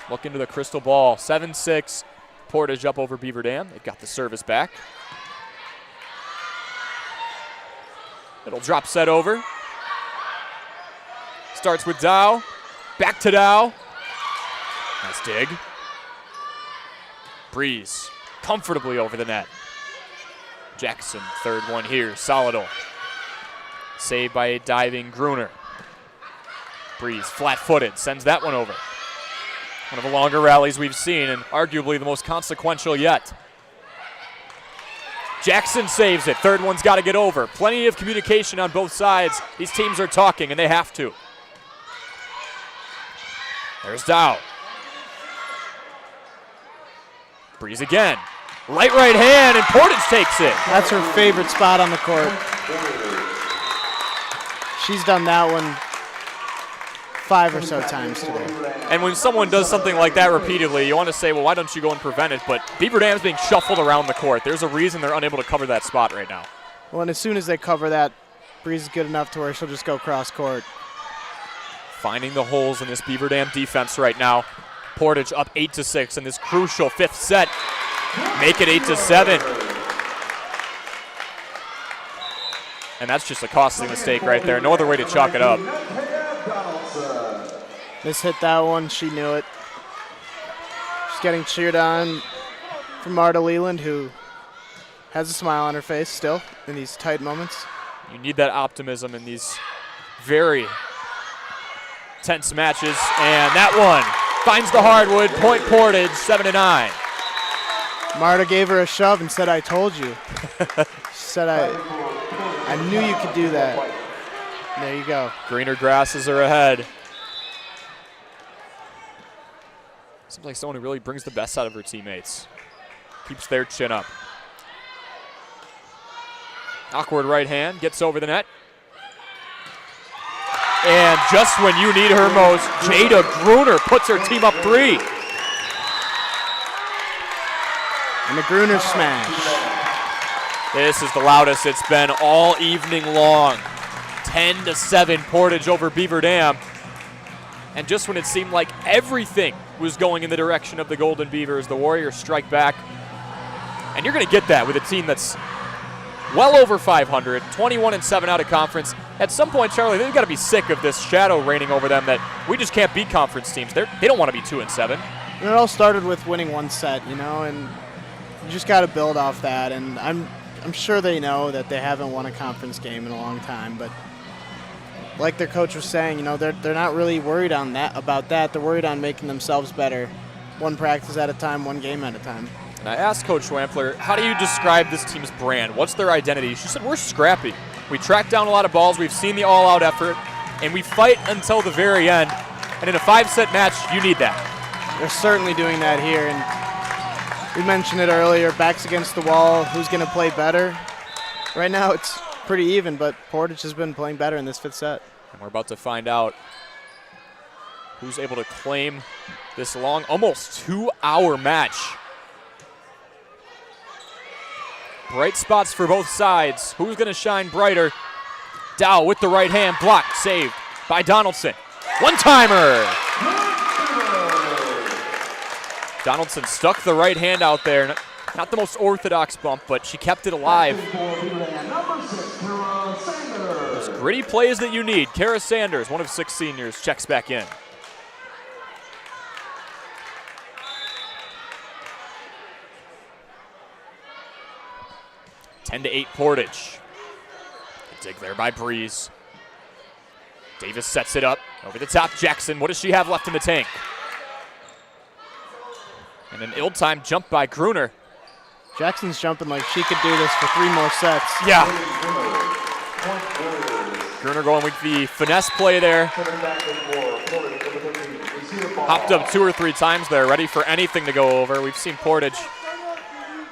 Look into the crystal ball. 7-6. Portage up over Beaver Dam. They've got the service back. It'll drop set over. Starts with Dow. Back to Dow. Nice dig. Breeze comfortably over the net. Jackson, third one here. Solidal. Saved by a diving Gruner. Breeze flat-footed, sends that one over. One of the longer rallies we've seen and arguably the most consequential yet. Jackson saves it. Third one's got to get over. Plenty of communication on both sides. These teams are talking, and they have to. There's Dow. Breeze again. Right hand, and Portage takes it. That's her favorite spot on the court. She's done that one 5 or so times today. And when someone does something like that repeatedly, you want to say, well, why don't you go and prevent it? But Beaver Dam's being shuffled around the court. There's a reason they're unable to cover that spot right now. Well, and as soon as they cover that, Breeze is good enough to where she'll just go cross court. Finding the holes in this Beaver Dam defense right now. Portage up 8-6 in this crucial 5th set. Make it 8-7. And that's just a costly mistake right there. No other way to chalk it up. Mishit that one. She knew it. She's getting cheered on from Marta Leland, who has a smile on her face still in these tight moments. You need that optimism in these very tense matches. And that one finds the hardwood. Point Portage, 7-9. Marta gave her a shove and said, "I told you." She said, I knew you could do that. And there you go. Greener grasses are ahead. Seems like someone who really brings the best out of her teammates. Keeps their chin up. Awkward right hand, gets over the net. And just when you need her most, Jada Gruner puts her team up 3. And the Gruner smash. This is the loudest it's been all evening long. 10-7 Portage over Beaver Dam. And just when it seemed like everything was going in the direction of the Golden Beavers, the Warriors strike back. And you're going to get that with a team that's well over 500, 21-7 out of conference, at some point, Charlie, they've got to be sick of this shadow reigning over them that we just can't beat conference teams. They don't want to be 2-7. And it all started with winning one set, you know, and you just got to build off that. And I'm sure they know that they haven't won a conference game in a long time, but like their coach was saying, you know, they're not really worried about that. They're worried on making themselves better, one practice at a time, one game at a time. And I asked Coach Schwampler, how do you describe this team's brand? What's their identity? She said, we're scrappy. We track down a lot of balls. We've seen the all-out effort, and we fight until the very end. And in a 5-set match, you need that. They're certainly doing that here. And we mentioned it earlier, backs against the wall, who's going to play better? Right now it's pretty even, but Portage has been playing better in this 5th set. And we're about to find out who's able to claim this long, almost 2-hour match. Bright spots for both sides. Who's going to shine brighter? Dow with the right hand, blocked, saved by Donaldson. One-timer! Donaldson stuck the right hand out there. Not the most orthodox bump, but she kept it alive. Those gritty plays that you need. Kara Sanders, one of 6 seniors, checks back in. Ten to 8 Portage. Good dig there by Breeze. Davis sets it up over the top. Jackson, what does she have left in the tank? And an ill-timed jump by Gruner. Jackson's jumping like she could do this for 3 more sets. Yeah. Gruner going with the finesse play there. Hopped up 2 or 3 times there, ready for anything to go over. We've seen Portage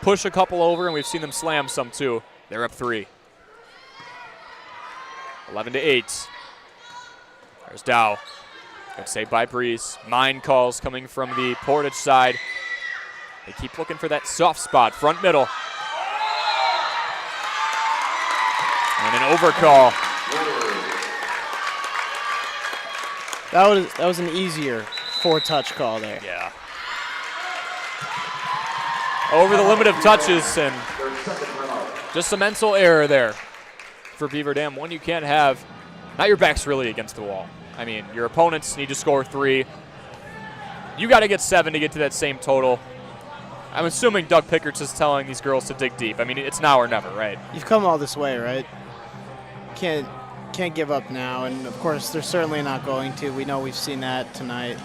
push a couple over, and we've seen them slam some too. They're up 3. 11 to 8. There's Dow. Good save by Breeze. Mine calls coming from the Portage side. They keep looking for that soft spot, front middle. And an overcall. That was an easier 4-touch call there. Yeah. Over the limit of touches, and just a mental error there for Beaver Dam. One you can't have. Now your back's really against the wall. I mean, your opponents need to score 3. You got to get 7 to get to that same total. I'm assuming Doug Pickerts is telling these girls to dig deep. I mean, it's now or never, right? You've come all this way, right? Can't give up now, and of course they're certainly not going to. We know we've seen that tonight.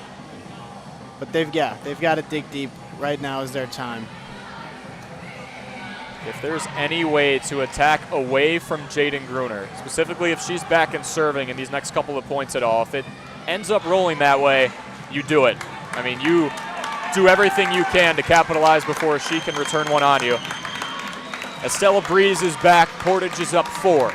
But they've got to dig deep. Right now is their time. If there's any way to attack away from Jaden Gruner, specifically if she's back and serving in these next couple of points at all, if it ends up rolling that way, you do it. I mean, you do everything you can to capitalize before she can return one on you. Estella Breeze is back. Portage is up 4.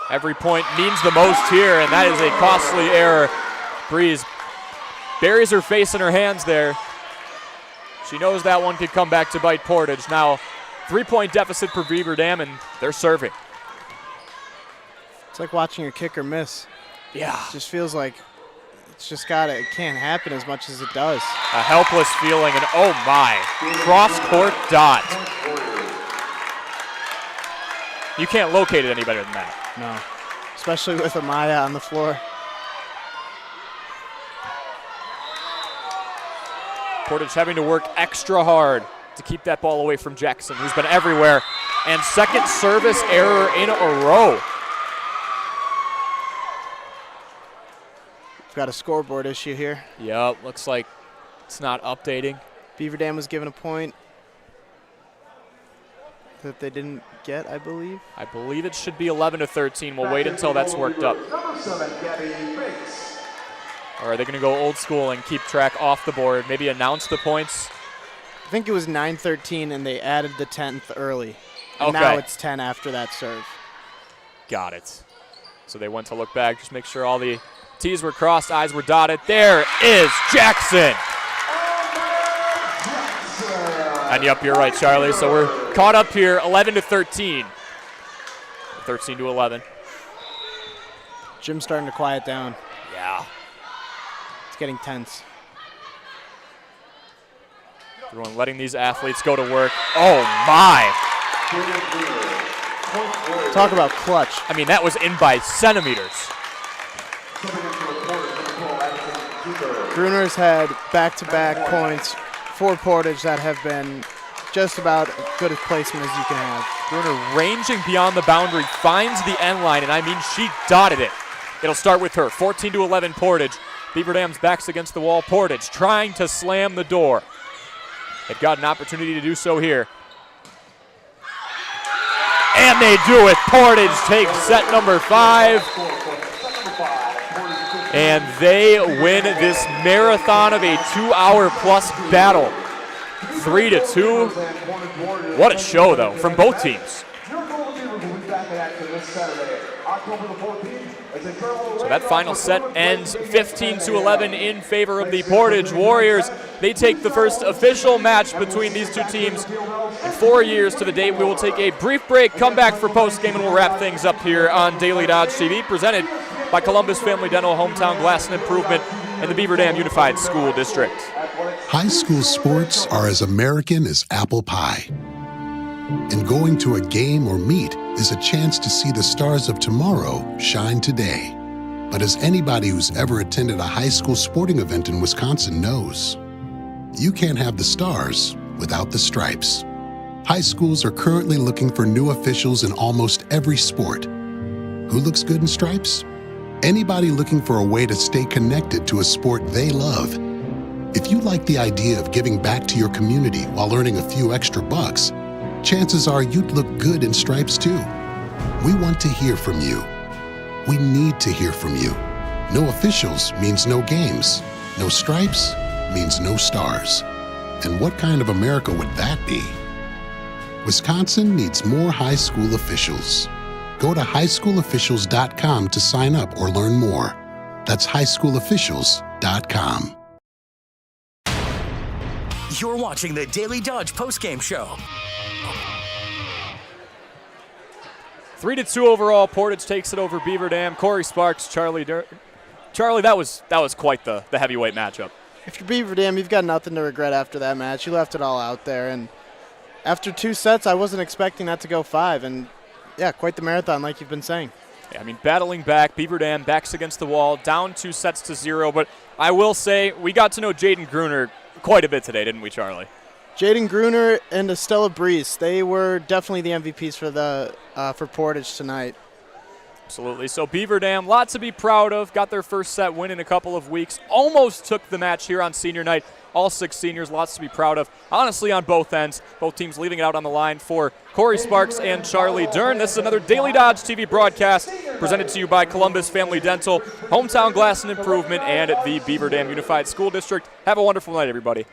Every point means the most here, and that is a costly error. Breeze buries her face in her hands there. She knows that one could come back to bite Portage. Now, 3-point deficit for Beaver Dam, and they're serving. It's like watching your kicker miss. Yeah. It just feels like it can't happen as much as it does. A helpless feeling, and oh my, cross-court dot. You can't locate it any better than that. No, especially with Amaya on the floor. Portage having to work extra hard to keep that ball away from Jackson, who's been everywhere. And second service error in a row. We've got a scoreboard issue here. Yep, looks like it's not updating. Beaver Dam was given a point that they didn't get, I believe. I believe it should be 11 to 13. We'll wait until that's worked up. Or are they going to go old school and keep track off the board, maybe announce the points? I think it was 9-13, and they added the 10th early. And Okay. now it's 10 after that serve. Got it. So they went to look back, just make sure all the T's were crossed, I's were dotted. There is Jackson. And yep, you're right, Charlie. So we're caught up here, 11 to 13. 13 to 11. Jim's starting to quiet down. Yeah. It's getting tense. Everyone letting these athletes go to work. Oh, my. Talk about clutch. I mean, that was in by centimeters. Gruner's had back-to-back points for Portage that have been just about as good a placement as you can have. Gruner ranging beyond the boundary, finds the end line, and I mean, she dotted it. It'll start with her, 14-11 Portage. Beaver Dam's back's against the wall. Portage trying to slam the door. They've got an opportunity to do so here. And they do it. Portage takes set number 5. And they win this marathon of a 2-hour-plus battle. 3-2. What a show, though, from both teams. So that final set ends 15-11 in favor of the Portage Warriors. They take the first official match between these two teams in 4 years to the date. We will take a brief break, come back for postgame, and we'll wrap things up here on Daily Dodge TV, presented by Columbus Family Dental, Hometown Glass and Improvement, and the Beaver Dam Unified School District. High school sports are as American as apple pie. And going to a game or meet is a chance to see the stars of tomorrow shine today. But as anybody who's ever attended a high school sporting event in Wisconsin knows, you can't have the stars without the stripes. High schools are currently looking for new officials in almost every sport. Who looks good in stripes? Anybody looking for a way to stay connected to a sport they love. If you like the idea of giving back to your community while earning a few extra bucks, chances are you'd look good in stripes too. We want to hear from you. We need to hear from you. No officials means no games. No stripes means no stars. And what kind of America would that be? Wisconsin needs more high school officials. Go to highschoolofficials.com to sign up or learn more. That's highschoolofficials.com. You're watching the Daily Dodge postgame show. 3-2 overall. Portage takes it over Beaver Dam. Corey Sparks, Charlie, that was quite the heavyweight matchup. If you're Beaver Dam, you've got nothing to regret after that match. You left it all out there, and after 2 sets, I wasn't expecting that to go 5, and yeah, quite the marathon, like you've been saying. Yeah, I mean, battling back, Beaver Dam backs against the wall, down 2-0, but I will say we got to know Jaden Gruner quite a bit today, didn't we, Charlie? Jaden Gruner and Estella Breeze, they were definitely the MVPs for Portage tonight. Absolutely. So Beaver Dam, lots to be proud of. Got their first set win in a couple of weeks. Almost took the match here on senior night. All 6 seniors, lots to be proud of. Honestly, on both ends, both teams leaving it out on the line for Corey Sparks and Charlie Dern. This is another Daily Dodge TV broadcast presented to you by Columbus Family Dental, Hometown Glass and Improvement, and the Beaver Dam Unified School District. Have a wonderful night, everybody.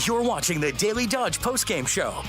You're watching the Daily Dodge postgame show.